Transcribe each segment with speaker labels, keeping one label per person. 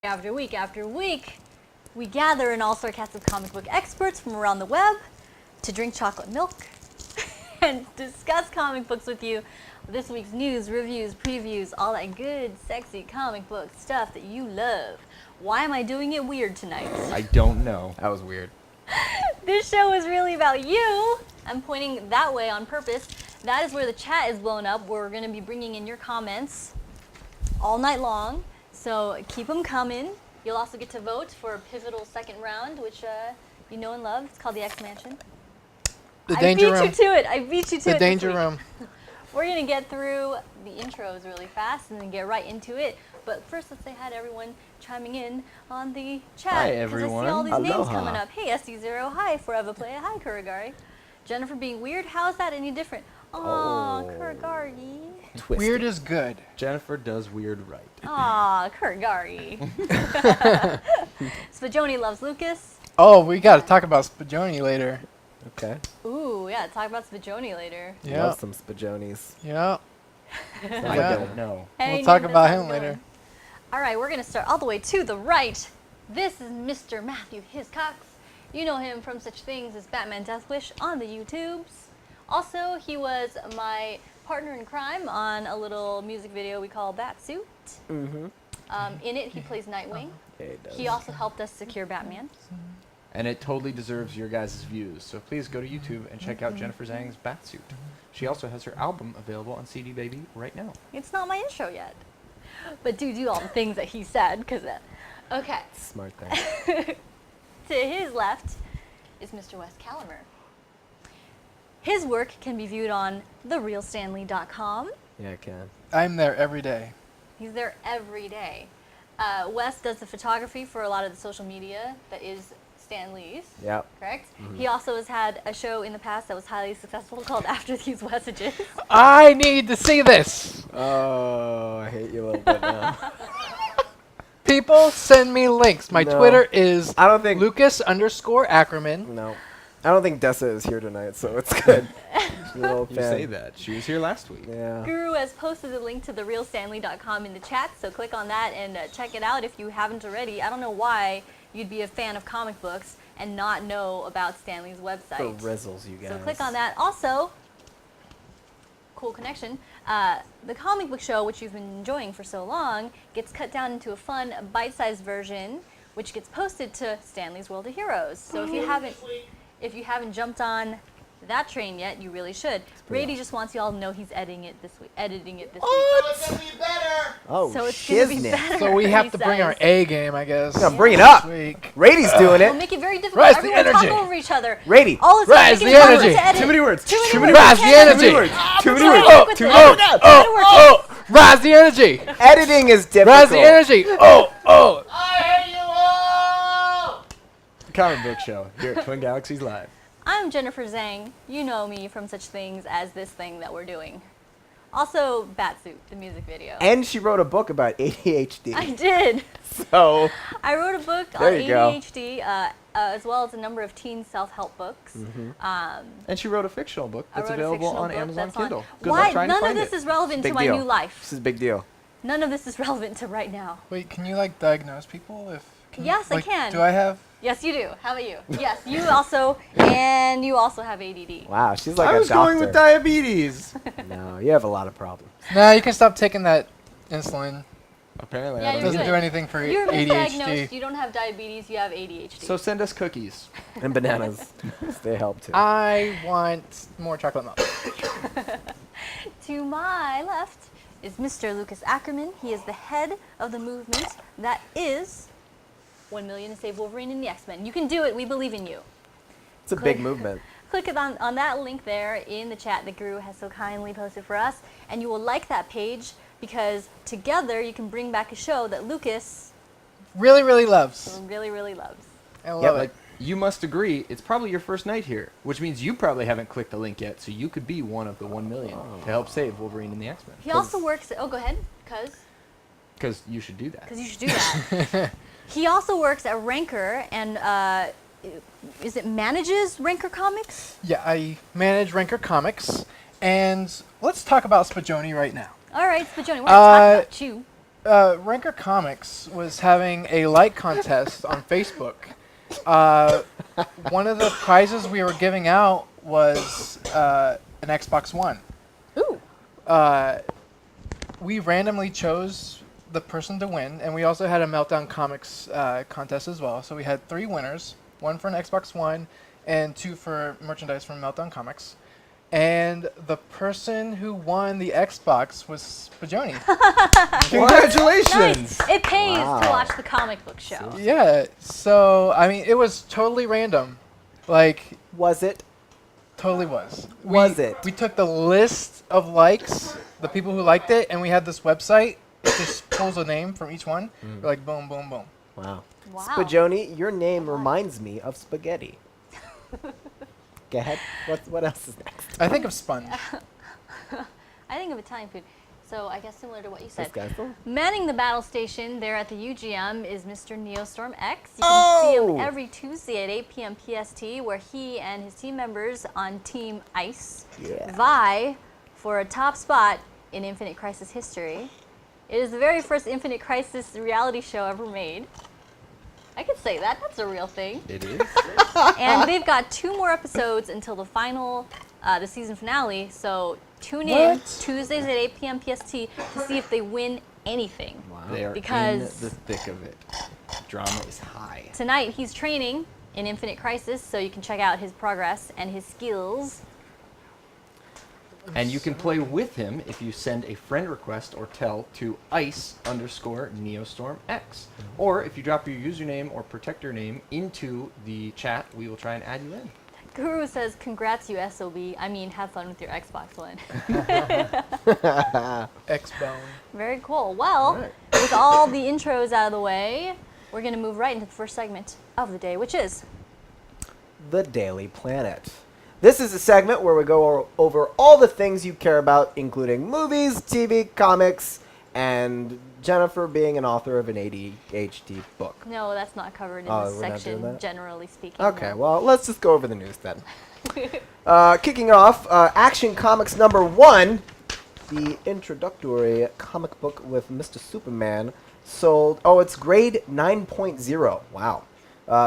Speaker 1: After week, we gather an all-star cast of comic book experts from around the web to drink chocolate milk and discuss comic books with you. This week's news, reviews, previews, all that good, sexy comic book stuff that you love. Why am I doing it weird tonight?
Speaker 2: I don't know.
Speaker 3: That was weird.
Speaker 1: This show is really about you. I'm pointing that way on purpose. That is where the chat is blown up. We're going to be bringing in your comments all night long. So keep them coming. You'll also get to vote for a pivotal second round, which you know and love. It's called the X Mansion.
Speaker 4: The danger room.
Speaker 1: I beat you to it. I beat you to it.
Speaker 4: The danger room.
Speaker 1: We're going to get through the intros really fast and then get right into it. But first, let's say hi to everyone chiming in on the chat.
Speaker 2: Hi, everyone.
Speaker 1: I see all these names
Speaker 3: Aloha.
Speaker 1: coming up. Hey, SD0. Hi, Forever Play. Hi, Kurigari. Jennifer being weird. How's that any different? Aw, Kurigari.
Speaker 3: Twisted.
Speaker 4: Weird is good.
Speaker 2: Jennifer does weird right.
Speaker 1: Aw, Kurigari. Spajoni loves Lucas.
Speaker 4: Oh, we got to talk about Spajoni later.
Speaker 3: Okay.
Speaker 1: Ooh, yeah, talk about Spajoni later.
Speaker 4: Yeah.
Speaker 3: Love some Spajonis.
Speaker 4: Yeah.
Speaker 2: I
Speaker 4: Yeah.
Speaker 2: don't know.
Speaker 1: Hey,
Speaker 4: We'll talk
Speaker 1: Nathan,
Speaker 4: about
Speaker 1: how's
Speaker 4: him
Speaker 1: it going?
Speaker 4: later.
Speaker 1: All right, we're going to start all the way to the right. This is Mr. Matthew Hiscox. You know him from such things as Batman Death Wish on the YouTubes. Also, he was my partner in crime on a little music video we call Batsuit.
Speaker 3: Mm-hmm.
Speaker 1: In it, he plays Nightwing.
Speaker 3: Yeah, it does.
Speaker 1: He also helped us secure Batman.
Speaker 2: And it totally deserves your guys' views. So please go to YouTube and check out Jennifer Zhang's Batsuit. She also has her album available on CD Baby right now.
Speaker 1: It's not my intro yet. But do all the things that he said, because okay.
Speaker 3: Smart thing.
Speaker 1: To his left is Mr. Wes Calimer. His work can be viewed on therealstanley.com.
Speaker 3: Yeah, I can.
Speaker 4: I'm there every day.
Speaker 1: He's there every day. Wes does the photography for a lot of the social media that is Stan Lee's,
Speaker 3: Yep.
Speaker 1: correct? He also has had a show in the past that was highly successful called After These Messages.
Speaker 4: I need to see this.
Speaker 3: Oh, I hate you a little bit now.
Speaker 4: People send me links. My
Speaker 3: No.
Speaker 4: Twitter is
Speaker 3: I don't think.
Speaker 4: Lucas_Ackerman.
Speaker 3: No. I don't think Dessa is here tonight, so it's good. She's a little
Speaker 2: You
Speaker 3: fan.
Speaker 2: say that. She was here last week.
Speaker 3: Yeah.
Speaker 1: Guru has posted a link to therealstanley.com in the chat, so click on that and check it out if you haven't already. I don't know why you'd be a fan of comic books and not know about Stanley's website.
Speaker 3: For rizzles, you guys.
Speaker 1: So click on that. Also, cool connection, the comic book show, which you've been enjoying for so long, gets cut down into a fun, bite-sized version, which gets posted to Stanley's World of Heroes. So if you haven't jumped on that train yet, you really should. Brady just wants you all to know he's editing it this week.
Speaker 3: Oh,
Speaker 1: So it's gonna be
Speaker 3: shiznit.
Speaker 1: better.
Speaker 4: So we have
Speaker 1: he
Speaker 4: to bring our
Speaker 1: says.
Speaker 4: A game, I guess.
Speaker 3: Yeah, bring it
Speaker 4: this
Speaker 3: up.
Speaker 4: week.
Speaker 3: Rady's doing
Speaker 1: We'll
Speaker 3: it.
Speaker 1: make it very difficult.
Speaker 4: Rise the
Speaker 1: Everyone talk
Speaker 4: energy.
Speaker 1: over each other.
Speaker 3: Rady.
Speaker 1: All of a
Speaker 4: Rise
Speaker 1: sudden,
Speaker 4: the
Speaker 1: make it harder
Speaker 4: energy.
Speaker 1: to edit.
Speaker 2: Too many words.
Speaker 1: Too many
Speaker 2: Too
Speaker 1: words.
Speaker 2: many
Speaker 4: Rise the
Speaker 1: Can't edit.
Speaker 4: energy.
Speaker 3: Too many words. Too many
Speaker 1: Try to
Speaker 3: words.
Speaker 1: work with
Speaker 3: Too
Speaker 1: it.
Speaker 3: many words.
Speaker 1: Try to work with it.
Speaker 4: Rise the energy.
Speaker 3: Editing is difficult.
Speaker 4: Rise the energy. Oh.
Speaker 2: Comic book show here at Twin Galaxies Live.
Speaker 1: I'm Jennifer Zhang. You know me from such things as this thing that we're doing. Also, Batsuit, the music video.
Speaker 3: And she wrote a book about ADHD.
Speaker 1: I did.
Speaker 3: So,
Speaker 1: I wrote a book on
Speaker 3: There you go.
Speaker 1: ADHD, as well as a number of teen self-help books.
Speaker 2: And she wrote a fictional book
Speaker 1: I
Speaker 2: that's
Speaker 1: wrote a
Speaker 2: available
Speaker 1: fictional
Speaker 2: on
Speaker 1: book
Speaker 2: Amazon
Speaker 1: that's
Speaker 2: Kindle.
Speaker 1: on.
Speaker 2: Good
Speaker 1: Why?
Speaker 2: luck trying to
Speaker 1: None of
Speaker 2: find
Speaker 1: this
Speaker 2: it.
Speaker 1: is relevant to
Speaker 3: big
Speaker 1: my
Speaker 3: deal.
Speaker 1: new life.
Speaker 3: This is a big deal.
Speaker 1: None of this is relevant to right now.
Speaker 4: Wait, can you like diagnose people?
Speaker 1: Yes, I can.
Speaker 4: Do I have?
Speaker 1: Yes, you do. How about you? Yes, you also, and you also have ADD.
Speaker 3: Wow, she's like
Speaker 2: I
Speaker 3: a
Speaker 2: was
Speaker 3: doctor.
Speaker 2: going with diabetes.
Speaker 3: No, you have a lot of problems.
Speaker 4: No, you can stop taking that insulin.
Speaker 2: Apparently,
Speaker 1: Yeah,
Speaker 2: I
Speaker 4: It
Speaker 2: don't
Speaker 1: you're
Speaker 4: doesn't
Speaker 1: good.
Speaker 4: do anything for
Speaker 1: You're misdiagnosed.
Speaker 4: ADHD.
Speaker 1: You don't have diabetes. You have ADHD.
Speaker 2: So send us cookies.
Speaker 3: And bananas. They help too.
Speaker 4: I want more chocolate milk.
Speaker 1: To my left is Mr. Lucas Ackerman. He is the head of the movement that is 1 million to Save Wolverine and the X-Men. You can do it. We believe in you.
Speaker 3: It's a big movement.
Speaker 1: Click it on that link there in the chat that Guru has so kindly posted for us, and you will like that page because together you can bring back a show that Lucas
Speaker 4: Really, really loves.
Speaker 1: really, really loves.
Speaker 4: I love
Speaker 2: Yeah,
Speaker 4: it.
Speaker 2: but you must agree, it's probably your first night here, which means you probably haven't clicked the link yet, so you could be one of the 1 million to help save Wolverine and the X-Men.
Speaker 1: He also works. Oh, go ahead,
Speaker 2: Because you should do that.
Speaker 1: because you should do that. He also works at Ranker and is it manages Ranker Comics?
Speaker 4: Yeah, I manage Ranker Comics, and let's talk about Spajoni right now.
Speaker 1: All right, Spajoni, we're going to talk about you.
Speaker 4: Ranker Comics was having a like contest on Facebook. One of the prizes we were giving out was an Xbox One.
Speaker 1: Ooh.
Speaker 4: We randomly chose the person to win, and we also had a Meltdown Comics contest as well. So we had 3 winners, 1 for an Xbox One and 2 for merchandise from Meltdown Comics. And the person who won the Xbox was Spajoni.
Speaker 2: Congratulations!
Speaker 1: Nice. It pays
Speaker 3: Wow.
Speaker 1: to watch the comic book show.
Speaker 4: Yeah, so, I mean, it was totally random. Like,
Speaker 3: Was it?
Speaker 4: totally was.
Speaker 3: Was it?
Speaker 4: We took the list of likes, the people who liked it, and we had this website. It just pulls a name from each one. We're like, boom, boom, boom.
Speaker 3: Wow.
Speaker 1: Wow.
Speaker 3: Spajoni, your name reminds me of spaghetti. Go ahead. What else is next?
Speaker 4: I think of sponge.
Speaker 1: I think of Italian food. So I guess similar to what you said.
Speaker 3: This guy's still?
Speaker 1: Manning the battle station there at the UGM is Mr. Neostorm X. You can see him every Tuesday at 8 p.m. PST, where he and his team members on Team Ice vie for a top spot in Infinite Crisis history. It is the very first Infinite Crisis reality show ever made. I could say that. That's a real thing.
Speaker 2: It is.
Speaker 1: And they've got 2 more episodes until the final, the season finale. So tune in
Speaker 4: What?
Speaker 1: Tuesdays at 8 p.m. PST to see if they win anything.
Speaker 2: They are
Speaker 1: Because-
Speaker 2: in the thick of it. Drama is high.
Speaker 1: Tonight he's training in Infinite Crisis, so you can check out his progress and his skills.
Speaker 2: And you can play with him if you send a friend request or tell to ice_NeostormX. Or if you drop your username or protector name into the chat, we will try and add you in.
Speaker 1: Guru says, congrats you SOB. I mean, have fun with your Xbox One.
Speaker 4: X-Bone.
Speaker 1: Very cool. Well, with all the intros out of the way, we're going to move right into the first segment of the day, which is...
Speaker 3: The Daily Planet. This is a segment where we go over all the things you care about, including movies, TV, comics, and Jennifer being an author of an ADHD book.
Speaker 1: No, that's not covered in
Speaker 3: Oh,
Speaker 1: this
Speaker 3: we're not doing
Speaker 1: section,
Speaker 3: that?
Speaker 1: generally speaking.
Speaker 3: Okay,
Speaker 1: no.
Speaker 3: well, let's just go over the news then. Kicking off, Action Comics #1, the introductory comic book with Mr. Superman, sold. Oh, it's grade 9.0. Wow.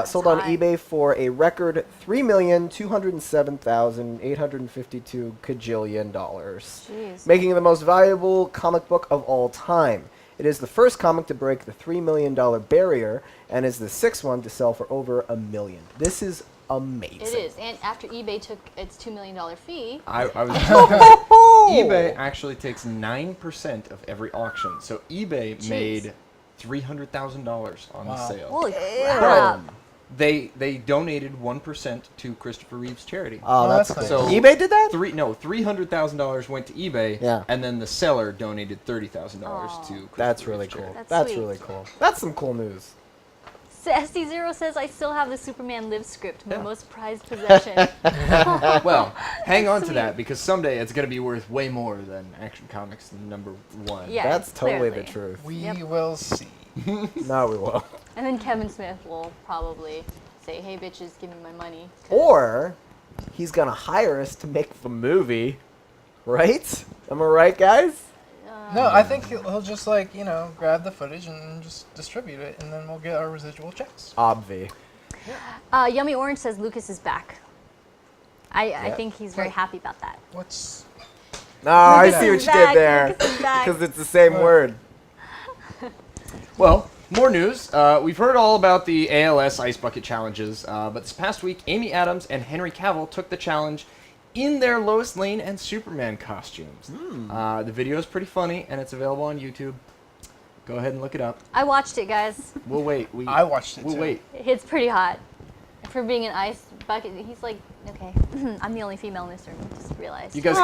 Speaker 3: Sold on
Speaker 1: high.
Speaker 3: eBay for a record $3,207,852 kajillion dollars,
Speaker 1: Jeez.
Speaker 3: making it the most valuable comic book of all time. It is the first comic to break the $3 million barrier and is the 6th one to sell for over $1 million. This is amazing.
Speaker 1: It is, and after eBay took its $2 million fee,
Speaker 2: I was eBay actually takes 9% of every auction. So eBay
Speaker 1: Jeez.
Speaker 2: made $300,000 on the sale.
Speaker 1: holy crap.
Speaker 2: They donated 1% to Christopher Reeve's charity.
Speaker 3: Oh, that's
Speaker 4: that's
Speaker 3: cool.
Speaker 2: nice. So-
Speaker 3: eBay did that?
Speaker 2: $300,000 went to eBay,
Speaker 3: Yeah.
Speaker 2: and then the seller donated $30,000
Speaker 1: Aw.
Speaker 2: to Christopher
Speaker 3: That's
Speaker 2: Reeve's
Speaker 3: really cool.
Speaker 2: charity.
Speaker 1: That's sweet.
Speaker 3: really cool. That's some cool news.
Speaker 1: SD0 says, I still have the Superman Live script, my
Speaker 2: Yeah.
Speaker 1: most prized possession.
Speaker 2: Well, hang on to
Speaker 1: Sweet.
Speaker 2: that because someday it's going to be worth way more than Action Comics #1.
Speaker 1: Yeah.
Speaker 3: That's totally
Speaker 1: clearly.
Speaker 3: the truth.
Speaker 4: We
Speaker 1: Yep.
Speaker 4: will see.
Speaker 3: No, we will.
Speaker 1: And then Kevin Smith will probably say, hey bitches, give me my money. 'cause-
Speaker 3: Or he's going to hire us to make the movie. Right? Am I right, guys?
Speaker 4: No, I think he'll just, like, you know, grab the footage and just distribute it, and then we'll get our residual checks.
Speaker 3: Obvi.
Speaker 1: Yummy Orange says Lucas is back. I
Speaker 3: Yeah.
Speaker 1: think he's very happy about that.
Speaker 4: What's...
Speaker 3: No, I
Speaker 1: Lucas
Speaker 3: see what
Speaker 1: is
Speaker 3: you
Speaker 1: back,
Speaker 3: did there.
Speaker 1: Lucas is back.
Speaker 3: Because it's the same word.
Speaker 2: Well, more news. We've heard all about the ALS Ice Bucket challenges, but this past week, Amy Adams and Henry Cavill took the challenge in their Lois Lane and Superman costumes. The video is pretty funny, and it's available on YouTube. Go ahead and look it up.
Speaker 1: I watched it, guys.
Speaker 2: We'll wait.
Speaker 4: I watched it,
Speaker 2: We'll
Speaker 4: too.
Speaker 2: wait.
Speaker 1: It's pretty hot. For being an ice bucket, he's like, okay, I'm the only female in this room, just realized.
Speaker 2: You guys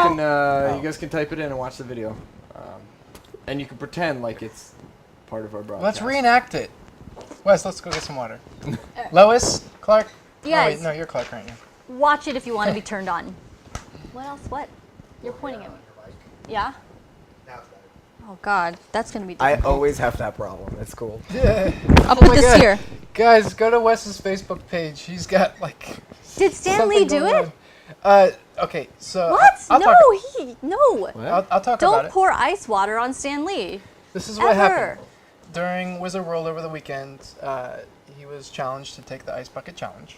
Speaker 2: can type it in and watch the video, and you can pretend like it's part of our broadcast.
Speaker 4: Let's reenact it. Wes, let's go get some water. Lois, Clark.
Speaker 1: You guys.
Speaker 4: Oh, wait, no, you're Clark, aren't you?
Speaker 1: Watch it if you want to be turned on. What else? What? You're pointing at me. Yeah? Oh God, that's gonna be
Speaker 3: I
Speaker 1: difficult.
Speaker 3: always have that problem. It's cool.
Speaker 1: I'll put this
Speaker 4: God.
Speaker 1: here.
Speaker 4: Guys, go to Wes's Facebook page. He's got, like...
Speaker 1: Did Stan Lee
Speaker 4: something
Speaker 1: do
Speaker 4: going
Speaker 1: it?
Speaker 4: on. Okay, so...
Speaker 1: What?
Speaker 4: I'll
Speaker 1: No,
Speaker 4: talk,
Speaker 1: no.
Speaker 4: I'll talk about
Speaker 1: Don't
Speaker 4: it.
Speaker 1: pour ice water on Stan Lee.
Speaker 4: This is what
Speaker 1: Ever.
Speaker 4: happened. During Wizard World over the weekend, he was challenged to take the Ice Bucket Challenge.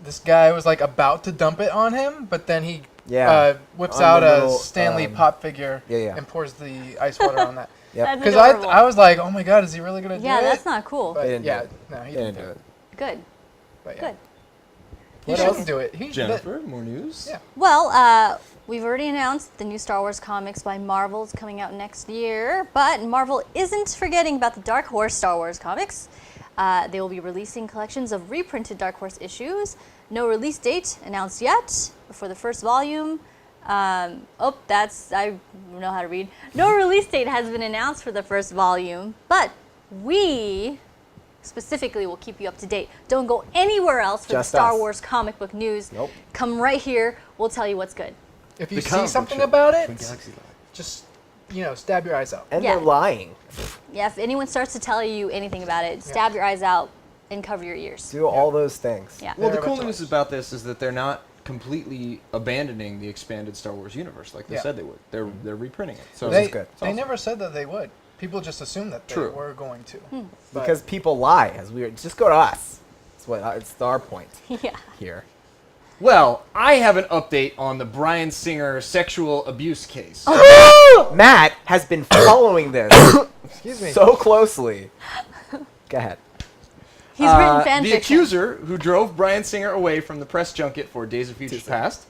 Speaker 4: This guy was like about to dump it on him, but then he whips
Speaker 3: On
Speaker 4: out
Speaker 3: the
Speaker 4: a
Speaker 3: little,
Speaker 4: Stanley pop figure
Speaker 3: and
Speaker 4: pours the ice water on that.
Speaker 3: Yep.
Speaker 4: Because I was like, oh my god, is he really going to do it?
Speaker 1: Yeah, that's not cool.
Speaker 4: But
Speaker 3: They didn't do
Speaker 4: yeah,
Speaker 3: it.
Speaker 4: no, he
Speaker 3: They
Speaker 4: didn't
Speaker 3: didn't
Speaker 4: do
Speaker 3: do
Speaker 4: it.
Speaker 3: it.
Speaker 1: Good.
Speaker 4: But yeah.
Speaker 1: Good.
Speaker 4: He
Speaker 3: What
Speaker 4: shouldn't
Speaker 3: else?
Speaker 4: do it.
Speaker 2: Jennifer, more news?
Speaker 4: Yeah.
Speaker 1: Well, we've already announced the new Star Wars comics by Marvel's coming out next year, but Marvel isn't forgetting about the Dark Horse Star Wars comics. They will be releasing collections of reprinted Dark Horse issues. No release date announced yet for the first volume. I know how to read. No release date has been announced for the first volume, but we specifically will keep you up to date. Don't go anywhere else for
Speaker 3: Just
Speaker 1: the Star
Speaker 3: us.
Speaker 1: Wars comic book news.
Speaker 3: Nope.
Speaker 1: Come right here. We'll tell you what's good.
Speaker 4: If you
Speaker 2: The comic
Speaker 4: see
Speaker 2: book
Speaker 4: something
Speaker 2: show.
Speaker 4: about it,
Speaker 2: Twin Galaxies.
Speaker 4: just, stab your eyes out.
Speaker 3: And
Speaker 1: Yeah.
Speaker 3: they're lying.
Speaker 1: Yeah, if anyone starts to tell you anything about it, stab your eyes out and cover your ears.
Speaker 3: Do all those things.
Speaker 1: Yeah.
Speaker 2: Well, the
Speaker 4: They're
Speaker 2: cool
Speaker 4: about
Speaker 2: news
Speaker 4: to-
Speaker 2: about this is that they're not completely abandoning the expanded Star Wars universe like they
Speaker 4: Yeah.
Speaker 2: said they would. They're reprinting it. So
Speaker 4: They,
Speaker 3: is good. It's
Speaker 4: they
Speaker 3: awesome.
Speaker 4: never said that they would. People just assumed that they
Speaker 2: True.
Speaker 4: were going to.
Speaker 1: Hmm.
Speaker 4: But-
Speaker 3: Because people lie. Just go to us. It's our point
Speaker 1: Yeah.
Speaker 3: here.
Speaker 2: Well, I have an update on the Bryan Singer sexual abuse case.
Speaker 3: Matt has been following this
Speaker 4: Excuse me.
Speaker 3: so closely. Go ahead.
Speaker 1: He's written fan
Speaker 2: The
Speaker 1: fiction.
Speaker 2: accuser who drove Bryan Singer away from the press junket for Days of Future Past,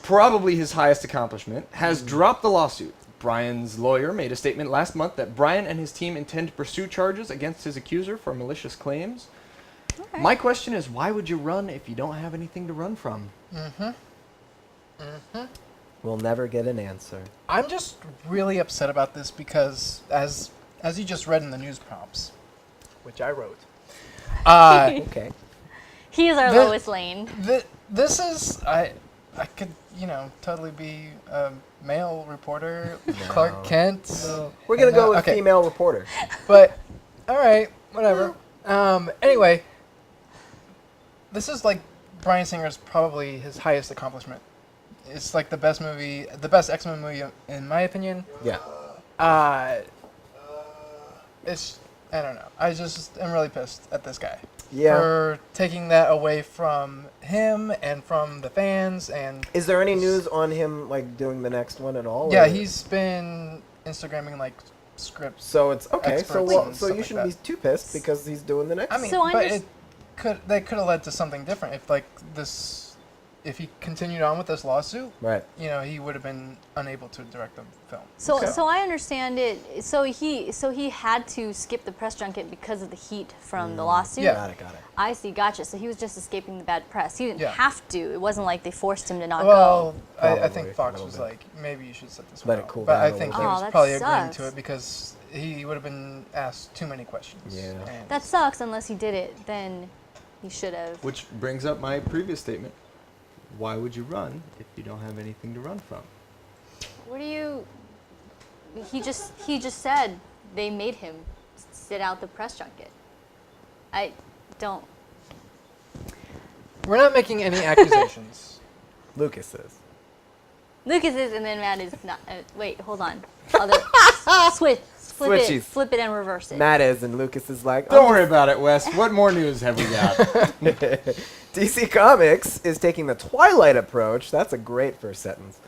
Speaker 2: probably his highest accomplishment, has dropped the lawsuit. Bryan's lawyer made a statement last month that Bryan and his team intend to pursue charges against his accuser for malicious claims.
Speaker 1: Okay.
Speaker 2: My question is, why would you run if you don't have anything to run from?
Speaker 3: We'll never get an answer.
Speaker 4: I'm just really upset about this because, as you just read in the news prompts, which I wrote,
Speaker 3: Okay.
Speaker 1: He is our
Speaker 4: The-
Speaker 1: Lois Lane.
Speaker 4: this is I could totally be a male reporter, Clark Kent.
Speaker 3: We're going to go with
Speaker 4: okay.
Speaker 3: female reporter.
Speaker 4: But all right, whatever. Anyway, this is like Bryan Singer's probably his highest accomplishment. It's like the best X-Men movie in my opinion.
Speaker 3: Yeah.
Speaker 4: It's I don't know. I just am really pissed at this guy
Speaker 3: Yeah.
Speaker 4: for taking that away from him and from the fans. And
Speaker 3: Is there any news on him like doing the next one at all?
Speaker 4: yeah,
Speaker 3: or-
Speaker 4: he's been Instagramming like scripts.
Speaker 3: So it's okay. So
Speaker 4: experts and
Speaker 3: so
Speaker 4: stuff
Speaker 3: you
Speaker 4: like
Speaker 3: shouldn't
Speaker 4: that.
Speaker 3: be too pissed because he's doing the next.
Speaker 4: I mean,
Speaker 1: So I'm
Speaker 4: but
Speaker 1: just-
Speaker 4: they could have led to something different if like if he continued on with this lawsuit.
Speaker 3: right.
Speaker 4: He would have been unable to direct the film.
Speaker 1: So,
Speaker 3: Okay.
Speaker 1: so I understand it. So he had to skip the press junket because of the heat from the lawsuit.
Speaker 4: Yeah.
Speaker 3: Got it.
Speaker 1: I see. Gotcha. So he was just escaping the bad press. He didn't
Speaker 4: Yeah.
Speaker 1: have to. It wasn't like they forced him to not
Speaker 4: Well,
Speaker 1: go.
Speaker 4: I
Speaker 3: Probably
Speaker 4: think
Speaker 3: a
Speaker 4: Fox
Speaker 3: little
Speaker 4: was
Speaker 3: bit.
Speaker 4: like, maybe you should set this
Speaker 3: Let
Speaker 4: one
Speaker 3: it
Speaker 4: out.
Speaker 3: cool
Speaker 4: But
Speaker 3: down
Speaker 4: I
Speaker 3: a
Speaker 4: think
Speaker 3: little
Speaker 4: he
Speaker 1: bit.
Speaker 4: was
Speaker 1: Oh, that
Speaker 4: probably agreeing
Speaker 1: sucks.
Speaker 4: to it because he would have been asked too many questions.
Speaker 3: Yeah.
Speaker 4: And
Speaker 1: That sucks. Unless he did it, then he should have.
Speaker 2: Which brings up my previous statement. Why would you run if you don't have anything to run from?
Speaker 1: What do you? He just said they made him sit out the press junket. I don't.
Speaker 4: we're not making any accusations.
Speaker 3: Lucas is.
Speaker 1: Lucas is, and then Matt is not. Wait, hold on. Other flip
Speaker 3: Switchies.
Speaker 1: it, flip it, and reverse it.
Speaker 3: Matt is, and Lucas is like.
Speaker 2: Don't worry about it, Wes. What more news have we got?
Speaker 3: DC Comics is taking the Twilight approach. That's a great first sentence.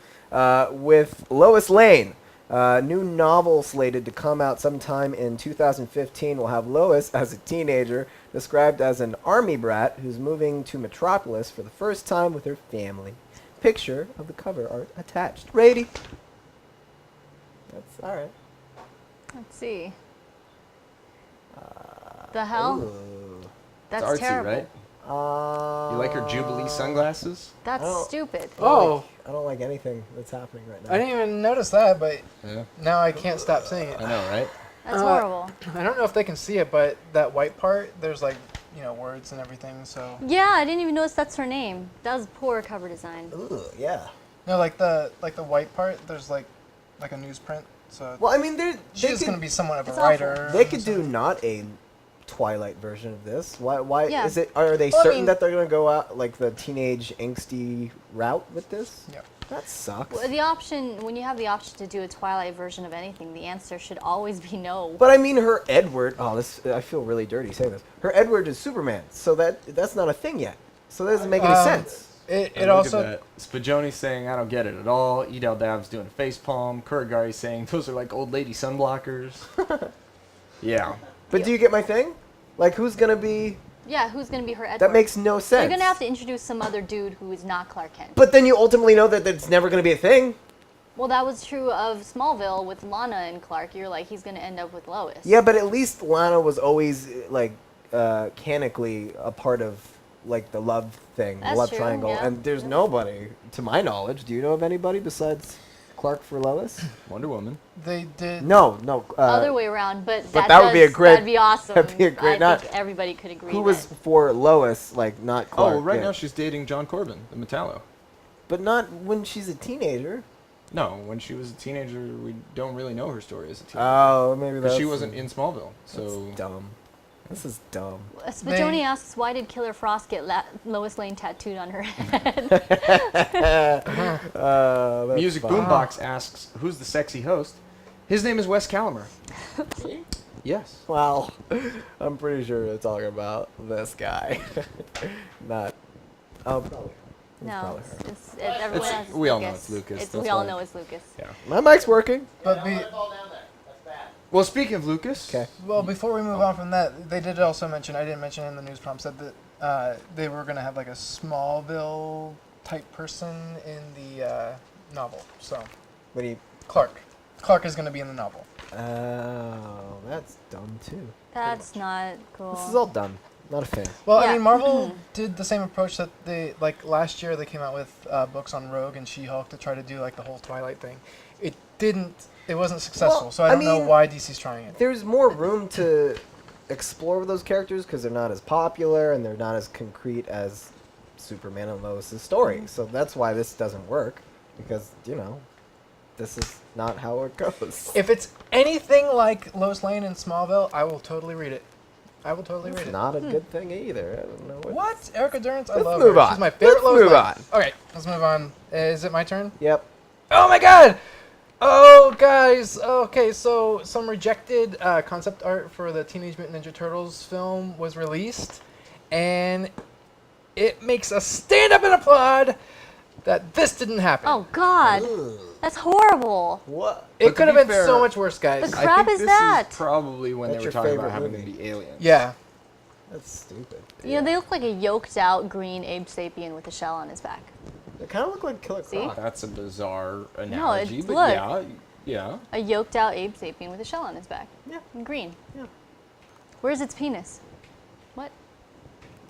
Speaker 3: With Lois Lane. New novel slated to come out sometime in 2015 will have Lois as a teenager, described as an army brat who's moving to Metropolis for the first time with her family. Picture of the cover art attached. Rady. That's all right.
Speaker 1: Let's see. The hell?
Speaker 3: Ooh.
Speaker 1: That's
Speaker 2: it's artsy,
Speaker 1: terrible.
Speaker 2: right? You like her Jubilee sunglasses?
Speaker 1: That's
Speaker 3: I don't-
Speaker 1: stupid.
Speaker 4: Oh,
Speaker 3: I don't like anything that's happening right now.
Speaker 4: I didn't even notice that, but
Speaker 2: Yeah.
Speaker 4: now I can't stop seeing it.
Speaker 2: I know, right?
Speaker 1: That's horrible.
Speaker 4: I don't know if they can see it, but that white part, there's like, words and everything, so.
Speaker 1: Yeah, I didn't even notice that's her name. That was poor cover design.
Speaker 3: Ooh, yeah.
Speaker 4: No, like the white part, there's like a newsprint, so
Speaker 3: Well, I mean, they
Speaker 4: she's
Speaker 3: could,
Speaker 4: going to be somewhat of a
Speaker 1: It's awful.
Speaker 4: writer.
Speaker 3: they could do not a Twilight version of this. Why
Speaker 1: Yeah.
Speaker 3: is it? Are they
Speaker 4: Well, I
Speaker 3: certain
Speaker 4: mean-
Speaker 3: that they're gonna go out like the teenage angsty route with this?
Speaker 4: Yeah.
Speaker 3: That sucks.
Speaker 1: Well, the option, when you have the option to do a Twilight version of anything, the answer should always be no.
Speaker 3: But I mean, her Edward. Oh, this I feel really dirty saying this. Her Edward is Superman, so that's not a thing yet. So that doesn't make any sense.
Speaker 4: It
Speaker 2: And look
Speaker 4: also
Speaker 2: at that. Spagioni's saying, I don't get it at all. Edel Dab's doing a facepalm. Kuragari's saying, those are like old lady sunblockers. Yeah.
Speaker 3: But do you get my thing? Like, who's gonna be?
Speaker 1: Yeah, who's going to be her Edward?
Speaker 3: That makes no sense.
Speaker 1: They're going to have to introduce some other dude who is not Clark Kent.
Speaker 3: But then you ultimately know that it's never gonna be a thing.
Speaker 1: Well, that was true of Smallville with Lana and Clark. You're like, he's going to end up with Lois.
Speaker 3: Yeah, but at least Lana was always like canonically a part of like the love thing, the
Speaker 1: That's
Speaker 3: love
Speaker 1: true,
Speaker 3: triangle.
Speaker 1: yeah.
Speaker 3: And there's nobody, to my knowledge. Do you know of anybody besides Clark for Lois?
Speaker 2: Wonder Woman.
Speaker 4: they did.
Speaker 3: No.
Speaker 1: Other way around, but
Speaker 3: that would be a great-
Speaker 1: That'd be awesome.
Speaker 3: that'd be a great-
Speaker 1: I
Speaker 3: not-
Speaker 1: think everybody could agree.
Speaker 3: Who
Speaker 1: that.
Speaker 3: was for Lois, like not Clark?
Speaker 2: Oh, right
Speaker 3: yeah.
Speaker 2: now she's dating John Corbin, the Metallo.
Speaker 3: But not when she's a teenager.
Speaker 2: No, when she was a teenager, we don't really know her story as a teenager.
Speaker 3: Oh, maybe
Speaker 2: Because
Speaker 3: that's.
Speaker 2: she wasn't in Smallville,
Speaker 3: That's
Speaker 2: so...
Speaker 3: dumb. This is dumb.
Speaker 1: Spagioni
Speaker 4: They-
Speaker 1: asks, why did Killer Frost get Lois Lane tattooed on her head?
Speaker 3: That's
Speaker 2: Music
Speaker 3: fine.
Speaker 2: Boombox asks, who's the sexy host? His name is Wes Calimer. Yes.
Speaker 3: Well, I'm pretty sure it's talking about this guy, not. Oh, probably. It's
Speaker 1: No,
Speaker 3: probably her.
Speaker 1: everyone
Speaker 2: It's-
Speaker 1: else is
Speaker 2: we all know
Speaker 1: Lucas.
Speaker 2: it's Lucas,
Speaker 1: We
Speaker 2: that's
Speaker 1: all
Speaker 2: why.
Speaker 1: know it's Lucas.
Speaker 2: Yeah.
Speaker 3: My mic's working.
Speaker 4: But be,
Speaker 2: Well, speaking of Lucas...
Speaker 3: Okay.
Speaker 4: well, before we move on from that, they did also mention. I didn't mention in the news prompt said that they were going to have like a Smallville type person in the novel. So
Speaker 3: What do you?
Speaker 4: Clark is going to be in the novel.
Speaker 3: Oh, that's dumb too.
Speaker 1: That's not cool.
Speaker 3: This is all dumb. Not a fan.
Speaker 4: Well,
Speaker 1: Yeah.
Speaker 4: I mean, Marvel did the same approach that they like last year. They came out with books on Rogue and She-Hulk to try to do like the whole Twilight thing. It didn't. It wasn't successful.
Speaker 3: Well,
Speaker 4: So I
Speaker 3: I
Speaker 4: don't know
Speaker 3: mean-
Speaker 4: why DC's trying it.
Speaker 3: There's more room to explore with those characters because they're not as popular and they're not as concrete as Superman and Lois' story. So that's why this doesn't work because this is not how it goes.
Speaker 4: If it's anything like Lois Lane in Smallville, I will totally read it. I will totally read
Speaker 3: It's
Speaker 4: it.
Speaker 3: not a good thing either. I don't know
Speaker 4: What? Erica Durance? I
Speaker 3: Let's
Speaker 4: love
Speaker 3: move
Speaker 4: her.
Speaker 3: on.
Speaker 4: She's my favorite
Speaker 3: Let's
Speaker 4: Lois
Speaker 3: move
Speaker 4: Lane.
Speaker 3: on.
Speaker 4: Okay, let's move on. Is it my turn?
Speaker 3: Yep.
Speaker 4: Oh my god! Oh, guys. Okay, so some rejected concept art for the Teenage Mutant Ninja Turtles film was released, and it makes us stand up and applaud that this didn't happen.
Speaker 1: Oh God, that's horrible.
Speaker 3: What?
Speaker 4: It
Speaker 2: But
Speaker 4: could
Speaker 2: to
Speaker 4: have
Speaker 2: be
Speaker 4: been
Speaker 2: fair-
Speaker 4: so much worse, guys.
Speaker 1: The
Speaker 2: I
Speaker 1: crap
Speaker 2: think
Speaker 1: is
Speaker 2: this
Speaker 1: that?
Speaker 2: is probably when
Speaker 3: That's
Speaker 2: they were
Speaker 3: your
Speaker 2: talking about
Speaker 3: favorite
Speaker 2: having
Speaker 3: movie.
Speaker 2: them be aliens.
Speaker 4: Yeah.
Speaker 3: That's stupid.
Speaker 1: You know, they look like a yoked out green Abe Sapien with a shell on his back.
Speaker 3: They kind of look like Killer
Speaker 1: See?
Speaker 3: Croc.
Speaker 2: That's a bizarre analogy,
Speaker 1: it's-
Speaker 2: but
Speaker 1: look.
Speaker 2: yeah.
Speaker 1: A yoked out Abe Sapien with a shell on his back.
Speaker 3: Yeah.
Speaker 1: In green.
Speaker 3: Yeah.
Speaker 1: Where's its penis? What?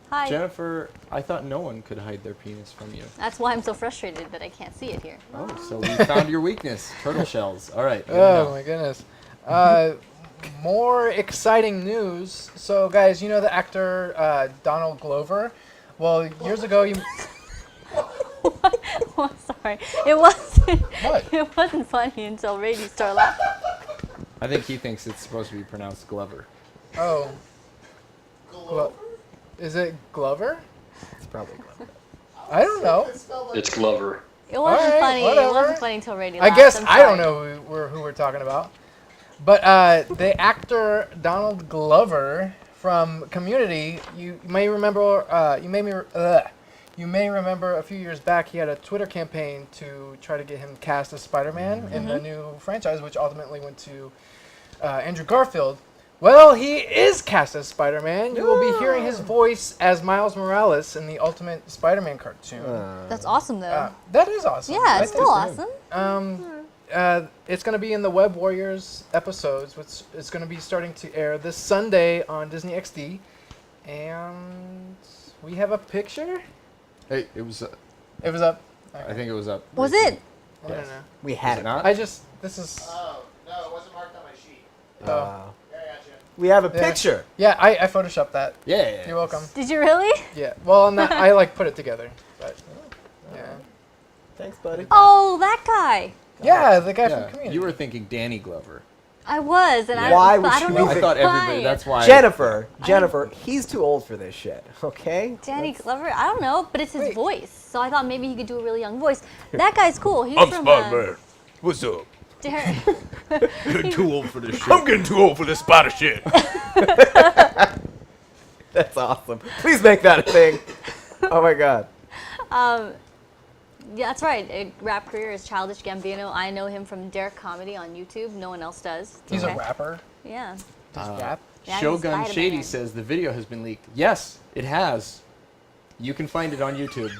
Speaker 1: Hi.
Speaker 2: Jennifer, I thought no one could hide their penis from you.
Speaker 1: That's why I'm so frustrated that I can't see it here.
Speaker 2: Oh, so we found your weakness. Turtle shells. All right. good to
Speaker 4: Oh
Speaker 2: know.
Speaker 4: my goodness. More exciting news. So, guys, you know the actor Donald Glover? Well, years ago, you.
Speaker 1: Oh, sorry. It wasn't.
Speaker 4: What?
Speaker 1: It wasn't funny until Rady started laughing.
Speaker 2: I think he thinks it's supposed to be pronounced Glover.
Speaker 4: Oh. Is it Glover?
Speaker 3: It's probably Glover.
Speaker 4: I don't know.
Speaker 5: It's Glover.
Speaker 1: It wasn't
Speaker 4: Alright,
Speaker 1: funny. It
Speaker 4: whatever.
Speaker 1: wasn't funny until Rady
Speaker 4: I
Speaker 1: laughed.
Speaker 4: guess
Speaker 1: I'm
Speaker 4: I don't
Speaker 1: sorry.
Speaker 4: know who we're talking about. But the actor Donald Glover from Community, you may remember. You may remember a few years back he had a Twitter campaign to try to get him cast as Spider-Man in the new franchise, which ultimately went to Andrew Garfield. Well, he is cast as Spider-Man. You will be hearing his voice as Miles Morales in the Ultimate Spider-Man cartoon.
Speaker 1: That's awesome, though.
Speaker 4: That is awesome.
Speaker 1: yeah,
Speaker 4: I
Speaker 1: it's
Speaker 4: think
Speaker 1: still
Speaker 4: for him.
Speaker 1: awesome.
Speaker 4: It's going to be in the Web Warriors episodes, which is going to be starting to air this Sunday on Disney XD. And we have a picture.
Speaker 2: Hey, it was.
Speaker 4: It was up.
Speaker 2: I think it was up.
Speaker 1: Was it?
Speaker 4: I don't
Speaker 2: Yes.
Speaker 4: know.
Speaker 3: We
Speaker 2: Was
Speaker 3: had
Speaker 2: it
Speaker 3: it.
Speaker 2: not?
Speaker 4: This is.
Speaker 6: Oh, no, it wasn't marked on my sheet.
Speaker 4: Oh.
Speaker 3: Uh,
Speaker 6: Yeah, I got you.
Speaker 3: we have a
Speaker 4: Yeah.
Speaker 3: picture.
Speaker 4: Yeah, I photoshopped that.
Speaker 2: Yeah.
Speaker 4: You're welcome.
Speaker 1: Did you really?
Speaker 4: Yeah. Well, I like put it together. But yeah.
Speaker 3: Thanks, buddy.
Speaker 1: Oh, that guy.
Speaker 4: Yeah, the guy
Speaker 2: Yeah,
Speaker 4: from Community.
Speaker 2: you were thinking Danny Glover.
Speaker 1: I was, and
Speaker 3: Why
Speaker 1: I,
Speaker 3: would
Speaker 1: but I
Speaker 3: she
Speaker 1: don't
Speaker 3: be
Speaker 1: know
Speaker 2: I thought
Speaker 1: why.
Speaker 2: everybody. That's why.
Speaker 3: Jennifer, he's too old for this shit. Okay.
Speaker 1: Danny Glover, I don't know, but it's his voice. So I thought maybe he could do a really young voice. That guy's cool. He's from
Speaker 5: What's up?
Speaker 1: Dar-
Speaker 5: Too old for this shit. I'm getting too old for this spider shit.
Speaker 3: That's awesome. Please make that a thing. Oh my god.
Speaker 1: Yeah, that's right. A rap career is Childish Gambino. I know him from Derek Comedy on YouTube. No one else does.
Speaker 4: He's
Speaker 1: Okay.
Speaker 4: a rapper.
Speaker 1: Yeah.
Speaker 4: Does rap?
Speaker 1: Yeah, he's
Speaker 2: Shogun
Speaker 1: Spider-Man.
Speaker 2: Shady says the video has been leaked. Yes, it has. You can find it on YouTube.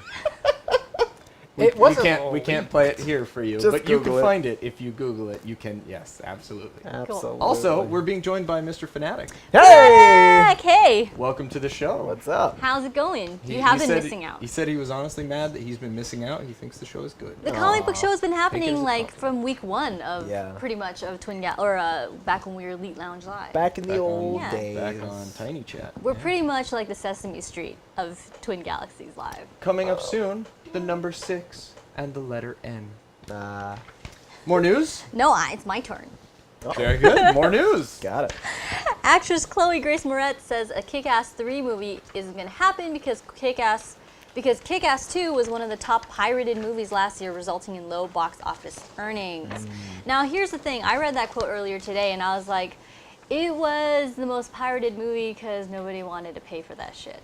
Speaker 4: It wasn't.
Speaker 2: We can't play it here for you,
Speaker 3: Just
Speaker 2: but you can
Speaker 3: Google it.
Speaker 2: find it if you Google it. You can. Yes, absolutely.
Speaker 3: Absolutely.
Speaker 2: Also, we're being joined by Mr. Fanatic.
Speaker 3: Hey!
Speaker 1: Heck, hey,
Speaker 2: Welcome to the show.
Speaker 3: What's up?
Speaker 1: how's it going?
Speaker 2: He-
Speaker 1: You have
Speaker 2: he
Speaker 1: been
Speaker 2: said-
Speaker 1: missing out.
Speaker 2: He said he was honestly mad that he's been missing out. He thinks the show is good.
Speaker 1: The comic book show has been happening
Speaker 2: it
Speaker 1: like
Speaker 2: up.
Speaker 1: from week 1 of
Speaker 3: Yeah.
Speaker 1: pretty much of back when we were Elite Lounge Live.
Speaker 3: Back in the
Speaker 2: Back on-
Speaker 3: old
Speaker 1: Yeah.
Speaker 3: days.
Speaker 2: Back on Tiny Chat.
Speaker 1: We're
Speaker 2: Yeah.
Speaker 1: pretty much like the Sesame Street of Twin Galaxies Live.
Speaker 2: Coming up soon, the number 6 and the letter N.
Speaker 3: Nah.
Speaker 2: More news?
Speaker 1: No, it's my turn.
Speaker 2: Very good. More news.
Speaker 3: Got it.
Speaker 1: Actress Chloe Grace Moretz says a Kick-Ass 3 movie isn't going to happen because Kick-Ass 2 was one of the top pirated movies last year, resulting in low box office earnings. Now, here's the thing. I read that quote earlier today, and I was like, it was the most pirated movie because nobody wanted to pay for that shit.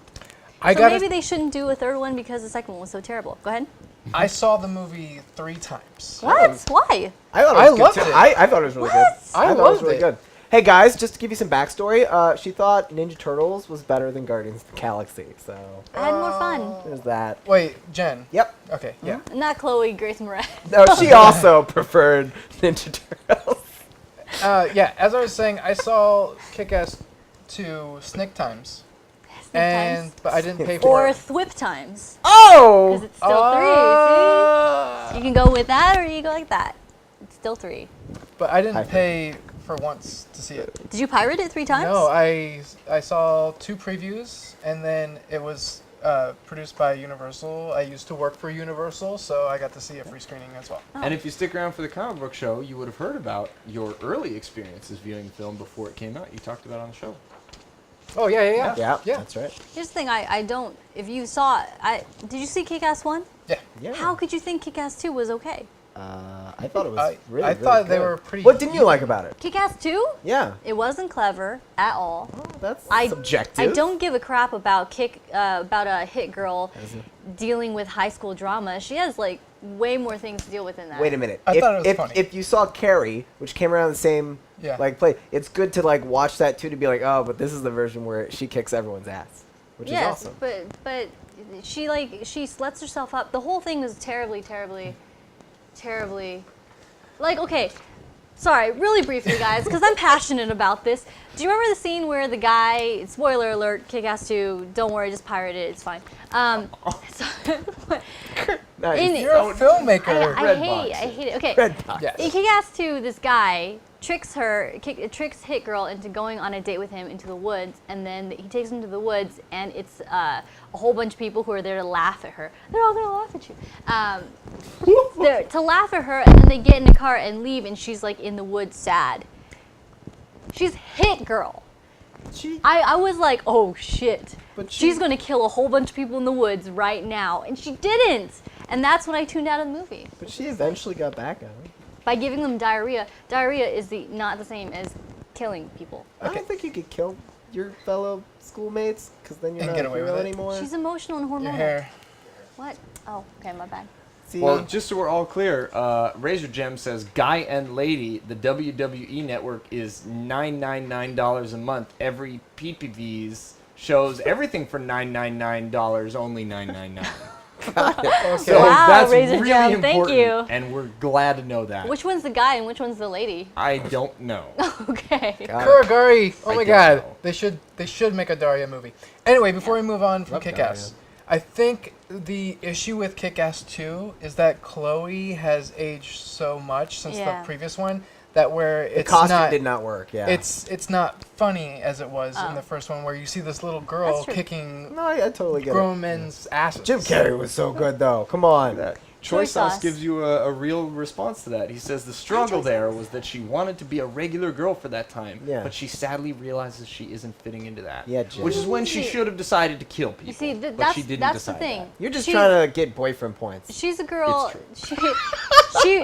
Speaker 4: I
Speaker 1: So
Speaker 4: got.
Speaker 1: maybe they shouldn't do a third one because the second one was so terrible. Go ahead.
Speaker 4: I saw the movie 3 times.
Speaker 1: What? Why?
Speaker 3: I thought it
Speaker 4: I
Speaker 3: was
Speaker 4: loved
Speaker 3: good too.
Speaker 4: it.
Speaker 3: I thought it was really
Speaker 1: What?
Speaker 3: good.
Speaker 4: I
Speaker 3: thought it was
Speaker 4: loved
Speaker 3: really
Speaker 4: it.
Speaker 3: good. Hey guys, just to give you some backstory, she thought Ninja Turtles was better than Guardians of the Galaxy, so
Speaker 1: I had more fun.
Speaker 3: there's that.
Speaker 4: Wait, Jen.
Speaker 3: Yep.
Speaker 4: Okay, yeah.
Speaker 1: Not Chloe Grace Moretz.
Speaker 3: No, she also preferred Ninja Turtles.
Speaker 4: Yeah, as I was saying, I saw Kick-Ass 2 Snick Times, but I didn't pay for
Speaker 1: Or
Speaker 4: it.
Speaker 1: Thwip Times. Because
Speaker 3: Oh!
Speaker 1: it's still 3, see? You can go with that or you go like that. It's still 3.
Speaker 4: But I didn't
Speaker 3: I
Speaker 4: pay for once to see it.
Speaker 1: Did you pirate it 3 times?
Speaker 4: No, I saw 2 previews, and then it was produced by Universal. I used to work for Universal, so I got to see a free screening as well.
Speaker 2: And if you stick around for the comic book show, you would have heard about your early experiences viewing the film before it came out. You talked about it on the show.
Speaker 4: Oh, yeah.
Speaker 3: Yeah,
Speaker 4: Yeah.
Speaker 3: that's right.
Speaker 1: Here's the thing, I don't, if you saw, did you see Kick-Ass 1?
Speaker 4: Yeah.
Speaker 3: Yeah.
Speaker 1: How could you think Kick-Ass 2 was okay?
Speaker 3: I thought it was
Speaker 4: I
Speaker 3: really,
Speaker 4: I
Speaker 3: really
Speaker 4: thought they
Speaker 3: good.
Speaker 4: were pretty.
Speaker 3: What didn't you like about it?
Speaker 1: Kick-Ass 2?
Speaker 3: Yeah.
Speaker 1: It wasn't clever at all.
Speaker 3: That's
Speaker 1: I
Speaker 3: subjective.
Speaker 1: don't give a crap about about a hit girl dealing with high school drama. She has like way more things to deal with than that.
Speaker 3: Wait a minute.
Speaker 4: I
Speaker 3: if,
Speaker 4: thought it was
Speaker 3: if,
Speaker 4: funny.
Speaker 3: If you saw Carrie, which came around the same
Speaker 4: Yeah.
Speaker 3: like play, it's good to like watch that too to be like, oh, but this is the version where she kicks everyone's ass, which
Speaker 1: Yes,
Speaker 3: is awesome.
Speaker 1: but she lets herself up. The whole thing was terribly, like, okay. Sorry, really briefly, guys, because I'm passionate about this. Do you remember the scene where the guy, spoiler alert, Kick-Ass 2, don't worry, just pirate it, it's fine.
Speaker 3: Nice.
Speaker 4: You're a filmmaker.
Speaker 1: I
Speaker 3: Red
Speaker 1: hate
Speaker 3: box.
Speaker 1: it. Okay.
Speaker 3: Red box.
Speaker 4: Yes.
Speaker 1: In Kick-Ass 2, this guy tricks Hit Girl into going on a date with him into the woods, and then he takes him to the woods, and it's a whole bunch of people who are there to laugh at her. They're all gonna laugh at you. They're to laugh at her, and then they get in the car and leave, and she's like in the woods sad. She's Hit Girl. I was like, oh shit.
Speaker 3: But
Speaker 1: She's gonna kill a whole bunch of people in the woods right now, and she didn't. And that's when I tuned out of the movie.
Speaker 3: But she eventually got back at him.
Speaker 1: By giving them diarrhea. Diarrhea is not the same as killing people.
Speaker 3: I don't think you could kill your fellow schoolmates because then you're
Speaker 4: And
Speaker 3: not
Speaker 4: get
Speaker 3: a
Speaker 4: away
Speaker 3: hero
Speaker 4: with it.
Speaker 3: anymore.
Speaker 1: She's emotional and hormonal.
Speaker 4: Your hair.
Speaker 1: What? Oh, okay, my bad.
Speaker 3: See,
Speaker 2: Well, just so we're all clear, Razor Gem says Guy and Lady, the WWE network, is $999 a month. Every PPVs shows everything for $999, only $999.
Speaker 4: Okay.
Speaker 2: So
Speaker 1: Wow,
Speaker 2: that's
Speaker 1: Razor
Speaker 2: really
Speaker 1: Gem,
Speaker 2: important,
Speaker 1: thank you.
Speaker 2: and we're glad to know that.
Speaker 1: Which one's the guy and which one's the lady?
Speaker 2: I don't know.
Speaker 1: Okay.
Speaker 3: got it.
Speaker 4: Kurogari. Oh
Speaker 2: I
Speaker 4: my
Speaker 2: don't
Speaker 4: God.
Speaker 2: know.
Speaker 4: They should make a Daria movie. Anyway, before we move on from
Speaker 3: Love
Speaker 4: Kick-Ass, I think the issue with Kick-Ass 2 is that Chloe has aged so much since
Speaker 1: Yeah.
Speaker 4: the previous one that where
Speaker 3: The
Speaker 4: it's
Speaker 3: costume
Speaker 4: not
Speaker 3: did not work. Yeah.
Speaker 4: it's not funny as it was in
Speaker 1: Oh.
Speaker 4: the first one where you see this little girl
Speaker 1: That's true.
Speaker 4: kicking
Speaker 3: no, I totally get
Speaker 4: grown men's asses.
Speaker 3: it. Jim Carrey was so good though. Come on.
Speaker 2: Choy Sauce
Speaker 1: Sauce.
Speaker 2: gives you a real response to that. He says the struggle there was that she wanted to be a regular girl for that time,
Speaker 3: Yeah.
Speaker 2: but she sadly realizes she isn't fitting into that.
Speaker 3: Yeah, Jay.
Speaker 2: Which is when she should have decided to kill people.
Speaker 1: You see,
Speaker 2: but
Speaker 1: that's
Speaker 2: she didn't
Speaker 1: that's
Speaker 2: decide
Speaker 1: the thing.
Speaker 2: that.
Speaker 3: You're just
Speaker 1: She-
Speaker 3: trying to get boyfriend points.
Speaker 1: She's a girl. See,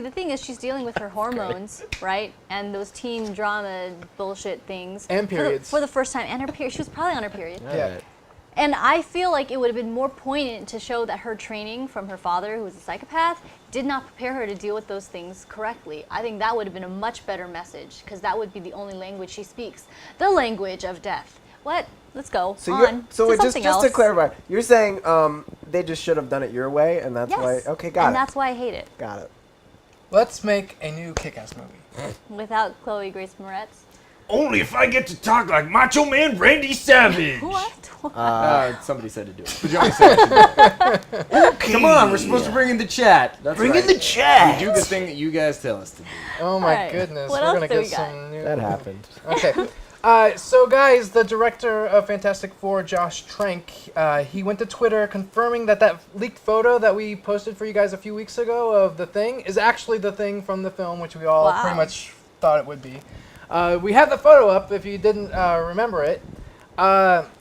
Speaker 1: the thing is, she's dealing with her hormones, right? And those teen drama bullshit things.
Speaker 4: And periods.
Speaker 1: For the first time, and her period. She was probably on her period.
Speaker 4: Yeah.
Speaker 3: Alright.
Speaker 1: And I feel like it would have been more poignant to show that her training from her father, who was a psychopath, did not prepare her to deal with those things correctly. I think that would have been a much better message, because that would be the only language she speaks. The language of death. What? Let's go
Speaker 3: So
Speaker 1: on
Speaker 3: so
Speaker 1: to
Speaker 3: just
Speaker 1: something
Speaker 3: to
Speaker 1: else.
Speaker 3: clarify, you're saying they just should have done it your way, and that's why.
Speaker 1: Yes.
Speaker 3: Okay, got
Speaker 1: and
Speaker 3: it.
Speaker 1: that's why I hate it.
Speaker 3: Got it.
Speaker 4: Let's make a new Kick-Ass movie.
Speaker 1: Without Chloe Grace Moretz.
Speaker 5: Only if I get to talk like Macho Man Randy Savage.
Speaker 1: What?
Speaker 2: Somebody said to do it. But you only said I should do it.
Speaker 5: Okay.
Speaker 2: Come on, we're supposed to bring in the chat. That's
Speaker 5: Bring
Speaker 2: right.
Speaker 5: in the chat.
Speaker 2: We do the thing that you guys tell us to do.
Speaker 4: Oh my
Speaker 1: Alright,
Speaker 4: goodness,
Speaker 1: what
Speaker 4: we're
Speaker 1: else
Speaker 4: gonna
Speaker 1: do
Speaker 4: get
Speaker 1: we got?
Speaker 4: some new.
Speaker 3: That happened.
Speaker 4: Okay. So guys, the director of Fantastic Four, Josh Trank, he went to Twitter confirming that leaked photo that we posted for you guys a few weeks ago of the Thing is actually the Thing from the film, which we all
Speaker 1: Wow.
Speaker 4: pretty much thought it would be. We have the photo up if you didn't remember it.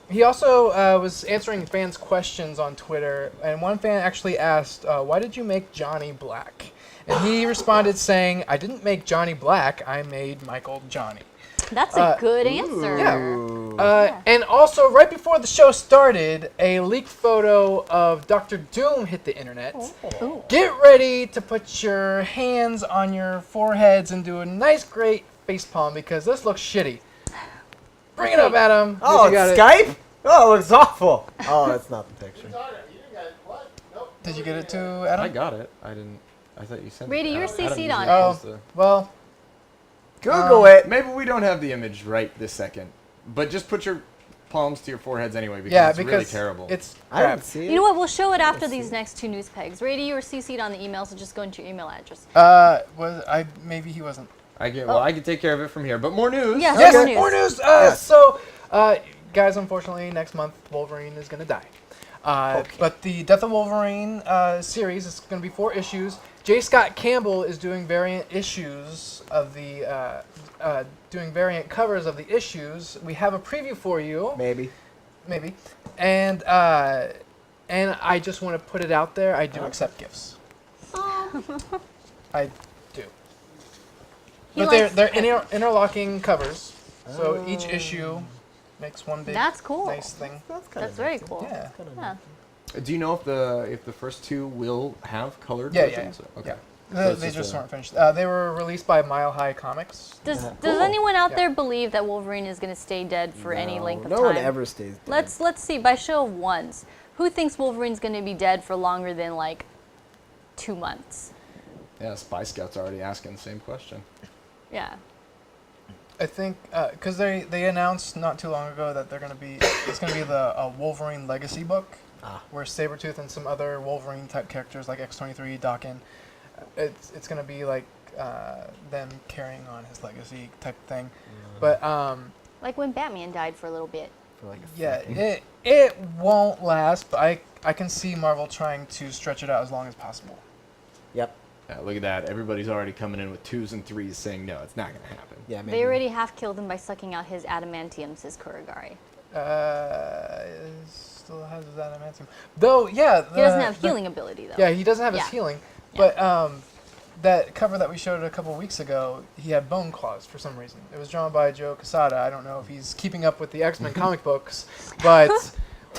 Speaker 4: He also was answering fans' questions on Twitter, and one fan actually asked, why did you make Johnny black? And he responded saying, I didn't make Johnny black, I made Michael Johnny.
Speaker 1: That's a good answer.
Speaker 4: Yeah. And also, right before the show started, a leaked photo of Dr. Doom hit the internet.
Speaker 1: Ooh.
Speaker 4: Get ready to put your hands on your foreheads and do a nice, great facepalm because this looks shitty. Bring it up, Adam.
Speaker 3: Oh,
Speaker 4: If you got
Speaker 3: it's
Speaker 4: it.
Speaker 3: Skype? Oh, it looks awful. Oh, that's not the picture.
Speaker 6: You didn't get it. What? Nope.
Speaker 4: Did you get it too, Adam?
Speaker 2: I got it. I didn't. I thought you sent
Speaker 1: Rady,
Speaker 2: it.
Speaker 1: you're
Speaker 2: Adam
Speaker 1: CC'd
Speaker 2: usually
Speaker 1: on it.
Speaker 4: Oh,
Speaker 2: posts the-
Speaker 4: well,
Speaker 3: Google it.
Speaker 2: Maybe we don't have the image right this second, but just put your palms to your foreheads anyway because
Speaker 4: yeah,
Speaker 2: it's
Speaker 4: because
Speaker 2: really terrible.
Speaker 4: it's
Speaker 3: I
Speaker 4: crap.
Speaker 3: didn't see it.
Speaker 1: You know what? We'll show it after these next two news pegs. Rady, you were CC'd on the email, so just go into your email address.
Speaker 4: Maybe he wasn't.
Speaker 2: I can take care of it from here. But more news.
Speaker 1: Yeah.
Speaker 4: Yes,
Speaker 1: more news.
Speaker 4: more news.
Speaker 3: Yes.
Speaker 4: So, guys, unfortunately, next month Wolverine is gonna die. But the Death of Wolverine series is gonna be 4 issues. J. Scott Campbell is doing variant issues of the doing variant covers of the issues. We have a preview for you,
Speaker 3: Maybe.
Speaker 4: maybe, and I just want to put it out there. I do accept gifts. I do.
Speaker 1: He
Speaker 4: But
Speaker 1: likes-
Speaker 4: they're interlocking covers, so each issue makes one big
Speaker 1: That's cool.
Speaker 4: nice thing.
Speaker 1: That's very cool.
Speaker 4: Yeah.
Speaker 1: Yeah.
Speaker 2: Do you know if the first 2 will have colored
Speaker 4: Yeah,
Speaker 2: versions?
Speaker 4: yeah.
Speaker 2: Okay.
Speaker 4: Yeah.
Speaker 2: So it's
Speaker 4: They
Speaker 2: just
Speaker 4: just
Speaker 2: a-
Speaker 4: weren't finished. They were released by Mile High Comics.
Speaker 1: Does
Speaker 3: Cool.
Speaker 1: anyone out
Speaker 4: Yeah.
Speaker 1: there believe that Wolverine is going to stay dead for any length of
Speaker 3: no
Speaker 1: time?
Speaker 3: one ever stays dead.
Speaker 1: Let's see. By show of ones, who thinks Wolverine's going to be dead for longer than like 2 months?
Speaker 2: Yeah, Spy Scout's already asking the same question.
Speaker 1: Yeah.
Speaker 4: I think because they announced not too long ago that it's gonna be the Wolverine Legacy book, where Sabretooth and some other Wolverine type characters like X-23, Dawkins, it's gonna be like them carrying on his legacy type thing. But
Speaker 1: Like when Batman died for a little bit.
Speaker 3: For like a
Speaker 4: yeah,
Speaker 3: second.
Speaker 4: it won't last. But I can see Marvel trying to stretch it out as long as possible.
Speaker 3: Yep.
Speaker 2: Yeah, look at that. Everybody's already coming in with 2s and 3s saying no, it's not going to happen.
Speaker 3: Yeah, maybe.
Speaker 1: They already half killed him by sucking out his adamantium, says Kuragari.
Speaker 4: Still has his adamantium. Though, yeah.
Speaker 1: He doesn't have healing ability though.
Speaker 4: Yeah, he doesn't have his
Speaker 1: Yeah.
Speaker 4: healing.
Speaker 1: Yeah.
Speaker 4: But that cover that we showed a couple weeks ago, he had bone claws for some reason. It was drawn by Joe Quesada. I don't know if he's keeping up with the X-Men comic books, but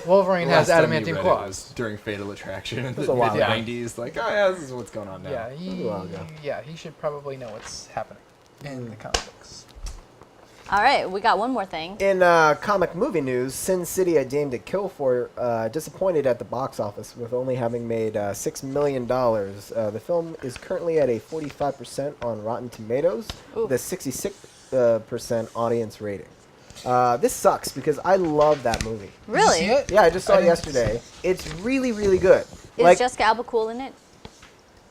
Speaker 4: Wolverine has
Speaker 2: Last time you
Speaker 4: adamantium
Speaker 2: read it
Speaker 4: claws.
Speaker 2: was during Fatal Attraction in
Speaker 3: was
Speaker 2: the
Speaker 3: a while ago.
Speaker 2: mid-90s. Like, oh yeah, this is what's going on now.
Speaker 4: Yeah,
Speaker 3: was a while ago.
Speaker 4: he should probably know what's happening in the comic books.
Speaker 1: All right, we got one more thing.
Speaker 3: In comic movie news, Sin City: A Game to Kill For disappointed at the box office with only having made $6 million. The film is currently at a 45% on Rotten Tomatoes, with a 66% audience rating. This sucks because I love that movie.
Speaker 1: Really?
Speaker 4: Did you see it?
Speaker 3: Yeah, I just saw it
Speaker 4: didn't
Speaker 3: yesterday. It's really, really good.
Speaker 1: Is
Speaker 3: Like,
Speaker 1: Jessica Alba cool in it?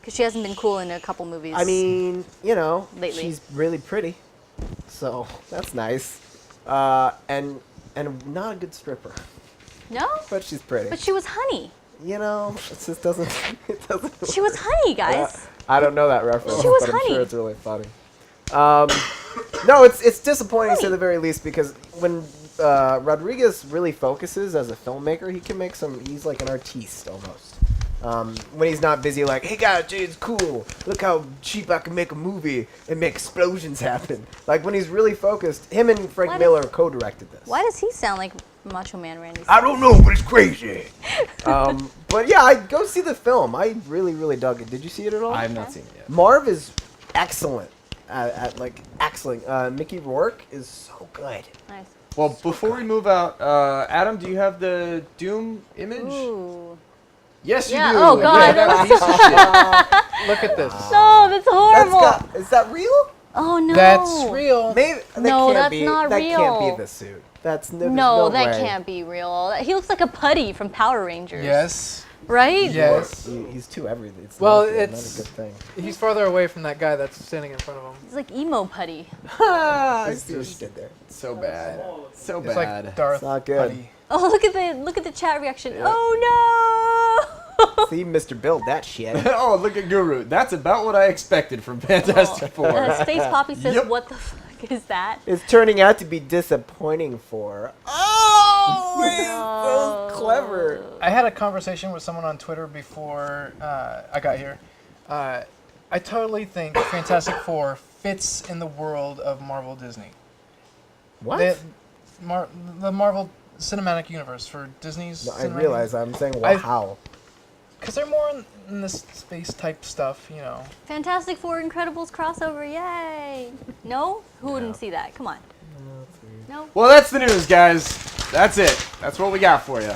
Speaker 1: Because she hasn't been cool in a couple movies.
Speaker 3: I mean, you know,
Speaker 1: Lately.
Speaker 3: she's really pretty, so that's nice. And not a good stripper,
Speaker 1: no.
Speaker 3: but she's pretty.
Speaker 1: But she was Honey.
Speaker 3: You know, it just doesn't. It doesn't.
Speaker 1: She was honey, guys.
Speaker 3: I don't know that reference,
Speaker 1: She was
Speaker 3: but I'm
Speaker 1: honey.
Speaker 3: sure it's really funny. No, it's disappointing to say the very least because when Rodriguez really focuses as a filmmaker, he can make some. He's like an artiste almost. When he's not busy, like, hey guys, it's cool. Look how cheap I can make a movie and make explosions happen. Like when he's really focused, him and Frank Miller co-directed this.
Speaker 1: Why does he sound like Macho Man Randy?
Speaker 5: I don't know, but it's crazy.
Speaker 3: But yeah, I'd go see the film. I really, really dug it. Did you see it at all?
Speaker 2: I have not seen it yet.
Speaker 3: Marv is excellent at like excellent. Mickey Rourke is so good.
Speaker 1: Nice.
Speaker 2: Well, before we move out, Adam, do you have the Doom image?
Speaker 1: Ooh.
Speaker 2: Yes, you
Speaker 1: Yeah,
Speaker 2: do.
Speaker 1: oh, God.
Speaker 2: that piece of shit.
Speaker 4: Look at this.
Speaker 1: No, that's horrible.
Speaker 3: Is that real?
Speaker 1: Oh no.
Speaker 4: That's real.
Speaker 3: Maybe
Speaker 1: No,
Speaker 3: can't
Speaker 1: that's
Speaker 3: be,
Speaker 1: not
Speaker 3: that
Speaker 1: real.
Speaker 3: can't be the suit. That's there's
Speaker 1: No,
Speaker 3: no
Speaker 1: that
Speaker 3: way.
Speaker 1: can't be real. He looks like a putty from Power Rangers.
Speaker 4: Yes.
Speaker 1: Right?
Speaker 4: Yes.
Speaker 3: He's too everything. It's
Speaker 4: Well,
Speaker 3: not good,
Speaker 4: it's-
Speaker 3: not a good thing.
Speaker 4: He's farther away from that guy that's standing in front of him.
Speaker 1: He's like emo putty.
Speaker 3: I
Speaker 2: It's
Speaker 3: see what you
Speaker 2: just-
Speaker 3: did there.
Speaker 2: So bad. So
Speaker 4: It's
Speaker 2: bad.
Speaker 4: like Darth
Speaker 3: It's not good.
Speaker 4: Putty.
Speaker 1: Oh, look at the chat reaction.
Speaker 3: Yeah.
Speaker 1: Oh no.
Speaker 3: See, Mr. Build that shit.
Speaker 2: Oh, look at Guru. That's about what I expected from Fantastic Four.
Speaker 1: Space Poppy says,
Speaker 2: Yep.
Speaker 1: "What the fuck is that?"
Speaker 3: It's turning out to be disappointing for. Oh, it's so clever.
Speaker 4: I had a conversation with someone on Twitter before I got here. I totally think Fantastic Four fits in the world of Marvel Disney.
Speaker 3: What?
Speaker 4: The Marvel Cinematic Universe for Disney's.
Speaker 3: No, I realize. I'm saying, well,
Speaker 4: I-
Speaker 3: how?
Speaker 4: Because they're more in this space type stuff, you know.
Speaker 1: Fantastic Four Incredibles crossover, yay! No? Who wouldn't see that? Come on. No?
Speaker 2: Well, that's the news, guys. That's it. That's what we got for you.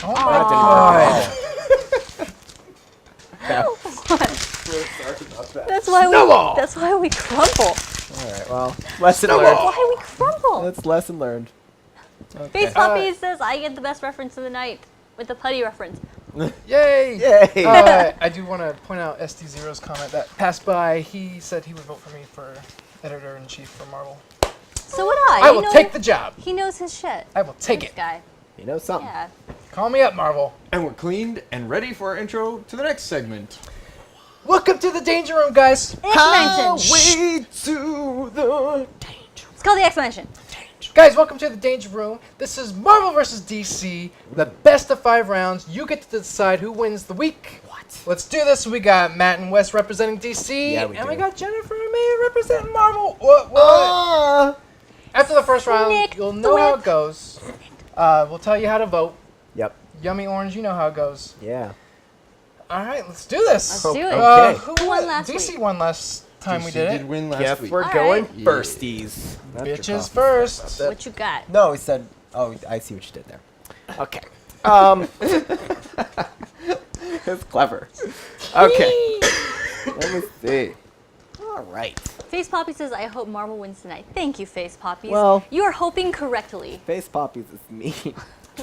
Speaker 4: Oh my god!
Speaker 1: That's why we crumble.
Speaker 3: All right. Well, lesson learned.
Speaker 1: Why we crumble?
Speaker 3: That's lesson learned.
Speaker 1: Face Poppy says, "I get the best reference of the night with the putty reference."
Speaker 4: Yay!
Speaker 3: Yay!
Speaker 4: I do want to point out SD Zero's comment that passed by. He said he would vote for me for editor-in-chief for Marvel.
Speaker 1: So would I.
Speaker 4: I
Speaker 1: You
Speaker 4: will
Speaker 1: know,
Speaker 4: take the job.
Speaker 1: He knows his shit.
Speaker 4: I will take
Speaker 1: This
Speaker 4: it.
Speaker 1: guy.
Speaker 3: You know something.
Speaker 1: Yeah.
Speaker 4: Call me up, Marvel.
Speaker 2: And we're cleaned and ready for our intro to the next segment.
Speaker 4: Welcome to the Danger Room, guys.
Speaker 1: X-Mansion.
Speaker 3: Way to the danger.
Speaker 1: It's called the X-Mansion.
Speaker 4: Guys, welcome to the Danger Room. This is Marvel vs. DC, the best of 5 rounds. You get to decide who wins the week.
Speaker 3: What?
Speaker 4: Let's do this. We got Matt and Wes representing DC,
Speaker 3: Yeah, we
Speaker 4: and
Speaker 3: do.
Speaker 4: we got Jennifer and me representing Marvel. What? After the first round,
Speaker 1: Snick
Speaker 4: you'll know how
Speaker 1: whip.
Speaker 4: it goes. We'll tell you how to vote.
Speaker 3: Yep.
Speaker 4: Yummy Orange, you know how it goes.
Speaker 3: Yeah.
Speaker 4: All right, let's do this.
Speaker 1: Let's do it.
Speaker 3: Okay.
Speaker 4: Who
Speaker 1: won last
Speaker 4: DC
Speaker 1: week?
Speaker 4: won last time we
Speaker 2: DC
Speaker 4: did it.
Speaker 2: win last
Speaker 3: Guess
Speaker 2: week.
Speaker 3: we're
Speaker 1: All
Speaker 3: going
Speaker 1: right.
Speaker 3: firsties. That's your
Speaker 4: Bitches
Speaker 3: call.
Speaker 4: first.
Speaker 1: What you got?
Speaker 3: No, he said. Oh, I see what you did there. Okay. That's clever. Okay. Let me see. All right.
Speaker 1: Face Poppy says, "I hope Marvel wins tonight." Thank you, Face Poppies.
Speaker 3: Well-
Speaker 1: you are hoping correctly.
Speaker 3: Face Poppies is mean.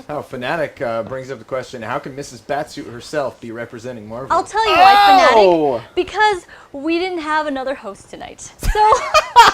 Speaker 2: Oh, Fanatic brings up the question, how can Mrs. Batsuit herself be representing Marvel?
Speaker 1: I'll tell you why,
Speaker 3: Oh!
Speaker 1: Fanatic. Because we didn't have another host tonight. So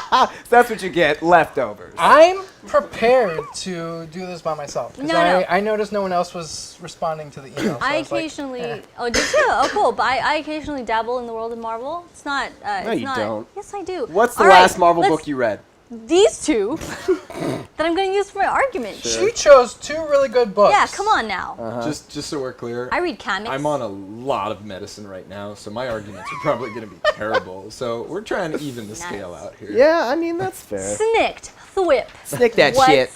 Speaker 3: So that's what you get. Leftovers.
Speaker 4: I'm prepared to do this by myself. 'Cause
Speaker 1: No.
Speaker 4: I noticed no one else was responding to the email. So
Speaker 1: I
Speaker 4: was like,
Speaker 1: occasionally.
Speaker 4: eh.
Speaker 1: Oh, did you? Oh, cool. But I occasionally dabble in the world of Marvel. It's not.
Speaker 3: No,
Speaker 1: it's
Speaker 3: you
Speaker 1: not,
Speaker 3: don't.
Speaker 1: Yes, I do.
Speaker 3: What's the
Speaker 1: All right,
Speaker 3: last Marvel
Speaker 1: let's-
Speaker 3: book you read?
Speaker 1: These two that I'm going to use for my argument.
Speaker 4: She chose 2 really good books.
Speaker 1: Yeah, come on now.
Speaker 2: Just so we're clear,
Speaker 1: I read comics.
Speaker 2: I'm on a lot of medicine right now, so my arguments are probably going to be terrible. So we're trying to even the scale out here.
Speaker 3: Yeah, I mean, that's fair.
Speaker 1: Snicked. Thwip.
Speaker 3: Snick that
Speaker 1: What?
Speaker 3: shit.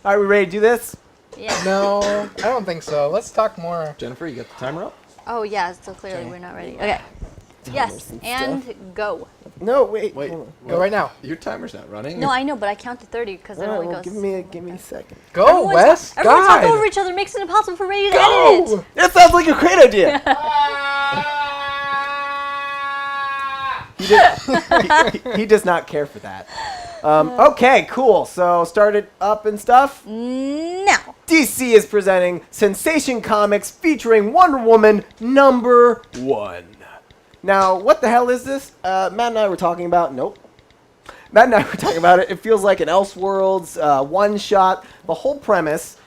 Speaker 3: All right, we ready to do this?
Speaker 1: Yeah.
Speaker 4: No, I don't think so. Let's talk more.
Speaker 2: Jennifer, you got the timer up?
Speaker 1: Oh, yeah, so clearly we're not ready. Okay. Yes, and go.
Speaker 3: No, wait.
Speaker 2: Wait.
Speaker 3: hold on.
Speaker 4: Go right now.
Speaker 2: Your timer's not running.
Speaker 1: No, I know, but I count to 30 because it
Speaker 3: All right,
Speaker 1: only
Speaker 3: well,
Speaker 1: goes.
Speaker 3: give me a second.
Speaker 4: Go, Wes.
Speaker 1: Everyone talk
Speaker 4: God.
Speaker 1: over each other, makes it impossible for radio to edit it.
Speaker 3: That sounds like a great idea. he does not care for that. Okay, cool. So start it up and stuff.
Speaker 1: Now.
Speaker 3: DC is presenting Sensation Comics featuring Wonder Woman #1. Now, what the hell is this? Matt and I were talking about. Nope. Matt and I were talking about it. It feels like an Elseworlds one-shot. The whole premise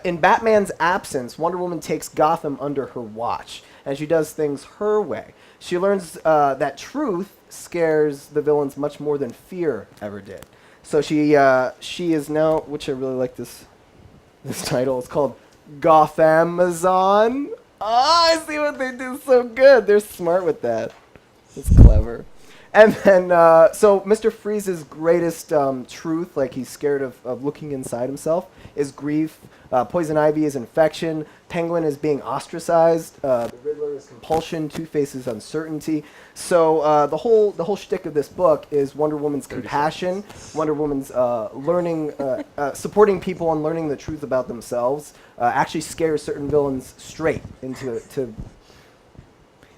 Speaker 3: In Batman's absence, Wonder Woman takes Gotham under her watch, and she does things her way. She learns that truth scares the villains much more than fear ever did. So she is now, which I really like this title. It's called Gothamazon. Oh, I see what they do so good. They're smart with that. It's clever. And then, so Mr. Freeze's greatest truth, like he's scared of looking inside himself, is grief. Poison Ivy is infection. Penguin is being ostracized. The Riddler is compulsion. Two-Face is uncertainty. So the whole shtick of this book is Wonder Woman's compassion, Wonder Woman's learning, supporting people and learning the truth about themselves. Actually scares certain villains straight into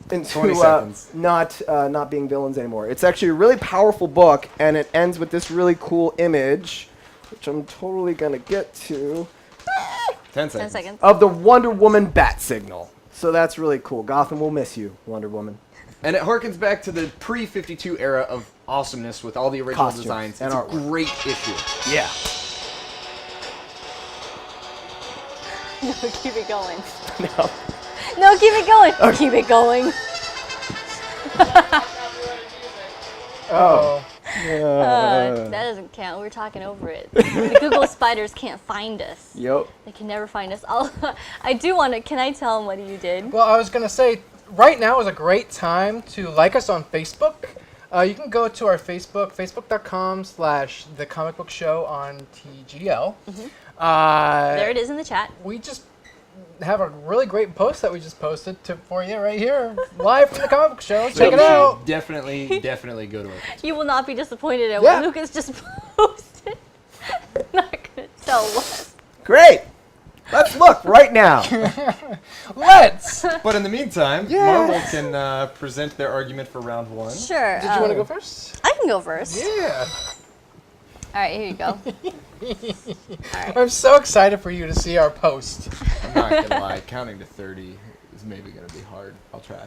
Speaker 2: 20 seconds.
Speaker 3: Not being villains anymore. It's actually a really powerful book, and it ends with this really cool image, which I'm totally gonna get to,
Speaker 2: 10
Speaker 1: 10
Speaker 2: seconds.
Speaker 1: seconds.
Speaker 3: of the Wonder Woman bat signal. So that's really cool. Gotham will miss you, Wonder Woman.
Speaker 2: And it harkens back to the pre-52 era of awesomeness with all the original
Speaker 3: Costumes
Speaker 2: designs.
Speaker 3: and
Speaker 2: It's a
Speaker 3: artwork.
Speaker 2: great issue.
Speaker 3: Yeah.
Speaker 1: No, keep it going.
Speaker 3: No.
Speaker 1: No, keep it going. Keep it going.
Speaker 4: Oh.
Speaker 1: That doesn't count. We're talking over it. The Google spiders can't find us.
Speaker 3: Yep.
Speaker 1: They can never find us. I do want to. Can I tell them what you did?
Speaker 4: Well, I was going to say, right now is a great time to like us on Facebook. You can go to our Facebook, facebook.com/The Comic Book Show on TGL.
Speaker 1: There it is in the chat.
Speaker 4: We just have a really great post that we just posted for you right here, live from the comic book show. Check it out.
Speaker 2: Definitely go to it.
Speaker 1: You will not be disappointed at
Speaker 4: Yeah.
Speaker 1: what Lucas just posted. I'm not gonna tell what.
Speaker 3: Great. Let's look right now.
Speaker 4: Let's.
Speaker 2: But in the meantime, Marvel can present their argument for round one.
Speaker 1: Sure.
Speaker 4: Did you want to go first?
Speaker 1: I can go first.
Speaker 4: Yeah.
Speaker 1: All right, here you go.
Speaker 4: I'm so excited for you to see our post.
Speaker 2: I'm not gonna lie, counting to 30 is maybe gonna be hard. I'll try.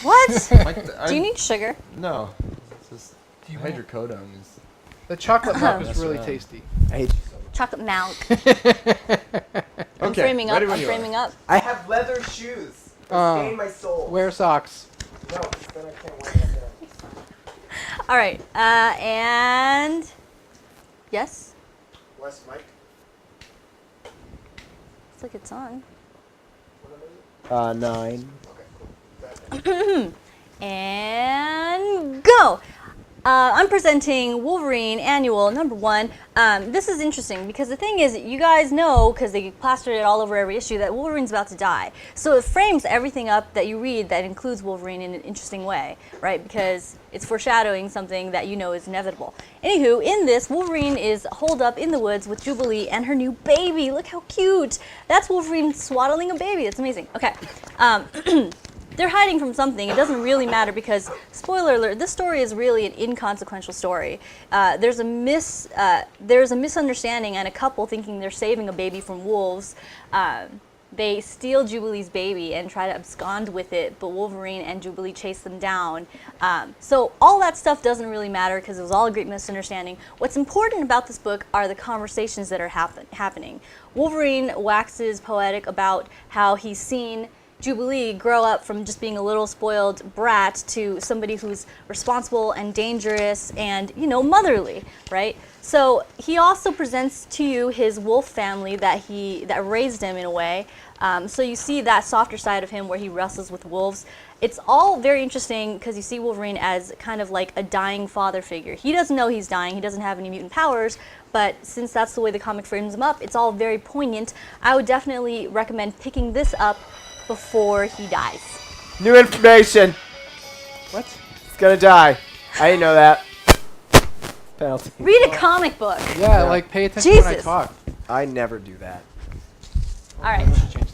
Speaker 1: What?
Speaker 2: Like,
Speaker 1: Do you need sugar?
Speaker 2: No. It's just
Speaker 4: you want-
Speaker 2: hydrocodone is.
Speaker 4: The chocolate milk is
Speaker 2: That's
Speaker 4: really
Speaker 2: right.
Speaker 4: tasty.
Speaker 3: I hate you so much.
Speaker 1: Chocolate milk. I'm
Speaker 2: Okay,
Speaker 1: framing up.
Speaker 2: ready when
Speaker 1: I'm
Speaker 2: you are.
Speaker 1: framing up.
Speaker 3: I have leather shoes. They stain my soul.
Speaker 4: Wear socks.
Speaker 3: No, 'cause then I can't wear that down.
Speaker 1: All right. And yes.
Speaker 3: West Mike.
Speaker 1: Looks like it's on.
Speaker 3: 9.
Speaker 1: And go. I'm presenting Wolverine Annual #1. This is interesting because the thing is, you guys know, because they plastered it all over every issue, that Wolverine's about to die. So it frames everything up that you read that includes Wolverine in an interesting way, right? Because it's foreshadowing something that you know is inevitable. Anywho, in this, Wolverine is holed up in the woods with Jubilee and her new baby. Look how cute. That's Wolverine swaddling a baby. That's amazing. Okay. They're hiding from something. It doesn't really matter because, spoiler alert, this story is really an inconsequential story. There's a misunderstanding and a couple thinking they're saving a baby from wolves. They steal Jubilee's baby and try to abscond with it, but Wolverine and Jubilee chase them down. So all that stuff doesn't really matter because it was all a great misunderstanding. What's important about this book are the conversations that are happening. Wolverine waxes poetic about how he's seen Jubilee grow up from just being a little spoiled brat to somebody who's responsible and dangerous and, you know, motherly, right? So he also presents to you his wolf family that raised him in a way. So you see that softer side of him where he wrestles with wolves. It's all very interesting because you see Wolverine as kind of like a dying father figure. He doesn't know he's dying. He doesn't have any mutant powers, but since that's the way the comic frames him up, it's all very poignant. I would definitely recommend picking this up before he dies.
Speaker 3: New information.
Speaker 4: What?
Speaker 3: It's gonna die. I didn't know that. Penalty.
Speaker 1: Read a comic book.
Speaker 4: Yeah, like pay attention when I
Speaker 1: Jesus.
Speaker 4: talk.
Speaker 3: I never do that.
Speaker 1: All right.
Speaker 4: We should change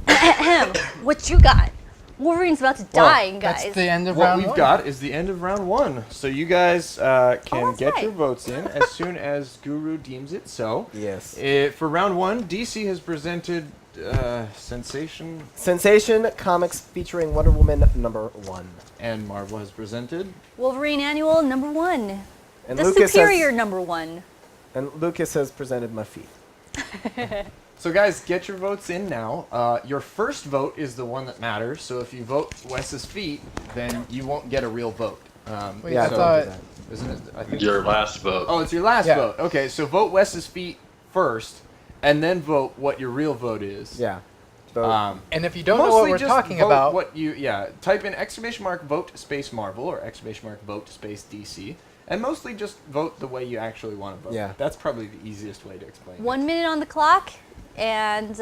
Speaker 4: that.
Speaker 1: What you got? Wolverine's about to die, guys.
Speaker 4: That's the end of
Speaker 2: What
Speaker 4: round
Speaker 2: we've
Speaker 4: one.
Speaker 2: got is the end of round one. So you guys can
Speaker 1: that's
Speaker 2: get
Speaker 1: right.
Speaker 2: your votes in as soon as Guru deems it so.
Speaker 3: Yes.
Speaker 2: For round one, DC has presented Sensation,
Speaker 3: Sensation Comics featuring Wonder Woman #1.
Speaker 2: and Marvel has presented.
Speaker 1: Wolverine Annual #1.
Speaker 3: And
Speaker 1: The
Speaker 3: Lucas
Speaker 1: superior
Speaker 3: has,
Speaker 1: #1.
Speaker 3: and Lucas has presented my feet.
Speaker 2: So guys, get your votes in now. Your first vote is the one that matters. So if you vote Wes's feet, then you won't get a real vote.
Speaker 4: Wait,
Speaker 3: Yeah,
Speaker 4: I
Speaker 3: don't
Speaker 4: thought.
Speaker 3: do that.
Speaker 2: Isn't it? I think
Speaker 5: Your last vote.
Speaker 2: Oh, it's your last
Speaker 4: Yeah.
Speaker 2: vote. Okay, so vote Wes's feet first, and then vote what your real vote is.
Speaker 3: Yeah. Vote.
Speaker 4: And if you don't know what we're
Speaker 2: just
Speaker 4: talking
Speaker 2: vote
Speaker 4: about,
Speaker 2: what you type in !vote space Marvel or !vote space DC, and mostly just vote the way you actually want to vote.
Speaker 3: Yeah.
Speaker 2: That's probably the easiest way to explain it.
Speaker 1: 1 minute on the clock, and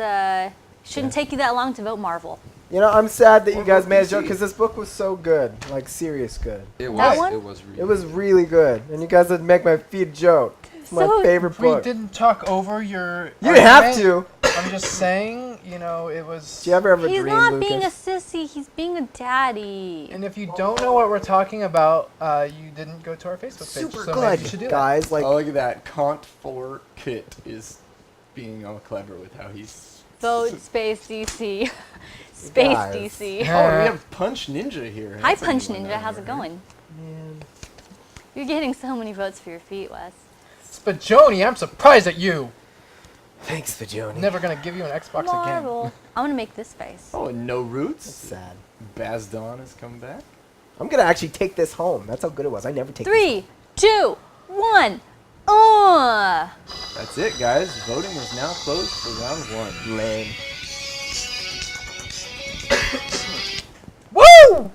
Speaker 1: shouldn't take you that long to vote Marvel.
Speaker 3: You know, I'm sad that you
Speaker 2: Or
Speaker 3: guys
Speaker 2: vote
Speaker 3: made a
Speaker 2: DC.
Speaker 3: joke because this book was so good, like serious good.
Speaker 2: It
Speaker 1: That
Speaker 2: was.
Speaker 1: one?
Speaker 2: It was really.
Speaker 3: It was really good, and you guys would make my feet joke. It's my
Speaker 1: So-
Speaker 3: favorite
Speaker 4: we
Speaker 3: book.
Speaker 4: didn't talk over your.
Speaker 3: You didn't have
Speaker 4: argument.
Speaker 3: to.
Speaker 4: I'm just saying, you know, it was.
Speaker 3: Do you ever have a
Speaker 1: He's
Speaker 3: dream,
Speaker 1: not
Speaker 3: Lucas?
Speaker 1: being a sissy. He's being a daddy.
Speaker 4: And if you don't know what we're talking about, you didn't go to our Facebook page.
Speaker 3: Super
Speaker 4: so maybe you should
Speaker 3: good,
Speaker 4: do that.
Speaker 3: guys. Like,
Speaker 2: Oh, look at that. Kant for Kit is being all clever with how he's.
Speaker 1: Vote space DC. Space
Speaker 3: Guys.
Speaker 1: DC.
Speaker 2: Oh, we have Punch Ninja here.
Speaker 1: Hi,
Speaker 2: That's a new
Speaker 1: Punch
Speaker 2: one
Speaker 1: Ninja.
Speaker 2: I've
Speaker 1: How's it
Speaker 2: never heard.
Speaker 1: going?
Speaker 3: man.
Speaker 1: You're getting so many votes for your feet, Wes.
Speaker 4: Spajoni, I'm surprised at you.
Speaker 3: Thanks, Vajoni.
Speaker 4: Never gonna give you an Xbox again.
Speaker 1: Marvel. I'm gonna make this face.
Speaker 2: Oh, and No Roots.
Speaker 3: Sad.
Speaker 2: Baz Dawn has come back.
Speaker 3: I'm gonna actually take this home. That's how good it was. I never take.
Speaker 1: 3, 2, 1.
Speaker 2: That's it, guys. Voting is now closed for round one.
Speaker 3: Lame.
Speaker 4: Woo!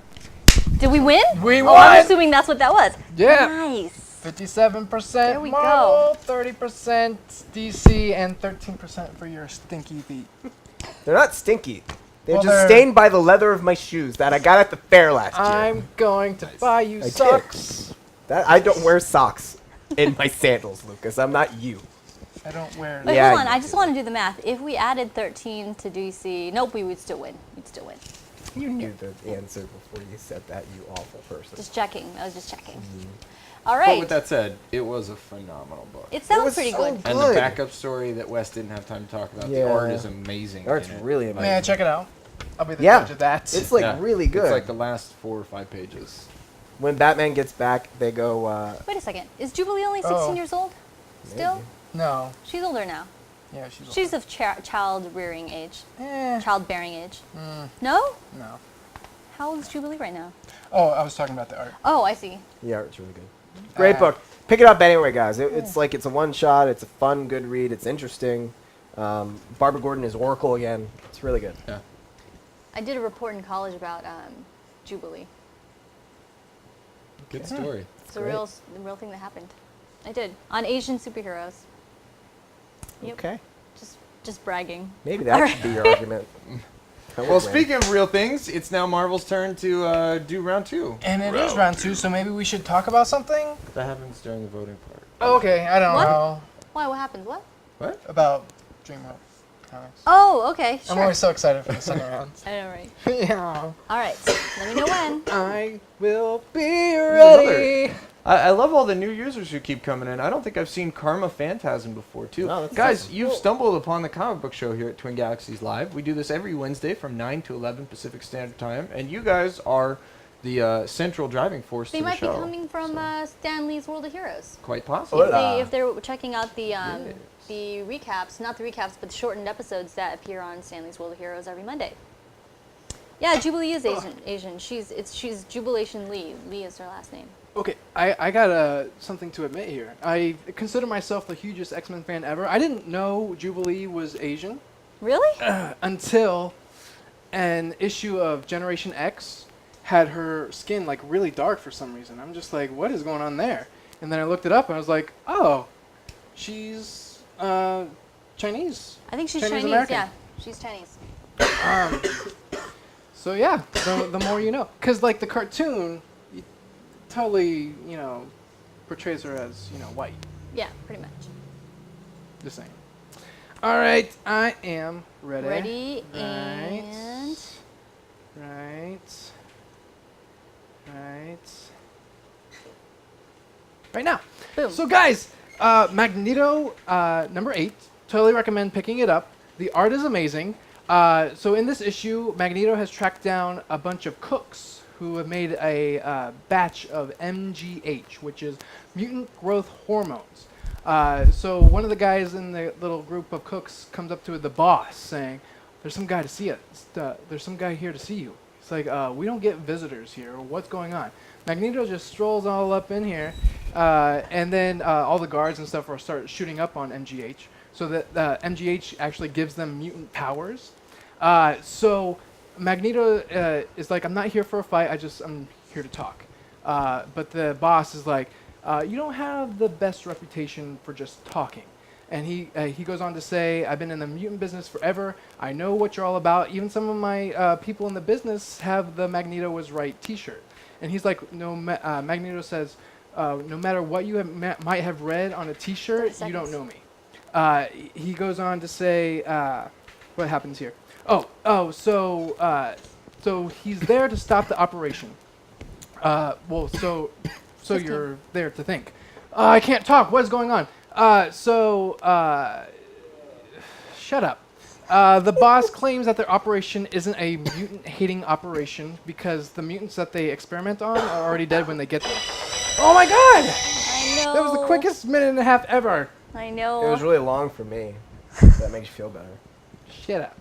Speaker 1: Did we win?
Speaker 4: We
Speaker 1: Oh,
Speaker 4: won!
Speaker 1: I'm assuming that's what that was.
Speaker 4: Yeah.
Speaker 1: Nice.
Speaker 4: 57%
Speaker 1: There we
Speaker 4: Marvel, 30% DC, and 13% for your stinky feet.
Speaker 3: They're not stinky. They're
Speaker 4: Well,
Speaker 3: just
Speaker 4: they're-
Speaker 3: stained by the leather of my shoes that I got at the fair last year.
Speaker 4: I'm going to buy you
Speaker 3: I did.
Speaker 4: socks.
Speaker 3: That I don't wear socks in my sandals, Lucas. I'm not you.
Speaker 4: I don't wear.
Speaker 1: Wait,
Speaker 3: Yeah,
Speaker 1: hold on.
Speaker 3: you
Speaker 1: I just want to do the math. If we added 13 to DC, nope, we would still win. We'd still win.
Speaker 3: You knew the answer before you said that, you awful person.
Speaker 1: Just checking. I was just checking.
Speaker 3: Mm-hmm.
Speaker 1: All
Speaker 2: But
Speaker 1: right.
Speaker 2: with that said, it was a phenomenal book.
Speaker 1: It sounds
Speaker 3: was
Speaker 1: pretty
Speaker 3: so
Speaker 1: good.
Speaker 2: And the
Speaker 3: good.
Speaker 2: backup story that Wes didn't have time to talk about.
Speaker 3: Yeah.
Speaker 2: The art is amazing.
Speaker 3: Art's
Speaker 2: in it.
Speaker 3: really amazing.
Speaker 4: May I check it out? I'll be the
Speaker 3: Yeah.
Speaker 4: judge of that.
Speaker 3: It's like
Speaker 2: Yeah.
Speaker 3: really good.
Speaker 2: It's like the last 4 or 5 pages.
Speaker 3: When Batman gets back, they go.
Speaker 1: Wait a second. Is Jubilee only 16
Speaker 4: Oh.
Speaker 1: years old? Still?
Speaker 3: Maybe.
Speaker 4: no.
Speaker 1: She's older now.
Speaker 4: Yeah, she's.
Speaker 1: She's of child rearing age.
Speaker 4: Eh,
Speaker 1: Childbearing age.
Speaker 4: mm,
Speaker 1: No?
Speaker 4: no.
Speaker 1: How old is Jubilee right now?
Speaker 4: Oh, I was talking about the art.
Speaker 1: Oh, I see.
Speaker 3: The art's really good. Great book. Pick it up anyway, guys. It's like it's a one shot. It's a fun, good read. It's interesting. Barbara Gordon is Oracle again. It's really good.
Speaker 2: Yeah.
Speaker 1: I did a report in college about Jubilee.
Speaker 2: Good story.
Speaker 1: It's a
Speaker 3: Great.
Speaker 1: the real thing that happened. I did on Asian superheroes. Yep.
Speaker 3: Okay.
Speaker 1: Just bragging.
Speaker 3: Maybe that should be your argument.
Speaker 2: Well, speaking of real things, it's now Marvel's turn to do round 2.
Speaker 4: And it is round 2, so maybe we should talk about something.
Speaker 2: That happens during the voting part.
Speaker 4: Okay, I don't
Speaker 1: What?
Speaker 4: know
Speaker 1: Why? What happened? What?
Speaker 2: What?
Speaker 4: about DreamWorks comics.
Speaker 1: Oh, okay.
Speaker 4: I'm
Speaker 1: Sure.
Speaker 4: always so excited for the second round.
Speaker 1: I know, right?
Speaker 4: Yeah.
Speaker 1: All right. Let me know when.
Speaker 4: I will be
Speaker 2: another-
Speaker 4: ready.
Speaker 2: I love all the new users who keep coming in. I don't think I've seen Karma Phantasm before, too.
Speaker 3: No, that's
Speaker 2: Guys,
Speaker 3: awesome.
Speaker 2: you've stumbled upon the comic book show here at Twin Galaxies Live. We do this every Wednesday from 9 to 11 Pacific Standard Time, and you guys are the central driving force
Speaker 1: They
Speaker 2: to the
Speaker 1: might be
Speaker 2: show.
Speaker 1: coming from Stan Lee's World of Heroes.
Speaker 2: Quite possible.
Speaker 3: Hola.
Speaker 1: If they're checking out the recaps, not the recaps, but the shortened episodes that appear on Stanley's World of Heroes every Monday. Yeah, Jubilee is Asian. She's Jubilation Lee. Lee is her last name.
Speaker 4: Okay, I got something to admit here. I consider myself the hugest X-Men fan ever. I didn't know Jubilee was Asian
Speaker 1: Really?
Speaker 4: until an issue of Generation X had her skin like really dark for some reason. I'm just like, what is going on there? And then I looked it up and I was like, oh, she's Chinese.
Speaker 1: I think she's
Speaker 4: Chinese
Speaker 1: Chinese.
Speaker 4: American.
Speaker 1: Yeah, she's Chinese.
Speaker 4: So yeah, the more you know. Because like the cartoon, totally, portrays her as, white.
Speaker 1: Yeah, pretty much.
Speaker 4: Just saying. All right, I am ready.
Speaker 1: Ready
Speaker 4: Right.
Speaker 1: and
Speaker 4: Right now.
Speaker 1: boom.
Speaker 4: So guys, Magneto number 8. Totally recommend picking it up. The art is amazing. So in this issue, Magneto has tracked down a bunch of cooks who have made a batch of MGH, which is mutant growth hormones. So one of the guys in the little group of cooks comes up to the boss saying, "There's some guy to see it. There's some guy here to see you." It's like, "We don't get visitors here. What's going on?" Magneto just strolls all up in here, and then all the guards and stuff start shooting up on MGH. So that MGH actually gives them mutant powers. So Magneto is like, "I'm not here for a fight. I'm here to talk." But the boss is like, "You don't have the best reputation for just talking." And he goes on to say, "I've been in the mutant business forever. I know what you're all about. Even some of my people in the business have the Magneto was right T-shirt." And he's like, Magneto says, "No matter what you might have read on a T-shirt, you don't know me." He goes on to say, what happens here? So he's there to stop the operation. So you're there to think. I can't talk. What is going on? Shut up. The boss claims that their operation isn't a mutant-hating operation because the mutants that they experiment on are already dead when they get there. Oh my god!
Speaker 1: I know.
Speaker 4: That was the quickest minute and a half ever.
Speaker 1: I know.
Speaker 3: It was really long for me. That makes you feel better.
Speaker 4: Shut up.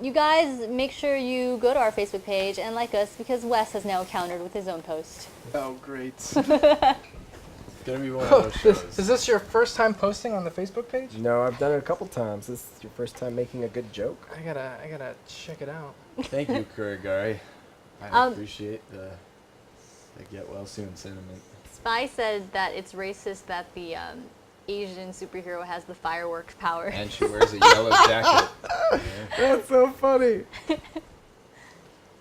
Speaker 1: You guys, make sure you go to our Facebook page and like us because Wes has now countered with his own post.
Speaker 4: Oh, great.
Speaker 2: It's gonna be one of those shows.
Speaker 4: Is this your first time posting on the Facebook page?
Speaker 3: No, I've done it a couple times. This is your first time making a good joke.
Speaker 4: I gotta check it out.
Speaker 2: Thank you, Kurigari. I appreciate the get well soon sentiment.
Speaker 1: Spy said that it's racist that the Asian superhero has the fireworks power.
Speaker 2: And she wears a yellow jacket. Yeah.
Speaker 3: That's so funny.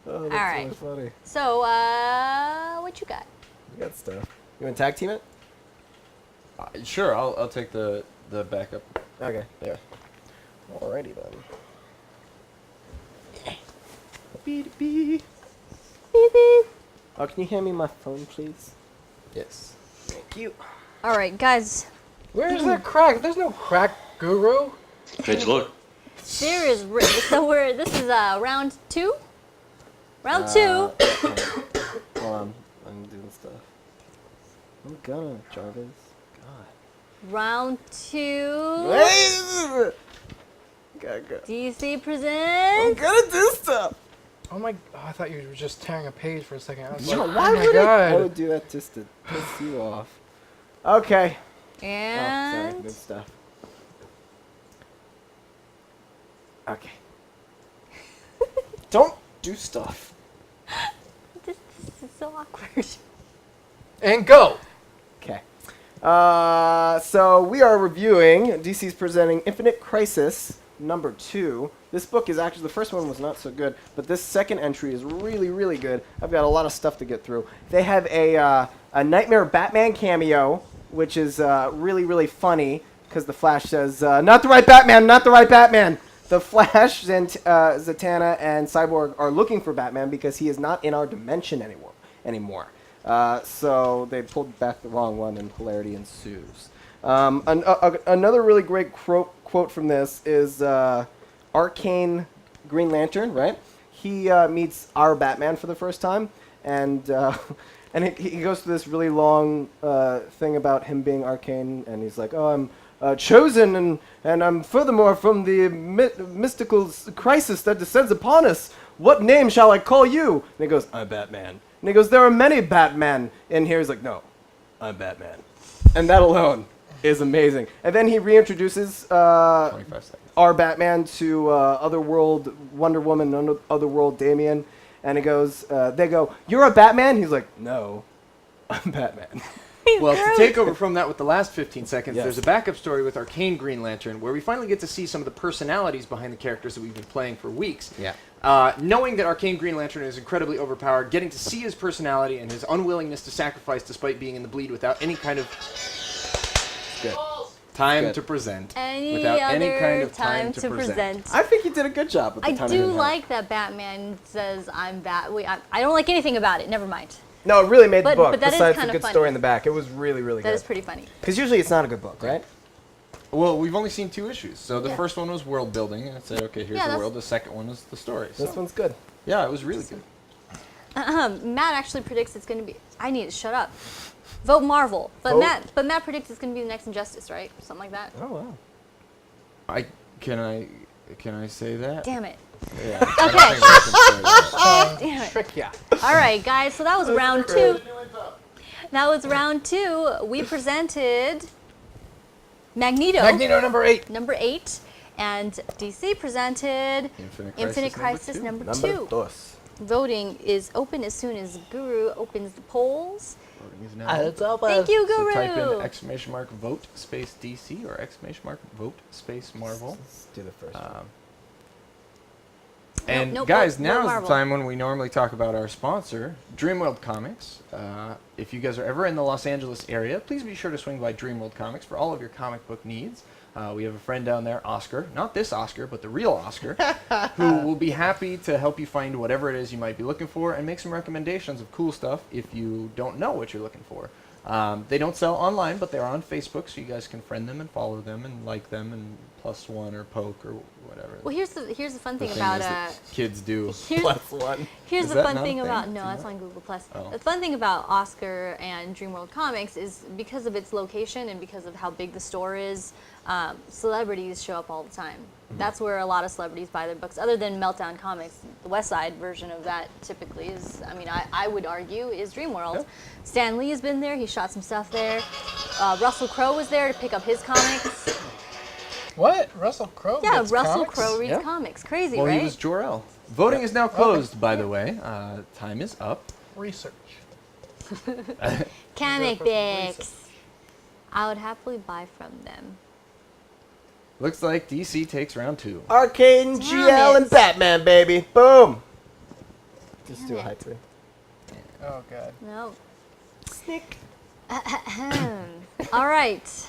Speaker 3: Oh, that's
Speaker 1: All right.
Speaker 3: so funny.
Speaker 1: So, what you got?
Speaker 3: You got stuff. You want to tag team it?
Speaker 2: Sure, I'll take the backup.
Speaker 3: Okay, there. Alrighty then. Beep, beep.
Speaker 1: Beep, beep.
Speaker 3: Oh, can you hand me my phone, please?
Speaker 2: Yes.
Speaker 3: Thank you.
Speaker 1: All right, guys.
Speaker 4: Where's the crack? There's no crack, Guru.
Speaker 6: Hey, look.
Speaker 1: There is. This is round 2. Round 2.
Speaker 3: Hold on. I'm doing stuff. I'm gonna, Jarvis. God.
Speaker 1: Round 2.
Speaker 3: Wait! Gotta go.
Speaker 1: DC
Speaker 3: I'm
Speaker 1: presents.
Speaker 3: gonna do stuff!
Speaker 4: Oh my! Oh, I thought you were just tearing a page for a second. I was
Speaker 3: No,
Speaker 4: like,
Speaker 3: why
Speaker 4: oh my
Speaker 3: would I
Speaker 4: god!
Speaker 3: would do that just to piss you off. Okay. Oh, sorry.
Speaker 1: And
Speaker 3: Good stuff. Okay. Don't do stuff.
Speaker 1: this is so awkward.
Speaker 4: And go.
Speaker 3: Okay. So we are reviewing, DC's presenting Infinite Crisis number 2. This book is actually, the first one was not so good, but this second entry is really, really good. I've got a lot of stuff to get through. They have a Nightmare Batman cameo, which is really, really funny, because the Flash says, not the right Batman, not the right Batman. The Flash, Zatanna, and Cyborg are looking for Batman because he is not in our dimension anymore. So they pulled back the wrong one, and hilarity ensues. Another really great quote from this is Arcane Green Lantern, right? He meets our Batman for the first time, and he goes through this really long thing about him being Arcane, and he's like, "Oh, I'm chosen, and I'm furthermore from the mystical crisis that descends upon us. What name shall I call you?" And he goes, "I'm Batman." And he goes, "There are many Batmen in here." He's like, "No, I'm Batman." And that alone is amazing. And then he reintroduces
Speaker 2: 25 seconds.
Speaker 3: our Batman to Otherworld Wonder Woman and Otherworld Damian. And he goes, they go, "You're a Batman?" He's like, "No, I'm Batman."
Speaker 2: Well, to take over from that with the last 15 seconds,
Speaker 3: Yes.
Speaker 2: there's a backup story with Arcane Green Lantern where we finally get to see some of the personalities behind the characters that we've been playing for weeks.
Speaker 3: Yeah.
Speaker 2: Knowing that Arcane Green Lantern is incredibly overpowered, getting to see his personality and his unwillingness to sacrifice despite being in the bleed without any kind of
Speaker 3: Good.
Speaker 2: time
Speaker 3: Good.
Speaker 2: to present.
Speaker 1: Any
Speaker 2: without
Speaker 1: other
Speaker 2: any kind of
Speaker 1: time to present.
Speaker 3: I think he did a good job with the
Speaker 1: I
Speaker 3: time he
Speaker 1: do
Speaker 3: didn't have.
Speaker 1: like that Batman says I'm I don't like anything about it. Never mind.
Speaker 3: No, it really made the
Speaker 1: But-
Speaker 3: book,
Speaker 1: but that is
Speaker 3: besides the
Speaker 1: kinda
Speaker 3: good
Speaker 1: funny.
Speaker 3: story in the back. It was really, really
Speaker 1: That
Speaker 3: good.
Speaker 1: is pretty funny.
Speaker 3: Because usually it's not a good book, right?
Speaker 2: Well, we've only seen 2 issues. So the
Speaker 1: Yeah.
Speaker 2: first one was world building, and it said, okay, here's
Speaker 1: Yeah,
Speaker 2: the
Speaker 1: that's-
Speaker 2: world. The second one is the story. So,
Speaker 3: This one's good.
Speaker 2: yeah, it was really good.
Speaker 1: Matt actually predicts it's going to be. I need to shut up. Vote Marvel, but
Speaker 3: Vote-
Speaker 1: Matt predicts it's going to be the next Injustice, right? Something like that.
Speaker 3: Oh wow.
Speaker 2: Can I say that?
Speaker 1: Damn it.
Speaker 2: Yeah.
Speaker 1: Okay.
Speaker 2: I
Speaker 1: Damn it.
Speaker 4: Trick ya.
Speaker 1: All right, guys. So that was round 2. That was round 2. We presented Magneto.
Speaker 4: Magneto number 8.
Speaker 1: Number 8, and DC presented Infinite Crisis number 2.
Speaker 3: Number 2.
Speaker 1: Voting is open as soon as Guru opens the polls.
Speaker 2: Voting is now open.
Speaker 1: Thank you,
Speaker 2: So
Speaker 1: Guru.
Speaker 2: type in ! vote space DC or ! vote space Marvel.
Speaker 3: Let's do the first one.
Speaker 2: And
Speaker 1: nope,
Speaker 2: guys,
Speaker 1: no
Speaker 2: now is
Speaker 1: Marvel.
Speaker 2: the time when we normally talk about our sponsor, Dreamworld Comics. If you guys are ever in the Los Angeles area, please be sure to swing by Dreamworld Comics for all of your comic book needs. We have a friend down there, Oscar, not this Oscar, but the real Oscar, who will be happy to help you find whatever it is you might be looking for and make some recommendations of cool stuff if you don't know what you're looking for. They don't sell online, but they're on Facebook, so you guys can friend them and follow them and like them and +1 or poke or whatever.
Speaker 1: Well, here's the fun thing
Speaker 2: the
Speaker 1: about
Speaker 2: is that kids do.
Speaker 1: here's
Speaker 3: +1.
Speaker 1: here's
Speaker 2: Is
Speaker 1: the
Speaker 2: that
Speaker 1: fun
Speaker 2: not a
Speaker 1: thing
Speaker 2: thing?
Speaker 1: about
Speaker 2: Do you
Speaker 1: that's
Speaker 2: know?
Speaker 1: on Google Plus.
Speaker 2: Oh.
Speaker 1: The fun thing about Oscar and Dreamworld Comics is because of its location and because of how big the store is, celebrities show up all the time. That's where a lot of celebrities buy their books. Other than Meltdown Comics, the West Side version of that typically is, I would argue, is Dreamworld.
Speaker 2: Yep.
Speaker 1: Stan Lee has been there. He shot some stuff there. Russell Crowe was there to pick up his comics.
Speaker 4: What? Russell Crowe?
Speaker 1: Yeah,
Speaker 4: gets
Speaker 1: Russell
Speaker 4: comics?
Speaker 1: Crowe reads
Speaker 2: Yeah.
Speaker 1: comics. Crazy,
Speaker 2: Well,
Speaker 1: right?
Speaker 2: he was Jor-El. Voting is now closed, by the way. Time is up.
Speaker 4: Research.
Speaker 1: Comic
Speaker 4: Research.
Speaker 1: books. I would happily buy from them.
Speaker 2: Looks like DC takes round 2.
Speaker 3: Arcade and
Speaker 1: Damn
Speaker 3: GL
Speaker 1: it.
Speaker 3: and Batman, baby. Boom. Just
Speaker 1: Damn
Speaker 3: do a
Speaker 1: it.
Speaker 3: high 3.
Speaker 4: Oh, God.
Speaker 1: No.
Speaker 3: Snick.
Speaker 1: All right.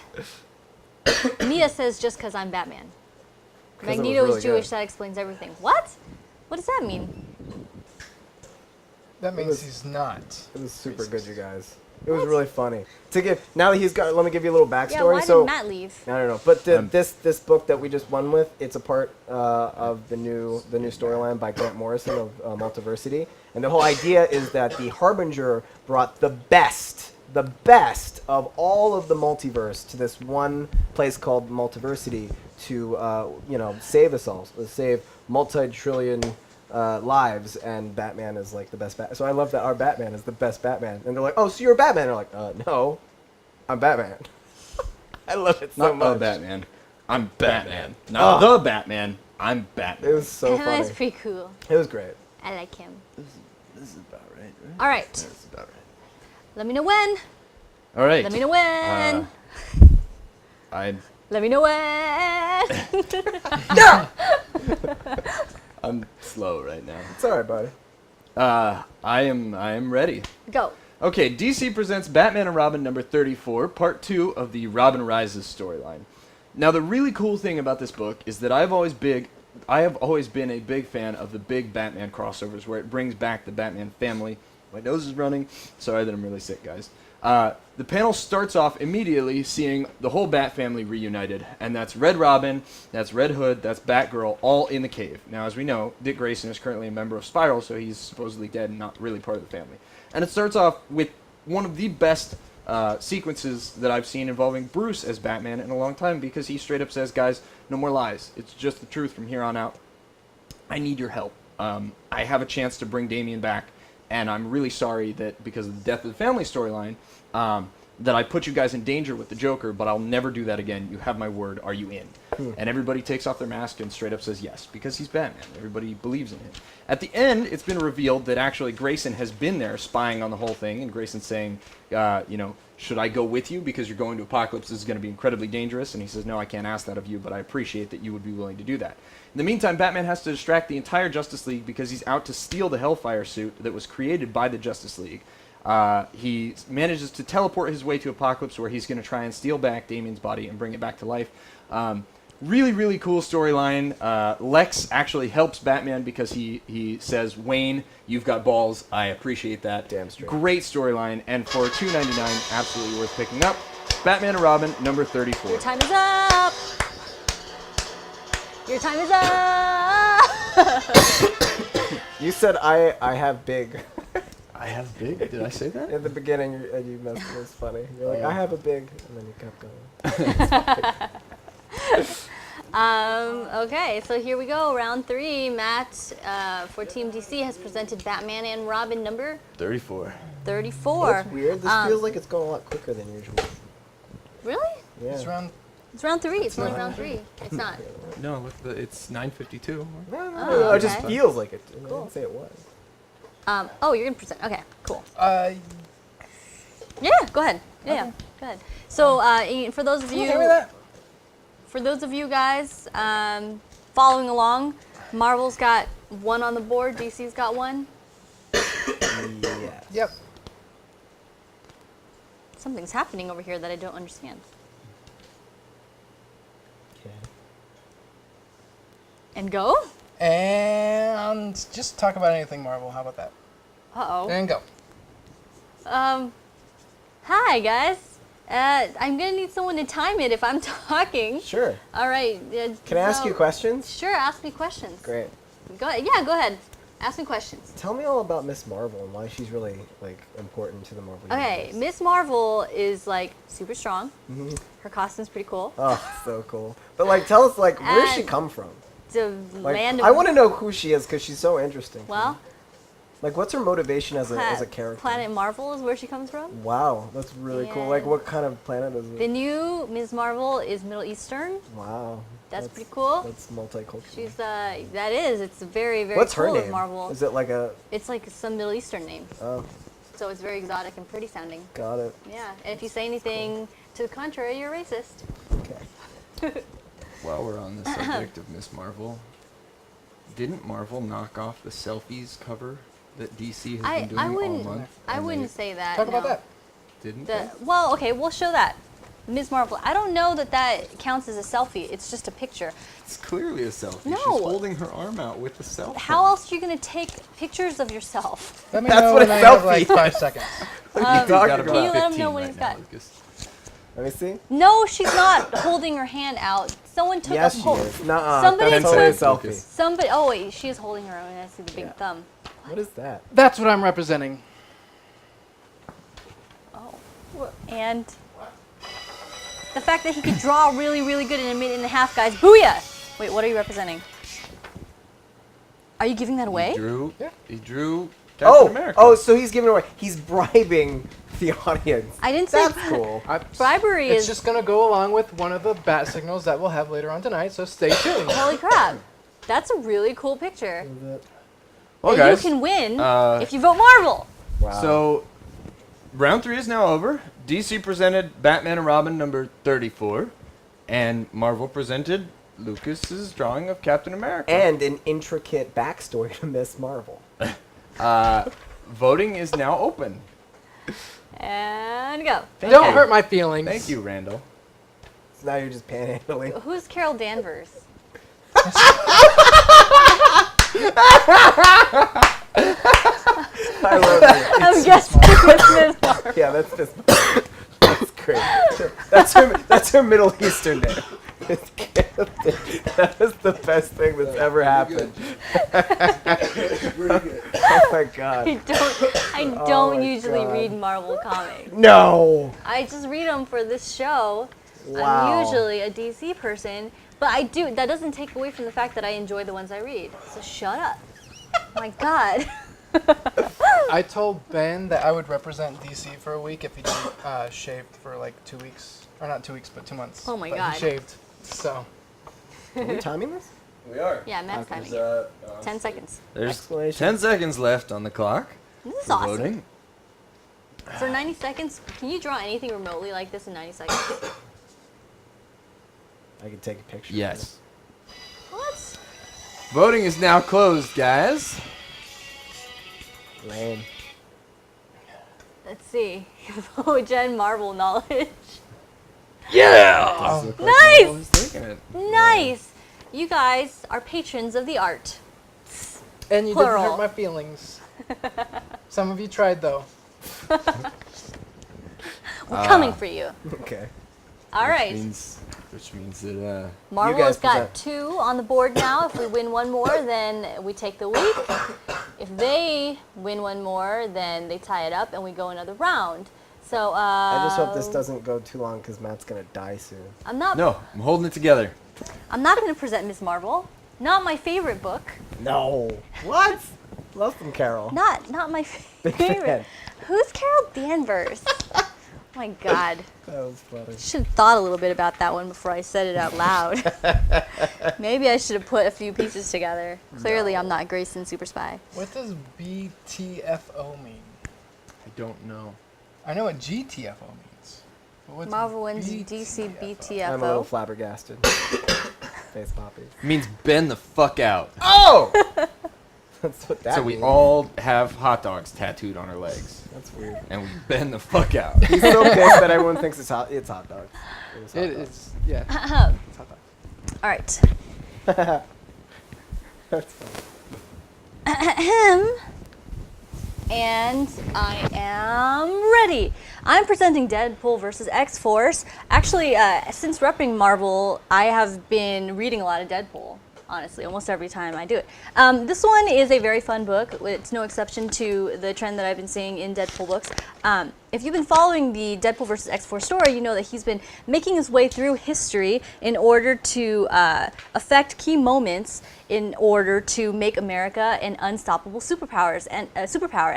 Speaker 1: Mia says just because I'm Batman.
Speaker 3: 'Cause it was
Speaker 1: Magneto
Speaker 3: really
Speaker 1: is Jewish.
Speaker 3: good.
Speaker 1: That explains everything. What? What does that mean?
Speaker 4: That means
Speaker 3: was-
Speaker 4: he's not.
Speaker 3: It was super good, you guys. It was really funny. Now that he's got, let me give you a little backstory.
Speaker 1: Yeah, why
Speaker 3: so
Speaker 1: did Matt leave?
Speaker 3: No. But this book that we just won with, it's a part of the new storyline by Grant Morrison of Multiversity, and the whole idea is that the Harbinger brought the best of all of the multiverse to this one place called Multiversity to save us all, save multi-trillion lives, and Batman is like the best Batman. So I love that our Batman is the best Batman. And they're like, oh, so you're Batman? And they're like, no, I'm Batman. I love it so
Speaker 7: Not
Speaker 3: much.
Speaker 7: the Batman. I'm Batman. Not the Batman. I'm Batman.
Speaker 3: It was so funny.
Speaker 1: That's pretty cool.
Speaker 3: It was great.
Speaker 1: I like him.
Speaker 7: This is about right?
Speaker 1: All right.
Speaker 7: That's about right.
Speaker 1: Let me know when.
Speaker 7: All right.
Speaker 1: Let me know when. Let me know when.
Speaker 7: I'm slow right now.
Speaker 3: It's all right, buddy.
Speaker 7: I am ready.
Speaker 1: Go.
Speaker 2: Okay, DC presents Batman and Robin number 34, part 2 of the Robin Rises storyline. Now, the really cool thing about this book is that I have always been a big fan of the big Batman crossovers where it brings back the Batman family. My nose is running. Sorry that I'm really sick, guys. The panel starts off immediately seeing the whole Bat family reunited, and that's Red Robin, that's Red Hood, that's Batgirl, all in the cave. Now, as we know, Dick Grayson is currently a member of Spiral, so he's supposedly dead and not really part of the family. And it starts off with one of the best sequences that I've seen involving Bruce as Batman in a long time, because he straight up says, guys, no more lies. It's just the truth from here on out. I need your help. I have a chance to bring Damian back, and I'm really sorry that because of the death of the family storyline, that I put you guys in danger with the Joker, but I'll never do that again. You have my word. Are you in? And everybody takes off their mask and straight up says yes, because he's Batman. Everybody believes in him. At the end, it's been revealed that actually Grayson has been there spying on the whole thing, and Grayson's saying, should I go with you because you're going to Apocalypse? This is going to be incredibly dangerous. And he says, no, I can't ask that of you, but I appreciate that you would be willing to do that. In the meantime, Batman has to distract the entire Justice League because he's out to steal the Hellfire suit that was created by the Justice League. He manages to teleport his way to Apocalypse, where he's going to try and steal back Damian's body and bring it back to life. Really, really cool storyline. Lex actually helps Batman because he says, Wayne, you've got balls. I appreciate that.
Speaker 3: Damn straight.
Speaker 2: Great storyline, and for $2.99, absolutely worth picking up. Batman and Robin, number 34.
Speaker 1: Your time is up. Your time is up.
Speaker 3: You said I have big.
Speaker 2: I have big. Did I say that?
Speaker 3: In the beginning, you messed it. It was funny. You're like, I have a big, and then you kept going.
Speaker 1: Okay, so here we go. Round 3. Matt, for Team DC, has presented Batman and Robin number
Speaker 2: 34.
Speaker 1: 34.
Speaker 3: That's weird. This feels like it's going a lot quicker than usual.
Speaker 1: Really?
Speaker 3: Yeah.
Speaker 4: It's around.
Speaker 1: It's round 3. It's only round 3. It's not.
Speaker 7: No, look, it's 9:52.
Speaker 3: No, it just
Speaker 1: okay.
Speaker 3: feels like it. I
Speaker 1: Cool.
Speaker 3: didn't say it was.
Speaker 1: Oh, you're gonna present. Okay, cool. Yeah, go ahead. Yeah, go ahead. So, for those of you,
Speaker 4: Hand me that.
Speaker 1: for those of you guys following along, Marvel's got 1 on the board. DC's got 1.
Speaker 3: Yeah.
Speaker 4: Yep.
Speaker 1: Something's happening over here that I don't understand.
Speaker 3: Okay.
Speaker 1: And go.
Speaker 4: And just talk about anything Marvel. How about that?
Speaker 1: Uh-oh.
Speaker 4: And go.
Speaker 1: Hi, guys. I'm going to need someone to time it if I'm talking.
Speaker 3: Sure.
Speaker 1: All right.
Speaker 3: Can I ask you questions?
Speaker 1: Sure, ask me questions.
Speaker 3: Great.
Speaker 1: Go ahead. Yeah, go ahead. Ask me questions.
Speaker 3: Tell me all about Miss Marvel and why she's really important to the Marvel
Speaker 1: Okay,
Speaker 3: universe.
Speaker 1: Miss Marvel is super strong.
Speaker 3: Mhm.
Speaker 1: Her costume's pretty cool.
Speaker 3: Oh, so cool. But tell us where does she
Speaker 1: And-
Speaker 3: come from?
Speaker 1: The land of
Speaker 3: I want to know who she is because she's so interesting.
Speaker 1: well,
Speaker 3: what's her motivation as a character?
Speaker 1: Planet Marvel is where she comes from.
Speaker 3: Wow, that's really cool.
Speaker 1: Yeah.
Speaker 3: What kind of planet is it?
Speaker 1: The new Ms. Marvel is Middle Eastern.
Speaker 3: Wow.
Speaker 1: That's pretty cool.
Speaker 3: That's multicultural.
Speaker 1: She's that is. It's very very
Speaker 3: What's
Speaker 1: cool
Speaker 3: her
Speaker 1: of
Speaker 3: name?
Speaker 1: Marvel.
Speaker 3: Is it like a?
Speaker 1: It's like some Middle Eastern name,
Speaker 3: Oh,
Speaker 1: so it's very exotic and pretty sounding.
Speaker 3: got it.
Speaker 1: Yeah, and if you say anything to the contrary, you're racist.
Speaker 3: Okay.
Speaker 2: While we're on the subject of Miss Marvel, didn't Marvel knock off the selfies cover that DC has been doing
Speaker 1: I
Speaker 2: all
Speaker 1: wouldn't
Speaker 2: month?
Speaker 1: I
Speaker 2: and
Speaker 1: wouldn't
Speaker 2: they
Speaker 1: say that.
Speaker 4: Talk about
Speaker 1: no.
Speaker 4: that.
Speaker 2: Didn't
Speaker 1: The,
Speaker 2: they?
Speaker 1: well, okay, we'll show that. Ms. Marvel. I don't know that counts as a selfie. It's just a picture.
Speaker 2: It's clearly a selfie.
Speaker 1: No.
Speaker 2: She's holding her arm out with the cell phone.
Speaker 1: How else are you going to take pictures of yourself?
Speaker 4: Let me
Speaker 3: That's
Speaker 4: know
Speaker 3: what
Speaker 4: when
Speaker 3: a
Speaker 4: I have like
Speaker 3: selfie-
Speaker 4: 5 seconds.
Speaker 2: You've
Speaker 3: talking
Speaker 2: got
Speaker 3: about?
Speaker 2: about
Speaker 1: Can you let him
Speaker 2: 15
Speaker 1: know what
Speaker 2: right
Speaker 1: he's
Speaker 2: now,
Speaker 1: got?
Speaker 2: Lucas.
Speaker 3: Let me see.
Speaker 1: No, she's not holding her hand out. Someone took
Speaker 3: Yes,
Speaker 1: a
Speaker 3: she
Speaker 1: photo.
Speaker 3: is. Nuh-uh.
Speaker 1: Somebody
Speaker 3: That's totally a
Speaker 1: took-
Speaker 3: selfie.
Speaker 1: Somebody. Oh wait, she is holding her own. I see the big
Speaker 3: Yeah.
Speaker 1: thumb.
Speaker 3: What is that?
Speaker 4: That's what I'm representing.
Speaker 1: Oh. And the fact that he could draw really, really good in a minute and a half, guys. Booyah! Wait, what are you representing? Are you giving that away?
Speaker 2: He drew Captain America.
Speaker 3: Oh, so he's giving away. He's bribing the audience.
Speaker 1: I didn't say
Speaker 3: That's cool.
Speaker 1: bribery
Speaker 4: It's
Speaker 1: is.
Speaker 4: just gonna go along with one of the bat signals that we'll have later on tonight. So stay tuned.
Speaker 1: Holy crap! That's a really cool picture.
Speaker 2: Well,
Speaker 1: And
Speaker 2: guys,
Speaker 1: you can win
Speaker 2: uh,
Speaker 1: if you vote Marvel.
Speaker 3: Wow.
Speaker 2: So, round 3 is now over. DC presented Batman and Robin number 34, and Marvel presented Lucas's drawing of Captain America.
Speaker 3: and an intricate backstory to Miss Marvel.
Speaker 2: Voting is now open.
Speaker 1: And go.
Speaker 4: Don't hurt my feelings.
Speaker 2: Thank you, Randall.
Speaker 3: So now you're just panhandling.
Speaker 1: Who's Carol Danvers?
Speaker 3: I love it.
Speaker 1: I'm guessing it's Miss Marvel.
Speaker 3: Yeah, that's Miss Marvel. That's great. That's her Middle Eastern name. That is the best thing that's ever happened. Oh my god.
Speaker 1: I don't
Speaker 3: Oh my
Speaker 1: usually
Speaker 3: God.
Speaker 1: read Marvel comics.
Speaker 3: No.
Speaker 1: I just read them for this show.
Speaker 3: Wow.
Speaker 1: I'm usually a DC person, but I do. That doesn't take away from the fact that I enjoy the ones I read. So shut up. My God.
Speaker 4: I told Ben that I would represent DC for a week if he didn't shave for like 2 weeks, or not 2 weeks, but 2 months.
Speaker 1: Oh my
Speaker 4: But
Speaker 1: God.
Speaker 4: He shaved. So
Speaker 3: Are we timing this?
Speaker 2: We are.
Speaker 1: Yeah, Matt's timing. 10 seconds.
Speaker 2: There's
Speaker 3: Explanation.
Speaker 2: 10 seconds left on the clock.
Speaker 1: This is
Speaker 2: for
Speaker 1: awesome.
Speaker 2: Voting.
Speaker 1: For 90 seconds, can you draw anything remotely like this in 90 seconds?
Speaker 3: I can take a picture.
Speaker 2: Yes.
Speaker 1: What?
Speaker 2: Voting is now closed, guys.
Speaker 3: Lame.
Speaker 1: Let's see. Oh, Gen Marvel knowledge.
Speaker 2: Yeah!
Speaker 1: Nice!
Speaker 2: It.
Speaker 1: Nice! You guys are patrons of the art.
Speaker 4: and you
Speaker 1: Plural.
Speaker 4: didn't hurt my feelings. Some of you tried though.
Speaker 1: We're coming for you.
Speaker 3: Okay.
Speaker 1: All right.
Speaker 2: Which means that
Speaker 1: Marvel
Speaker 3: guys
Speaker 1: has got
Speaker 3: present.
Speaker 1: 2 on the board now. If we win one more, then we take the week. If they win one more, then they tie it up and we go another round. So
Speaker 3: I just hope this doesn't go too long because Matt's gonna die soon.
Speaker 1: I'm not
Speaker 2: no, I'm holding it together.
Speaker 1: going to present Ms. Marvel. Not my favorite book.
Speaker 3: No. What? Love them, Carol.
Speaker 1: Not my
Speaker 3: Big
Speaker 1: favorite.
Speaker 3: fan.
Speaker 1: Who's Carol Danvers? Oh my God.
Speaker 3: That was funny.
Speaker 1: Should have thought a little bit about that one before I said it out loud. Maybe I should have put a few pieces together. Clearly, I'm not Grayson Super Spy.
Speaker 4: What does BTFO mean?
Speaker 2: I don't know.
Speaker 4: I know what GTFO means. But what's
Speaker 1: Marvel wins
Speaker 4: BTFO?
Speaker 1: DC
Speaker 3: I'm a little
Speaker 1: BTFO.
Speaker 3: flabbergasted. Face poppy.
Speaker 2: It means bend the fuck out.
Speaker 3: Oh! That's what that
Speaker 2: So we
Speaker 3: means.
Speaker 2: all have hot dogs tattooed on our legs,
Speaker 3: That's weird.
Speaker 2: and we bend the fuck out.
Speaker 3: He's so pissed that everyone thinks it's hot. It's hot dogs. It is hot
Speaker 4: It
Speaker 3: dogs.
Speaker 4: is, yeah. It's hot dog.
Speaker 1: All right.
Speaker 3: That's funny.
Speaker 1: And I am ready. I'm presenting Deadpool versus X-Force. Actually, since repping Marvel, I have been reading a lot of Deadpool. Honestly, almost every time I do it. This one is a very fun book. It's no exception to the trend that I've been seeing in Deadpool books. If you've been following the Deadpool versus X-Force story, you know that he's been making his way through history in order to affect key moments in order to make America an unstoppable superpower. And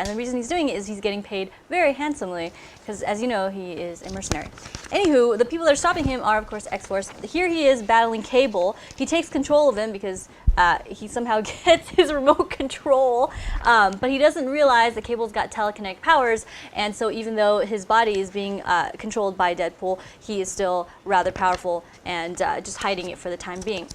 Speaker 1: the reason he's doing it is he's getting paid very handsomely because, as you know, he is a mercenary. Anywho, the people that are stopping him are, of course, X-Force. Here he is battling Cable. He takes control of him because he somehow gets his remote control, but he doesn't realize that Cable's got telekinetic powers, and so even though his body is being controlled by Deadpool, he is still rather powerful and just hiding it for the time being.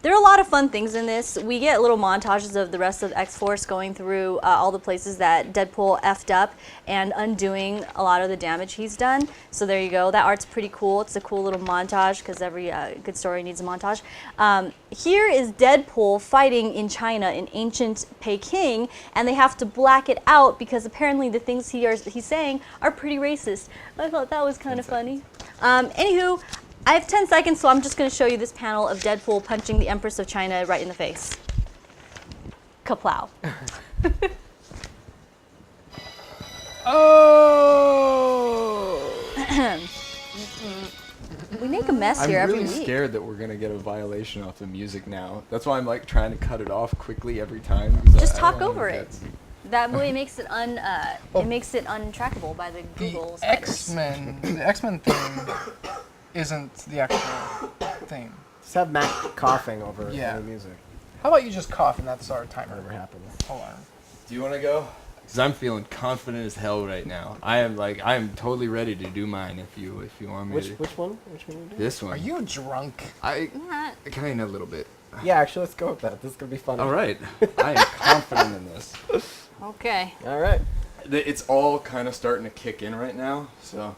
Speaker 1: There are a lot of fun things in this. We get little montages of the rest of X-Force going through all the places that Deadpool effed up and undoing a lot of the damage he's done. So there you go. That art's pretty cool. It's a cool little montage because every good story needs a montage. Here is Deadpool fighting in China in ancient Peking, and they have to black it out because apparently the things he's saying are pretty racist. I thought that was kind of funny. Anywho, I have 10 seconds, so I'm just going to show you this panel of Deadpool punching the Empress of China right in the face. Kaplow.
Speaker 4: Oh!
Speaker 1: We make a mess
Speaker 2: I'm
Speaker 1: here every
Speaker 2: really
Speaker 1: week.
Speaker 2: scared that we're gonna get a violation off the music now. That's why I'm like trying to cut it off quickly every time. 'Cause
Speaker 1: Just
Speaker 2: I
Speaker 1: talk
Speaker 2: don't
Speaker 1: over
Speaker 2: wanna
Speaker 1: it.
Speaker 2: get-
Speaker 1: That way it makes it it makes it untrackable by the Google
Speaker 4: The
Speaker 1: spiders.
Speaker 4: the X-Men theme isn't the actual theme.
Speaker 3: Just have Matt coughing over
Speaker 4: Yeah.
Speaker 3: any music.
Speaker 4: How about you just cough and that's our timer?
Speaker 3: Whatever happens.
Speaker 4: Hold on.
Speaker 2: Do you want to go? Because I'm feeling confident as hell right now. I am totally ready to do mine if you want me
Speaker 3: Which
Speaker 2: to.
Speaker 3: one? Which one you do?
Speaker 2: This one.
Speaker 4: Are you drunk?
Speaker 2: I
Speaker 1: Not-
Speaker 2: kind of a little bit.
Speaker 3: Yeah, actually, let's go with that. This is gonna be fun.
Speaker 2: All right. I am confident in this.
Speaker 1: Okay.
Speaker 3: All right.
Speaker 2: It's all kind of starting to kick in right now, so I'm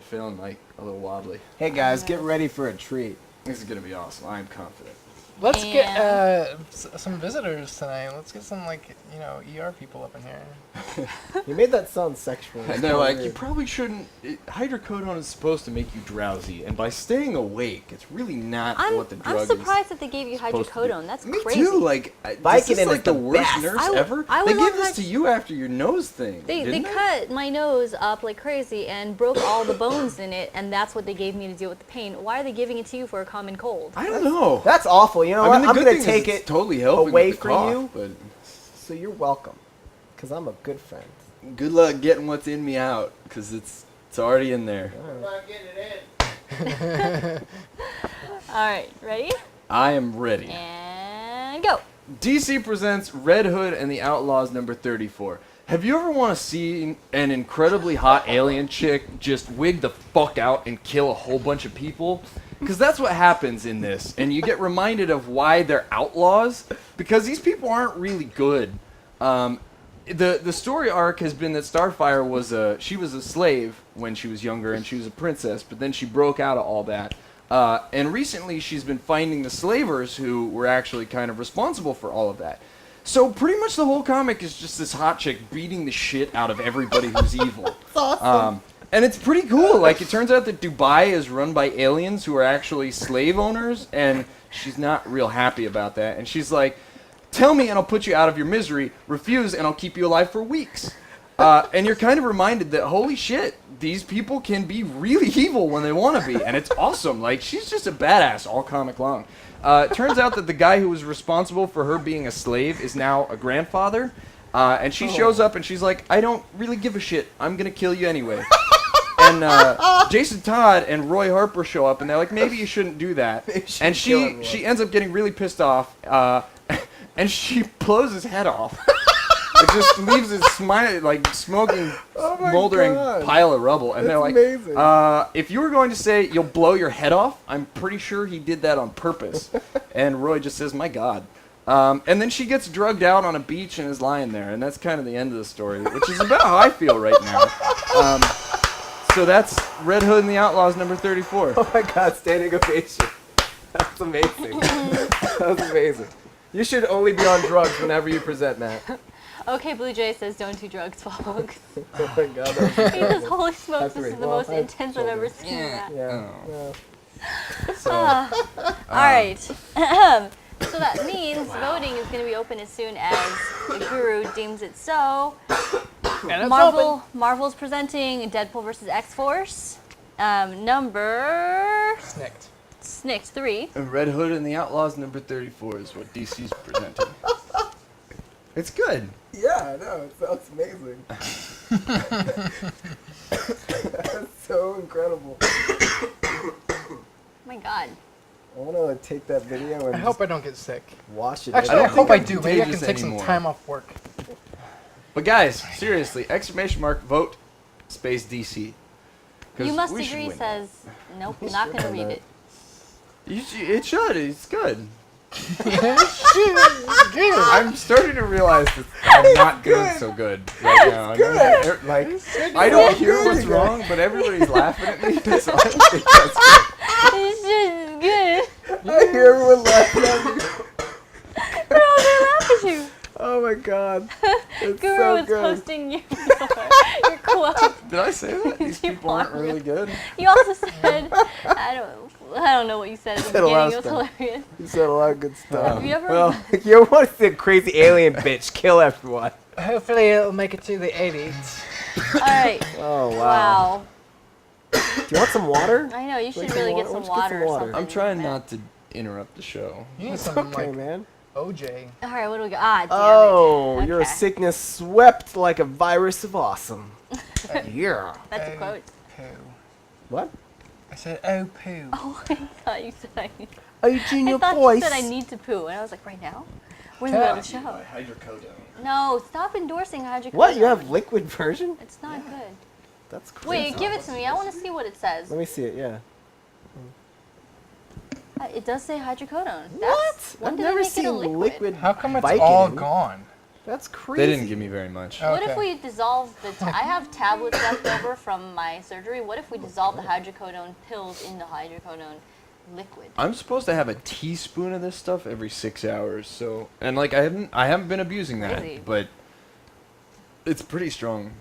Speaker 2: feeling like a little wobbly.
Speaker 3: Hey guys, get ready for a treat.
Speaker 2: This is gonna be awesome. I am confident.
Speaker 4: Let's
Speaker 1: And-
Speaker 4: get some visitors tonight. Let's get some ER people up in here.
Speaker 3: You made that sound sexual.
Speaker 2: And they're like, you probably shouldn't. Hydrocodone is supposed to make you drowsy, and by staying awake, it's really not what the drug
Speaker 1: I'm
Speaker 2: is.
Speaker 1: surprised that they gave you
Speaker 2: supposed to do.
Speaker 1: hydrocodone. That's
Speaker 2: Me
Speaker 1: crazy.
Speaker 2: too. Like,
Speaker 3: Vicodin
Speaker 2: this is like
Speaker 3: is
Speaker 2: the
Speaker 3: the
Speaker 2: worst
Speaker 3: best.
Speaker 2: nurse
Speaker 1: I would-
Speaker 2: ever.
Speaker 1: I
Speaker 2: They
Speaker 1: would
Speaker 2: gave
Speaker 1: love
Speaker 2: this to you after your nose thing.
Speaker 1: They
Speaker 2: didn't
Speaker 1: cut my nose up like crazy and broke all the bones in it, and that's what they gave me to deal with the pain. Why are they giving it to you for a common cold?
Speaker 2: I don't know.
Speaker 3: That's awful. You know
Speaker 2: I
Speaker 3: what?
Speaker 2: mean, the
Speaker 3: I'm
Speaker 2: good
Speaker 3: gonna
Speaker 2: thing
Speaker 3: take
Speaker 2: is it's
Speaker 3: it
Speaker 2: totally helping
Speaker 3: away
Speaker 2: with the
Speaker 3: from
Speaker 2: cough,
Speaker 3: you.
Speaker 2: but
Speaker 3: so you're welcome. Because I'm a good friend.
Speaker 2: good luck getting what's in me out, because it's already in there.
Speaker 6: I'm not getting it in.
Speaker 1: All right, ready?
Speaker 2: I am ready.
Speaker 1: And go.
Speaker 2: DC presents Red Hood and the Outlaws number 34. Have you ever want to see an incredibly hot alien chick just wig the fuck out and kill a whole bunch of people? Because that's what happens in this, and you get reminded of why they're outlaws, because these people aren't really good. The story arc has been that Starfire was a slave when she was younger, and she was a princess, but then she broke out of all that. And recently she's been finding the slavers who were actually kind of responsible for all of that. So pretty much the whole comic is just this hot chick beating the shit out of everybody who's evil.
Speaker 3: Awesome.
Speaker 2: And it's pretty cool. Like, it turns out that Dubai is run by aliens who are actually slave owners, and she's not real happy about that. And she's like, tell me and I'll put you out of your misery. Refuse and I'll keep you alive for weeks. And you're kind of reminded that, holy shit, these people can be really evil when they want to be. And it's awesome. Like, she's just a badass all comic long. It turns out that the guy who was responsible for her being a slave is now a grandfather. And she shows up and she's like, I don't really give a shit. I'm going to kill you anyway. And Jason Todd and Roy Harper show up and they're like, maybe you shouldn't do that. And she ends up getting really pissed off. And she blows his head off. It just leaves his smoking, smoldering pile of rubble. And they're like,
Speaker 3: amazing.
Speaker 2: if you were going to say you'll blow your head off, I'm pretty sure he did that on purpose. And Roy just says, my God. And then she gets drugged out on a beach and is lying there. And that's kind of the end of the story, which is about how I feel right now. So that's Red Hood and the Outlaws number 34.
Speaker 3: Oh my God, standing ovation. That's amazing. That's amazing. You should only be on drugs whenever you present, Matt.
Speaker 1: Okay, Blue Jay says don't do drugs, folks.
Speaker 3: Oh my God.
Speaker 1: Because holy smokes,
Speaker 3: That's
Speaker 1: this is
Speaker 3: great.
Speaker 1: the
Speaker 3: Well,
Speaker 1: most
Speaker 3: I have
Speaker 1: intense I've ever seen that.
Speaker 3: Yeah.
Speaker 2: Oh.
Speaker 3: yeah.
Speaker 2: So,
Speaker 1: Alright. So that means voting is going to be open as soon as the Guru deems it so.
Speaker 4: And it's open.
Speaker 1: Marvel's presenting Deadpool vs. X-Force. Number... Snicked 3.
Speaker 2: and Red Hood and the Outlaws number 34 is what DC's presenting. It's good.
Speaker 3: Yeah, I know. It sounds amazing. That's so incredible.
Speaker 1: Oh my God.
Speaker 3: I want to take that video and
Speaker 4: I hope I don't get sick.
Speaker 3: watch it.
Speaker 4: Actually,
Speaker 2: don't
Speaker 4: I hope
Speaker 2: think
Speaker 4: I
Speaker 2: I'm
Speaker 4: do. Maybe I can
Speaker 2: contagious
Speaker 4: take
Speaker 2: anymore.
Speaker 4: some time off work.
Speaker 2: But guys, seriously, exclamation mark, vote, space DC. 'Cause
Speaker 1: You Must
Speaker 2: we should
Speaker 1: Agree
Speaker 2: win.
Speaker 1: says, nope, not going to read it.
Speaker 2: It should. It's good.
Speaker 4: Good.
Speaker 2: I'm starting to realize that I'm not doing so good right now.
Speaker 3: good.
Speaker 2: Like, I don't hear what's wrong, but everybody's laughing at me, so I think that's good.
Speaker 1: It's just good.
Speaker 3: I hear everyone laughing at me.
Speaker 1: They're all going to laugh at you.
Speaker 3: Oh my God. It's
Speaker 1: Guru
Speaker 3: so
Speaker 1: is
Speaker 3: good.
Speaker 1: posting your quote.
Speaker 2: Did I say that? These
Speaker 1: You
Speaker 2: people aren't
Speaker 1: are.
Speaker 2: really good.
Speaker 1: You also said, I don't know what you said at the
Speaker 3: Said a lot
Speaker 1: beginning. It was
Speaker 3: of
Speaker 1: hilarious.
Speaker 3: You said a lot of good stuff.
Speaker 1: Have you ever?
Speaker 3: Well, you want to see a crazy alien bitch kill everyone.
Speaker 4: Hopefully it'll make it to the 80s.
Speaker 1: All right.
Speaker 3: Oh, wow.
Speaker 1: Wow.
Speaker 3: Do you want some water?
Speaker 1: I know you should
Speaker 3: Like
Speaker 1: really
Speaker 3: some
Speaker 1: get
Speaker 3: water?
Speaker 1: some
Speaker 3: Why don't you
Speaker 1: water
Speaker 3: get some
Speaker 1: or
Speaker 3: water?
Speaker 1: something.
Speaker 2: I'm trying
Speaker 1: Matt.
Speaker 2: not to interrupt the show.
Speaker 4: You need
Speaker 3: It's
Speaker 4: some
Speaker 3: okay,
Speaker 4: like
Speaker 3: man.
Speaker 4: OJ.
Speaker 1: All right, what do we got? Ah, damn
Speaker 3: Oh,
Speaker 1: it.
Speaker 3: your
Speaker 1: Okay.
Speaker 3: sickness swept like a virus of awesome. Yeah.
Speaker 1: That's a quote.
Speaker 4: Poo.
Speaker 3: What?
Speaker 4: I said, oh, poo.
Speaker 1: Oh, I thought you said I need.
Speaker 3: Are you junior
Speaker 1: I thought
Speaker 3: boys?
Speaker 1: you said I need to poo, and I was like, right now? We're in the middle of the show.
Speaker 2: Hydrocodone.
Speaker 1: No, stop endorsing hydrocodone.
Speaker 3: What? You have liquid version?
Speaker 1: It's not good.
Speaker 3: That's crazy.
Speaker 1: Wait, give it to me. I want to see what it says.
Speaker 3: Let me see it. Yeah.
Speaker 1: It does say hydrocodone.
Speaker 3: What?
Speaker 1: When
Speaker 3: I've
Speaker 1: did they
Speaker 3: never
Speaker 1: make it a
Speaker 3: seen
Speaker 1: liquid?
Speaker 3: liquid.
Speaker 4: How come it's
Speaker 3: Vicodin.
Speaker 4: all gone?
Speaker 3: That's crazy.
Speaker 2: They didn't give me very much.
Speaker 4: Oh.
Speaker 1: What if
Speaker 4: Okay.
Speaker 1: we dissolve the? I have tablets left over from my surgery. What if we dissolve the hydrocodone pills in the hydrocodone liquid?
Speaker 2: I'm supposed to have a teaspoon of this stuff every 6 hours, so and like I haven't been abusing that,
Speaker 1: Crazy.
Speaker 2: but it's pretty strong.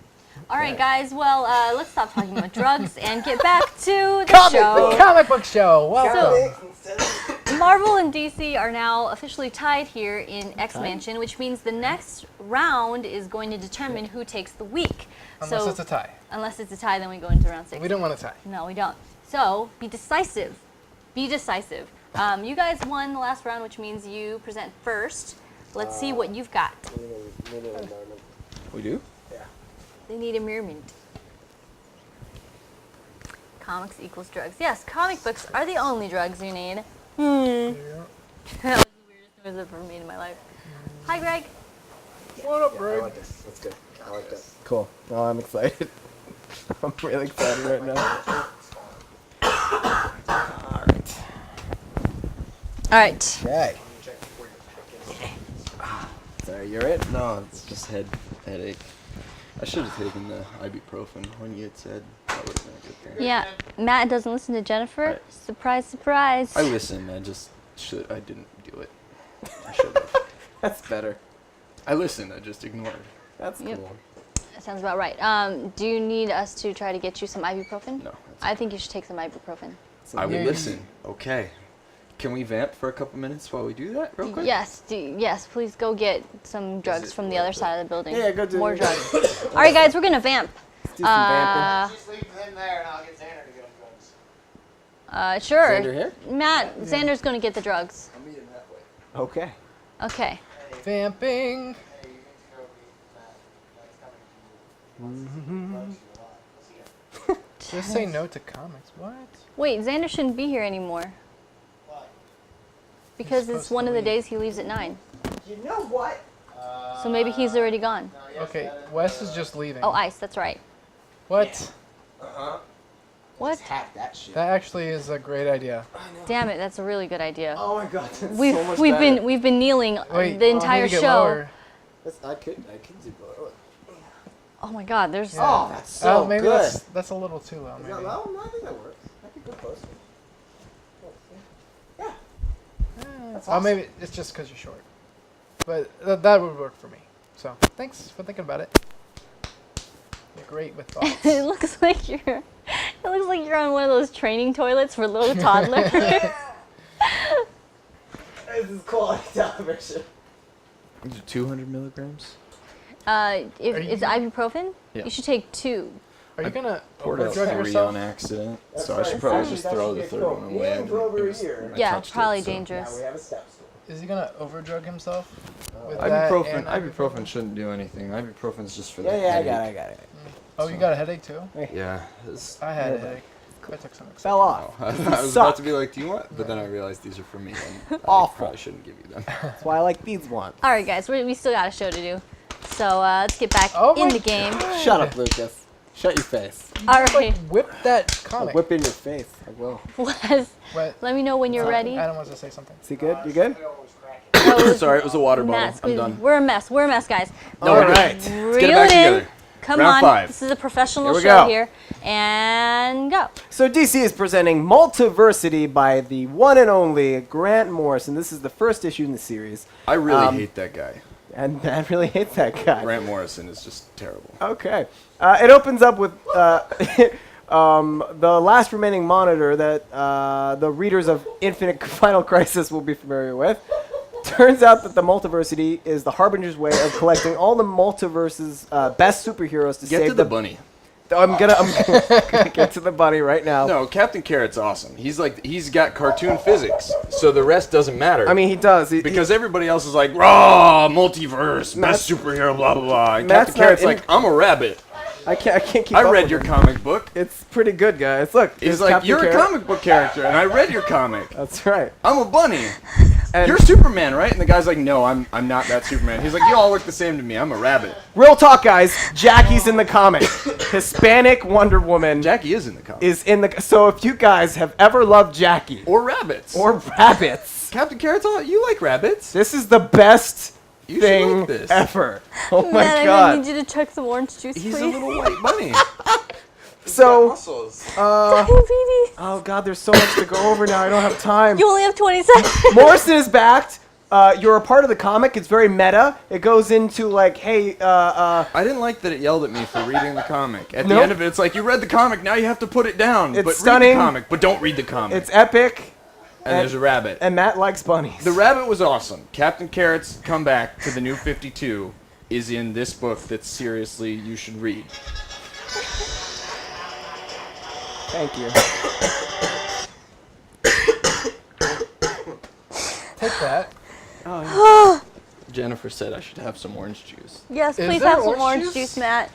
Speaker 1: All right, guys. Well, let's stop talking about drugs and get back to the
Speaker 3: Comic
Speaker 1: show.
Speaker 4: Comic book show. Welcome.
Speaker 1: Marvel and DC are now officially tied here in X Mansion, which means the next round is going to determine who takes the week.
Speaker 4: Unless
Speaker 1: so
Speaker 4: it's a tie.
Speaker 1: unless it's a tie, then we go into round 6.
Speaker 4: We don't want a tie.
Speaker 1: No, we don't. So be decisive. Be decisive. You guys won the last round, which means you present first. Let's see what you've got.
Speaker 2: We do?
Speaker 1: They need a mirror mint. Comics equals drugs. Yes, comic books are the only drugs you need. That was the weirdest noise I've ever made in my life. Hi, Greg.
Speaker 4: What up,
Speaker 3: I
Speaker 4: Greg?
Speaker 3: like this. That's good. I like that. Cool. Oh, I'm excited. I'm really excited right now.
Speaker 1: All right.
Speaker 3: Okay. Sorry, you're it?
Speaker 2: No, it's just headache. I should have taken the ibuprofen when you had said that would have been a good thing.
Speaker 1: Yeah, Matt doesn't listen to Jennifer.
Speaker 2: Right.
Speaker 1: Surprise, surprise.
Speaker 2: I listened. I didn't do it. I should have.
Speaker 3: That's better.
Speaker 2: I listened. I just ignored.
Speaker 3: That's
Speaker 1: Yep.
Speaker 3: cool.
Speaker 1: That sounds about right. Do you need us to try to get you some ibuprofen?
Speaker 2: No.
Speaker 1: I think you should take some ibuprofen.
Speaker 7: I will
Speaker 4: Maybe.
Speaker 7: listen. Okay. Can we vamp for a couple minutes while we do that, real quick?
Speaker 1: Yes, yes. Please go get some drugs from the other side of the building.
Speaker 3: Yeah, go do
Speaker 1: more
Speaker 3: it.
Speaker 1: drugs. All right, guys, we're gonna vamp.
Speaker 3: Let's do some vamping.
Speaker 6: Just leave him there and I'll get Xander to get him drugs.
Speaker 1: Sure.
Speaker 3: Xander here?
Speaker 1: Matt, Xander's gonna get the drugs.
Speaker 6: I'll meet him halfway.
Speaker 3: Okay.
Speaker 1: Okay.
Speaker 4: Vamping.
Speaker 6: Hey, you need to go meet Matt. That's coming to you. He wants to see drugs you a lot. We'll see ya.
Speaker 4: Just say no to comics. What?
Speaker 1: Wait, Xander shouldn't be here anymore
Speaker 6: Why?
Speaker 1: because
Speaker 4: supposed
Speaker 1: it's
Speaker 4: to
Speaker 1: one of the
Speaker 4: leave.
Speaker 1: days he leaves at 9.
Speaker 3: You know what?
Speaker 1: So maybe he's already gone.
Speaker 6: No, yes,
Speaker 4: Okay,
Speaker 6: that is-
Speaker 4: Wes is just leaving.
Speaker 1: Oh, Ice. That's right.
Speaker 4: What?
Speaker 1: What?
Speaker 3: Hack that shit.
Speaker 4: That actually is a great idea.
Speaker 1: Damn it! That's a really good idea.
Speaker 3: Oh my god, that's
Speaker 1: We've
Speaker 3: so much
Speaker 1: we've
Speaker 3: better.
Speaker 1: been kneeling
Speaker 4: Wait,
Speaker 1: the
Speaker 4: I
Speaker 1: entire
Speaker 4: need to get
Speaker 1: show.
Speaker 4: lower.
Speaker 3: I could do both.
Speaker 1: Oh my God! There's
Speaker 3: Oh, that's so
Speaker 4: maybe
Speaker 3: good.
Speaker 4: that's a little too low.
Speaker 3: Is
Speaker 4: Maybe.
Speaker 3: that low? No, I think that works. I could go closer. Yeah. That's
Speaker 4: Oh,
Speaker 3: awesome.
Speaker 4: maybe it's just because you're short. But that would work for me. So thanks for thinking about it. You're great with thoughts.
Speaker 1: it looks like you're on one of those training toilets for little toddlers.
Speaker 3: This is quality television.
Speaker 2: These are 200 milligrams.
Speaker 1: If
Speaker 4: Are you-
Speaker 1: it's ibuprofen,
Speaker 2: Yeah.
Speaker 1: you should take 2.
Speaker 4: Are you gonna
Speaker 7: Poured out
Speaker 4: overdrug
Speaker 7: 3
Speaker 4: yourself?
Speaker 7: on accident,
Speaker 3: That's
Speaker 7: so I
Speaker 3: right.
Speaker 7: should probably
Speaker 3: Actually,
Speaker 7: just
Speaker 3: that
Speaker 7: throw
Speaker 3: should
Speaker 7: the
Speaker 3: be a
Speaker 7: third
Speaker 3: cool.
Speaker 7: one
Speaker 3: We
Speaker 7: away.
Speaker 3: haven't for over a
Speaker 7: It was-
Speaker 3: year.
Speaker 7: I
Speaker 1: Yeah,
Speaker 7: touched it,
Speaker 1: probably
Speaker 7: so-
Speaker 1: dangerous.
Speaker 3: Now we have a step stool.
Speaker 4: Is he gonna overdrug himself? With that
Speaker 2: Ibuprofen.
Speaker 4: and
Speaker 2: Ibuprofen shouldn't do anything. Ibuprofen's just for the
Speaker 3: Yeah, I
Speaker 2: headache.
Speaker 3: got it.
Speaker 4: Oh, you got a headache too?
Speaker 2: Yeah.
Speaker 4: I had a headache. I took some.
Speaker 3: Fell off.
Speaker 7: I was
Speaker 3: Suck.
Speaker 7: about to be like, do you want? But then I realized these are for me. And I
Speaker 3: Awful.
Speaker 7: probably shouldn't give you them.
Speaker 3: That's why I like these ones.
Speaker 1: All right, guys, we still got a show to do. So let's get back
Speaker 4: Oh
Speaker 1: in
Speaker 4: my
Speaker 1: the game.
Speaker 3: Shut up, Lucas. Shut your face.
Speaker 1: All right,
Speaker 4: Whip that comic.
Speaker 3: Whip in your face. I will.
Speaker 1: Wes,
Speaker 4: What?
Speaker 1: let me know when you're ready.
Speaker 4: Adam wants to say something.
Speaker 3: Is he good? You good?
Speaker 7: Sorry, it was a water bottle.
Speaker 1: Mess.
Speaker 7: I'm done.
Speaker 1: We're a mess. We're a mess, guys.
Speaker 3: All right.
Speaker 7: Let's
Speaker 1: Reel
Speaker 7: get it back
Speaker 1: it in.
Speaker 7: together.
Speaker 1: Come
Speaker 7: Round
Speaker 1: on.
Speaker 7: 5.
Speaker 1: This is a professional
Speaker 3: Here we
Speaker 1: show
Speaker 3: go.
Speaker 1: here. And go.
Speaker 3: So DC is presenting Multiversity by the one and only Grant Morrison. This is the first issue in the series.
Speaker 7: I really
Speaker 3: Um,
Speaker 7: hate that guy.
Speaker 3: And I really hate that guy.
Speaker 7: Grant Morrison is just terrible.
Speaker 3: Okay. It opens up with the last remaining monitor that the readers of Infinite Final Crisis will be familiar with. Turns out that the Multiversity is the harbinger's way of collecting all the multiverse's best superheroes to
Speaker 7: Get
Speaker 3: save
Speaker 7: to the bunny.
Speaker 3: I'm gonna get to the bunny right now.
Speaker 7: No, Captain Carrot's awesome. He's got cartoon physics, so the rest doesn't matter.
Speaker 3: I mean, he does.
Speaker 7: because everybody else is like, raw multiverse,
Speaker 3: Matt's-
Speaker 7: best superhero, blah blah blah. And
Speaker 3: Matt's
Speaker 7: Captain Carrot's
Speaker 3: not in-
Speaker 7: like, I'm a rabbit.
Speaker 3: I can't keep
Speaker 7: I
Speaker 3: up
Speaker 7: read
Speaker 3: with
Speaker 7: your
Speaker 3: him.
Speaker 7: comic book.
Speaker 3: It's pretty good, guys. Look,
Speaker 7: He's
Speaker 3: there's
Speaker 7: like,
Speaker 3: Captain
Speaker 7: you're a
Speaker 3: Carrot.
Speaker 7: comic book character, and I read your comic.
Speaker 3: That's right.
Speaker 7: I'm a bunny.
Speaker 3: And
Speaker 7: You're Superman, right? And the guy's like, no, I'm not that Superman. He's like, you all look the same to me. I'm a rabbit.
Speaker 3: real talk, guys. Jackie's in the comic. Hispanic Wonder Woman
Speaker 7: Jackie is in the comic.
Speaker 3: is in the. So if you guys have ever loved Jackie
Speaker 7: Or rabbits.
Speaker 3: or rabbits,
Speaker 7: Captain Carrot's all, you like rabbits.
Speaker 3: this is the best
Speaker 7: You should
Speaker 3: thing
Speaker 7: like this.
Speaker 3: ever. Oh my
Speaker 1: Matt, I
Speaker 3: god.
Speaker 1: need you to chuck some orange juice,
Speaker 7: He's
Speaker 1: please.
Speaker 7: a little white bunny.
Speaker 3: So,
Speaker 1: Diabetes.
Speaker 3: oh god, there's so much to go over now. I don't have time.
Speaker 1: You only have 20 seconds.
Speaker 3: Morrison is backed. You're a part of the comic. It's very meta. It goes into like, hey,
Speaker 7: I didn't like that it yelled at me for reading the comic. At the
Speaker 3: Nope.
Speaker 7: end of it, it's like, you read the comic, now you have to put it down.
Speaker 3: It's
Speaker 7: but
Speaker 3: stunning.
Speaker 7: read the comic, but don't read the comic.
Speaker 3: it's epic.
Speaker 7: and there's a rabbit.
Speaker 3: And Matt likes bunnies.
Speaker 7: The rabbit was awesome. Captain Carrot's comeback to the New 52 is in this book that seriously you should read.
Speaker 3: Thank you.
Speaker 4: Take that.
Speaker 7: Jennifer said I should have some orange juice.
Speaker 1: Yes,
Speaker 4: Is
Speaker 1: please
Speaker 4: there
Speaker 1: have some
Speaker 4: orange
Speaker 1: orange
Speaker 4: juice?
Speaker 1: juice, Matt.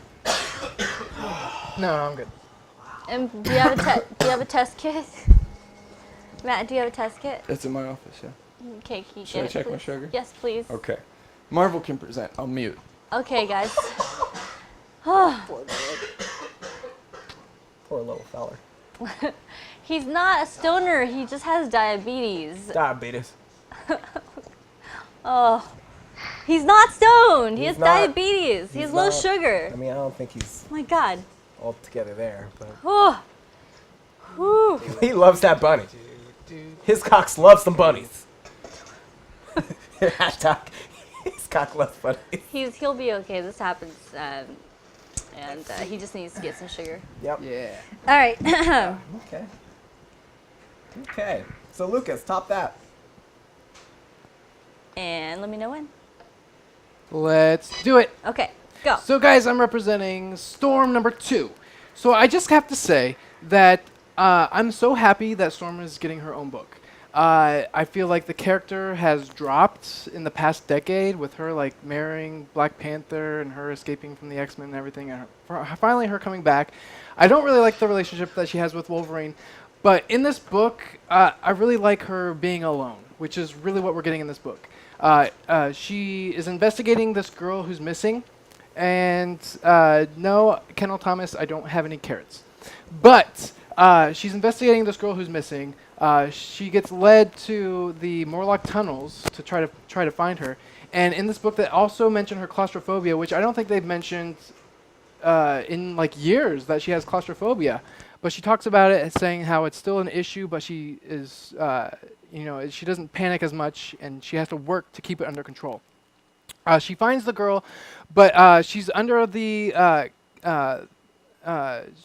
Speaker 4: No, I'm good.
Speaker 1: And do you have a test kit? Matt, do you have a test kit?
Speaker 7: It's in my office, yeah.
Speaker 1: Okay, can you
Speaker 7: Should
Speaker 1: get
Speaker 7: I
Speaker 1: it,
Speaker 7: check my
Speaker 1: please?
Speaker 7: sugar?
Speaker 1: Yes, please.
Speaker 7: Okay. Marvel can present. I'll mute.
Speaker 1: Okay, guys.
Speaker 3: Poor little feller.
Speaker 1: He's not a stoner. He just has diabetes.
Speaker 3: Diabetes.
Speaker 1: Oh, he's not stoned. He
Speaker 3: He's
Speaker 1: has
Speaker 3: not-
Speaker 1: diabetes. He
Speaker 3: he's
Speaker 1: has low
Speaker 3: not-
Speaker 1: sugar.
Speaker 3: I mean, I don't think he's
Speaker 1: Oh my God.
Speaker 3: all together there, but
Speaker 1: Oh. Whew.
Speaker 3: he loves that bunny. Hiscox loves some bunnies. Hashtag Hiscox loves bunnies.
Speaker 1: He'll be okay. This happens and he just needs to get some sugar.
Speaker 3: Yep.
Speaker 4: Yeah.
Speaker 1: All right.
Speaker 3: Okay. Okay. So Lucas, top that.
Speaker 1: And let me know when.
Speaker 4: Let's do it.
Speaker 1: Okay, go.
Speaker 4: So, guys, I'm representing Storm number 2. So I just have to say that I'm so happy that Storm is getting her own book. I feel like the character has dropped in the past decade with her like marrying Black Panther and her escaping from the X-Men and everything, and finally her coming back. I don't really like the relationship that she has with Wolverine, but in this book, I really like her being alone, which is really what we're getting in this book. She is investigating this girl who's missing, and no, Kendall Thomas, I don't have any carrots. But she's investigating this girl who's missing. She gets led to the Morlock tunnels to try to find her. And in this book, they also mention her claustrophobia, which I don't think they've mentioned in like years that she has claustrophobia. But she talks about it as saying how it's still an issue, but she is, she doesn't panic as much, and she has to work to keep it under control. She finds the girl, but she's under the.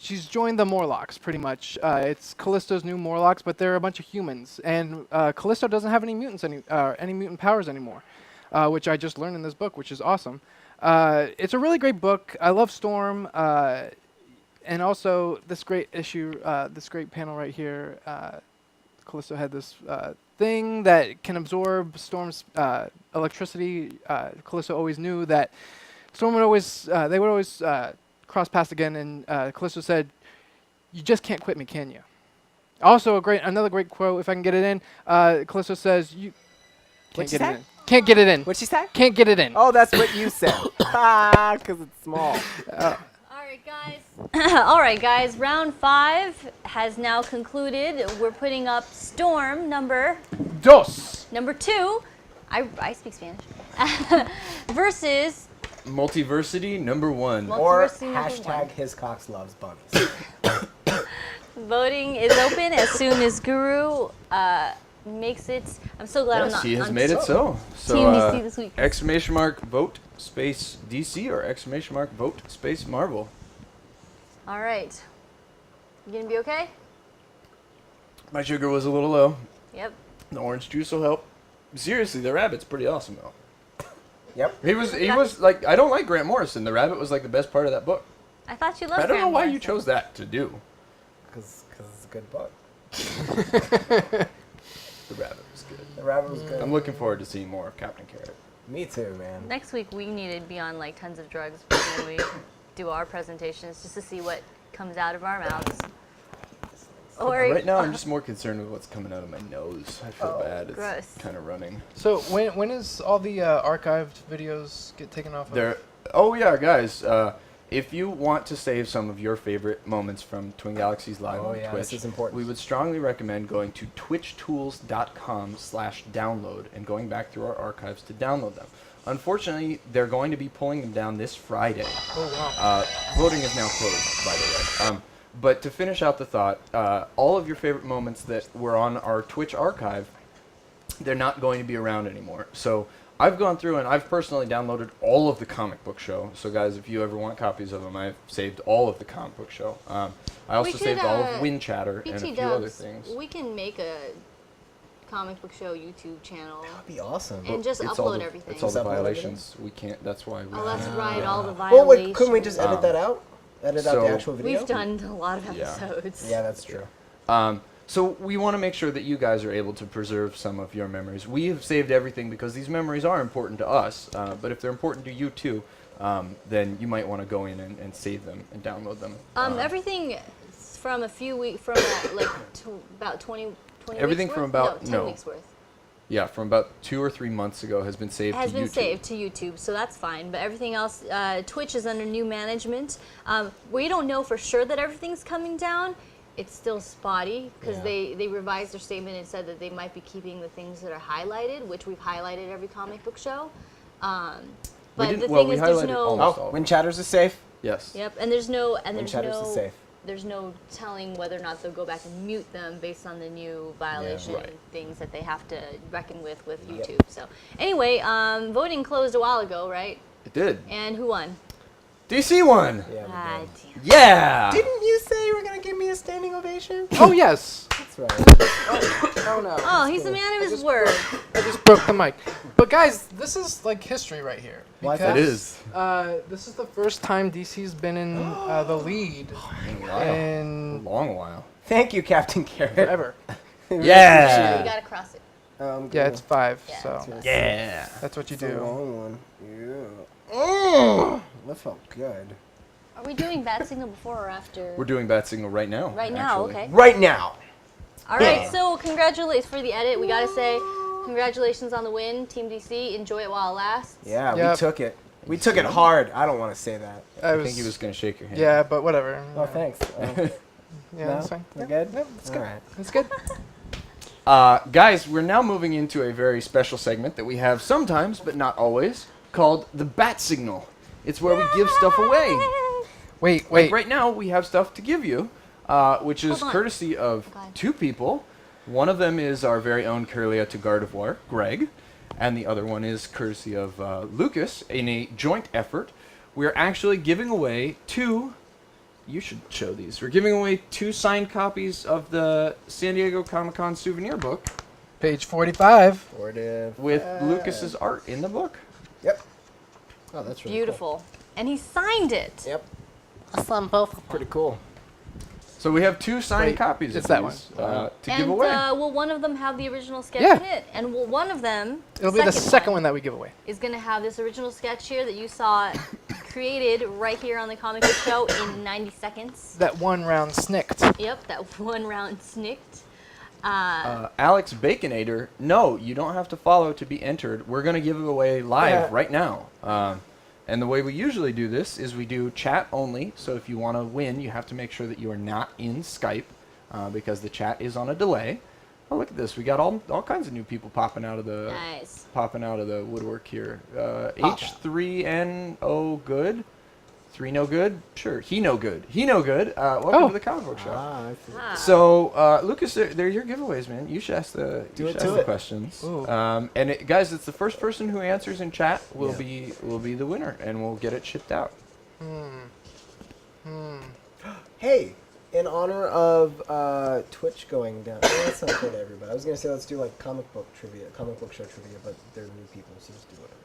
Speaker 4: She's joined the Morlocks, pretty much. It's Callisto's new Morlocks, but they're a bunch of humans, and Callisto doesn't have any mutants, any mutant powers anymore, which I just learned in this book, which is awesome. It's a really great book. I love Storm, and also this great issue, this great panel right here. Callisto had this thing that can absorb Storm's electricity. Callisto always knew that Storm would always, they would always cross paths again, and Callisto said, "You just can't quit me, can you?" Also, another great quote, if I can get it in. Callisto says, "You can't get it in. Can't get it in.
Speaker 3: What'd she say?
Speaker 4: Can't get it in."
Speaker 3: Oh, that's what you said. Because it's small.
Speaker 1: All right, guys. Round 5 has now concluded. We're putting up Storm number 2. I speak Spanish. Versus
Speaker 2: Multiversity number 1.
Speaker 3: Or
Speaker 1: Multiversity number
Speaker 3: hashtag Hiscox loves bunnies.
Speaker 1: Voting is open as soon as Guru makes it. I'm so glad I'm
Speaker 2: Yes,
Speaker 1: not.
Speaker 2: he has
Speaker 1: on
Speaker 2: made it so.
Speaker 1: Team DC this week.
Speaker 2: Exclamation mark vote space DC or exclamation mark vote space Marvel.
Speaker 1: All right. You gonna be okay?
Speaker 2: My sugar was a little low.
Speaker 1: Yep.
Speaker 2: The orange juice will help. Seriously, the rabbit's pretty awesome though.
Speaker 3: Yep.
Speaker 2: He was like, I don't like Grant Morrison. The rabbit was like the best part of that book.
Speaker 1: I thought you loved.
Speaker 2: I don't know
Speaker 1: Grant
Speaker 2: why you
Speaker 1: Morrison.
Speaker 2: chose that to do.
Speaker 3: Because it's a good book.
Speaker 2: The rabbit was good.
Speaker 3: The rabbit was good.
Speaker 2: I'm looking forward to seeing more of Captain Carrot.
Speaker 3: Me too, man.
Speaker 1: Next week we need to be on like tons of drugs when we do our presentations, just to see what comes out of our mouths. Or
Speaker 2: Right now, I'm just more concerned with what's coming out of my nose. I feel bad. It's
Speaker 1: gross.
Speaker 2: kind of running.
Speaker 4: So when is all the archived videos get taken off?
Speaker 2: Oh yeah, guys. If you want to save some of your favorite moments from Twin Galaxies Live on Twitch,
Speaker 3: this is important.
Speaker 2: we would strongly recommend going to twitchtools.com/download and going back through our archives to download them. Unfortunately, they're going to be pulling them down this Friday.
Speaker 4: Oh wow.
Speaker 2: Voting is now closed, by the way. But to finish out the thought, all of your favorite moments that were on our Twitch archive, they're not going to be around anymore. So I've gone through and I've personally downloaded all of the comic book show. So guys, if you ever want copies of them, I've saved all of the comic book show. I also saved all of Wind Chatter and a few other things.
Speaker 1: We can make a comic book show YouTube channel
Speaker 3: That'd be awesome.
Speaker 1: and just
Speaker 2: It's all
Speaker 1: upload
Speaker 2: the-
Speaker 1: everything.
Speaker 2: It's all the
Speaker 3: Just upload
Speaker 2: violations. We can't. That's why.
Speaker 1: Oh, that's right, all the
Speaker 3: Well,
Speaker 1: violations.
Speaker 3: wait, couldn't we just edit that out? Edit out
Speaker 2: So-
Speaker 3: the actual video?
Speaker 1: We've done a lot of
Speaker 2: Yeah.
Speaker 1: episodes.
Speaker 3: Yeah, that's true.
Speaker 2: So we want to make sure that you guys are able to preserve some of your memories. We have saved everything because these memories are important to us. But if they're important to you too, then you might want to go in and save them and download them.
Speaker 1: Everything from a few weeks, from about 20
Speaker 2: Everything
Speaker 1: weeks
Speaker 2: from
Speaker 1: worth?
Speaker 2: about-
Speaker 1: 10
Speaker 2: no.
Speaker 1: weeks worth.
Speaker 2: Yeah, from about 2 or 3 months ago has been saved
Speaker 1: Has
Speaker 2: to
Speaker 1: been
Speaker 2: YouTube.
Speaker 1: saved to YouTube, so that's fine. But everything else, Twitch is under new management. We don't know for sure that everything's coming down. It's still spotty because
Speaker 3: Yeah.
Speaker 1: they revised their statement and said that they might be keeping the things that are highlighted, which we've highlighted every comic book show. But
Speaker 2: didn't-
Speaker 1: the
Speaker 2: well,
Speaker 1: thing
Speaker 2: we
Speaker 1: is, there's
Speaker 2: highlighted
Speaker 1: no.
Speaker 2: almost all
Speaker 3: Oh,
Speaker 2: of
Speaker 3: Wind
Speaker 2: them.
Speaker 3: Chatters is safe.
Speaker 2: Yes.
Speaker 1: Yep, and there's no
Speaker 3: Wind Chatters is safe.
Speaker 1: there's no telling whether or not they'll go back and mute them based on the new violation
Speaker 2: Right.
Speaker 1: things that they have to reckon with
Speaker 3: Yep.
Speaker 1: YouTube. So anyway, voting closed a while ago, right?
Speaker 2: It did.
Speaker 1: And who won?
Speaker 2: DC won.
Speaker 3: Yeah, we
Speaker 1: Ah,
Speaker 3: did.
Speaker 1: damn.
Speaker 2: Yeah.
Speaker 3: Didn't you say you were gonna give me a standing ovation?
Speaker 4: Oh yes.
Speaker 3: That's right. Oh no.
Speaker 1: Oh, he's a man of his word.
Speaker 4: I just broke the mic. But guys, this is like history right here.
Speaker 3: Why is
Speaker 2: It
Speaker 3: that?
Speaker 2: is.
Speaker 4: This is the first time DC's been in the lead
Speaker 2: A
Speaker 4: in
Speaker 2: long while.
Speaker 3: Thank you, Captain Carrot.
Speaker 4: forever.
Speaker 2: Yeah.
Speaker 1: You gotta cross it.
Speaker 4: Yeah, it's 5.
Speaker 1: Yeah,
Speaker 4: So
Speaker 1: that's
Speaker 2: Yeah.
Speaker 4: that's what you
Speaker 3: It's a
Speaker 4: do.
Speaker 3: long one. Yeah. Oh, that felt good.
Speaker 1: Are we doing bat signal before or after?
Speaker 2: We're doing Bat Signal right now.
Speaker 1: Right now,
Speaker 2: actually.
Speaker 1: okay.
Speaker 3: Right now.
Speaker 1: All right, so congratulations for the edit. We gotta say congratulations on the win, Team DC. Enjoy it while it lasts.
Speaker 3: Yeah, we
Speaker 4: Yep.
Speaker 3: took it. We took it hard. I don't want to say that.
Speaker 4: I
Speaker 2: I think he was going to shake your hand.
Speaker 4: Yeah, but whatever.
Speaker 3: Oh, thanks.
Speaker 4: Yeah,
Speaker 3: no?
Speaker 4: that's fine.
Speaker 3: We're
Speaker 4: Yeah,
Speaker 3: good?
Speaker 4: yeah, it's good.
Speaker 3: All right.
Speaker 4: It's good.
Speaker 2: Guys, we're now moving into a very special segment that we have sometimes, but not always, called the Bat Signal. It's where we give stuff away.
Speaker 4: Wait.
Speaker 2: Like right now, we have stuff to give you, which is
Speaker 1: Hold on.
Speaker 2: courtesy of
Speaker 1: Okay.
Speaker 2: 2 people. One of them is our very own Curlia to Gardevoir, Greg, and the other one is courtesy of Lucas. In a joint effort, we're actually giving away 2. You should show these. We're giving away 2 signed copies of the San Diego Comic-Con souvenir book
Speaker 4: Page 45.
Speaker 3: Supportive.
Speaker 2: with Lucas's art in the book.
Speaker 3: Yep. Oh, that's really
Speaker 1: Beautiful. And he signed it.
Speaker 3: Cool. Yep.
Speaker 1: I signed both.
Speaker 3: Pretty cool.
Speaker 2: So we have 2 signed
Speaker 4: Wait,
Speaker 2: copies
Speaker 4: it's
Speaker 2: of
Speaker 4: that
Speaker 2: these,
Speaker 4: one.
Speaker 2: to
Speaker 1: And
Speaker 2: give away.
Speaker 1: will one of them have the original sketch
Speaker 4: Yeah.
Speaker 1: in it? And will one of them,
Speaker 4: It'll be the second one that we give away.
Speaker 1: is going to have this original sketch here that you saw created right here on the Comic Book Show in 90 seconds.
Speaker 4: That one round snicked.
Speaker 1: Yep, that one round snicked.
Speaker 2: Alex Baconator, no, you don't have to follow to be entered. We're going to give it away live
Speaker 3: Yeah.
Speaker 2: right now. And the way we usually do this is we do chat only. So if you want to win, you have to make sure that you are not in Skype because the chat is on a delay. Oh, look at this. We got all kinds of new people popping out of the woodwork here. H3NO good. 3 no good? Sure. He no good. He no good. Welcome to the Comic Book Show.
Speaker 3: I see.
Speaker 2: So, Lucas, they're your giveaways, man. You should ask the, questions.
Speaker 4: Ooh.
Speaker 2: And guys, it's the first person who answers in chat will
Speaker 3: Yeah.
Speaker 2: be the winner, and we'll get it shipped out.
Speaker 3: Hey, in honor of Twitch going down. Well, that's not fair to everybody. I was gonna say let's do like comic book show trivia, but they're new people, so just do whatever.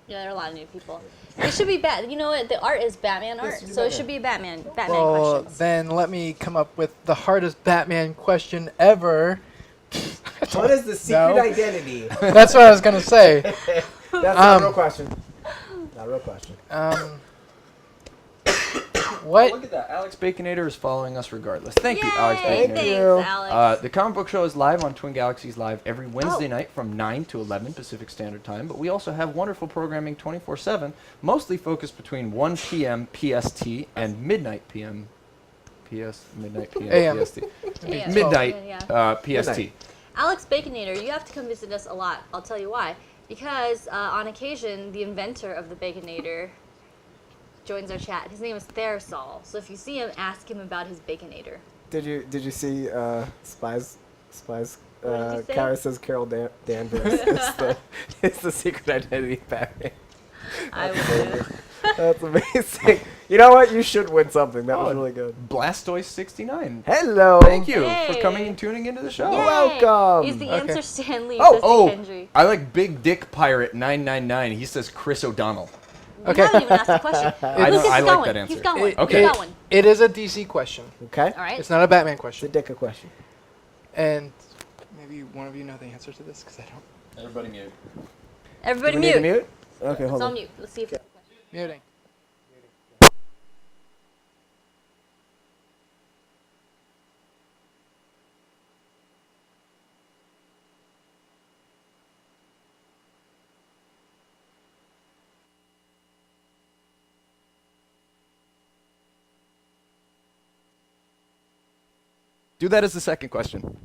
Speaker 1: Yeah, there are a lot of new people. It should be You know what? The art is Batman art,
Speaker 3: Yes,
Speaker 1: so it
Speaker 3: Batman.
Speaker 1: should be Batman
Speaker 4: Well,
Speaker 1: questions.
Speaker 4: then let me come up with the hardest Batman question ever.
Speaker 3: What is the secret
Speaker 4: No.
Speaker 3: identity?
Speaker 4: That's what I was gonna say.
Speaker 3: That's not a real question. Not a real question.
Speaker 4: What?
Speaker 2: Look at that. Alex Baconator is following us regardless. Thank you, Alex
Speaker 1: Yay,
Speaker 2: Baconator.
Speaker 1: thanks,
Speaker 3: you.
Speaker 1: Alex.
Speaker 2: The Comic Book Show is live on Twin Galaxies Live every Wednesday night from 9 to 11 Pacific Standard Time, but we also have wonderful programming 24/7, mostly focused between 1 p.m. PST and midnight PM. Midnight PM
Speaker 4: AM.
Speaker 2: PST.
Speaker 1: Yeah.
Speaker 2: Midnight
Speaker 1: Yeah.
Speaker 2: PST.
Speaker 3: Midnight.
Speaker 1: Alex Baconator, you have to come visit us a lot. I'll tell you why. Because on occasion, the inventor of the Baconator joins our chat. His name is Thersol. So if you see him, ask him about his Baconator.
Speaker 3: Did you see Spies?
Speaker 1: What did you say?
Speaker 3: Kara says Carol Danvers is the secret identity of Batman.
Speaker 1: I would.
Speaker 3: That's amazing. You know what? You should win something. That was really good.
Speaker 2: Blastoise69.
Speaker 3: Hello.
Speaker 2: Thank you for
Speaker 1: Hey.
Speaker 2: coming and tuning into the show.
Speaker 1: Yay!
Speaker 3: welcome.
Speaker 1: He's the
Speaker 4: Okay.
Speaker 1: answer Stanley,
Speaker 2: Oh,
Speaker 1: says to
Speaker 2: oh,
Speaker 1: Kendry.
Speaker 2: I like Big Dick Pirate 999. He says Chris O'Donnell.
Speaker 1: We
Speaker 4: Okay.
Speaker 1: haven't even asked the question.
Speaker 2: I
Speaker 1: Lucas,
Speaker 2: know- I
Speaker 1: he's
Speaker 2: like
Speaker 1: got
Speaker 2: that
Speaker 1: one.
Speaker 2: answer.
Speaker 1: He's got one.
Speaker 2: Okay.
Speaker 1: He's got one.
Speaker 4: It is a DC question.
Speaker 3: Okay.
Speaker 1: All right.
Speaker 4: It's not a Batman
Speaker 3: It's a
Speaker 4: question.
Speaker 3: dick a question.
Speaker 4: And maybe one of you know the answer to this because I don't.
Speaker 2: Everybody mute.
Speaker 1: Everybody
Speaker 3: Do we need to
Speaker 1: mute.
Speaker 3: mute? Okay,
Speaker 1: It's
Speaker 3: hold
Speaker 1: on
Speaker 3: on.
Speaker 1: mute. Let's see if it's a question.
Speaker 4: Muting.
Speaker 2: Do that as the second question.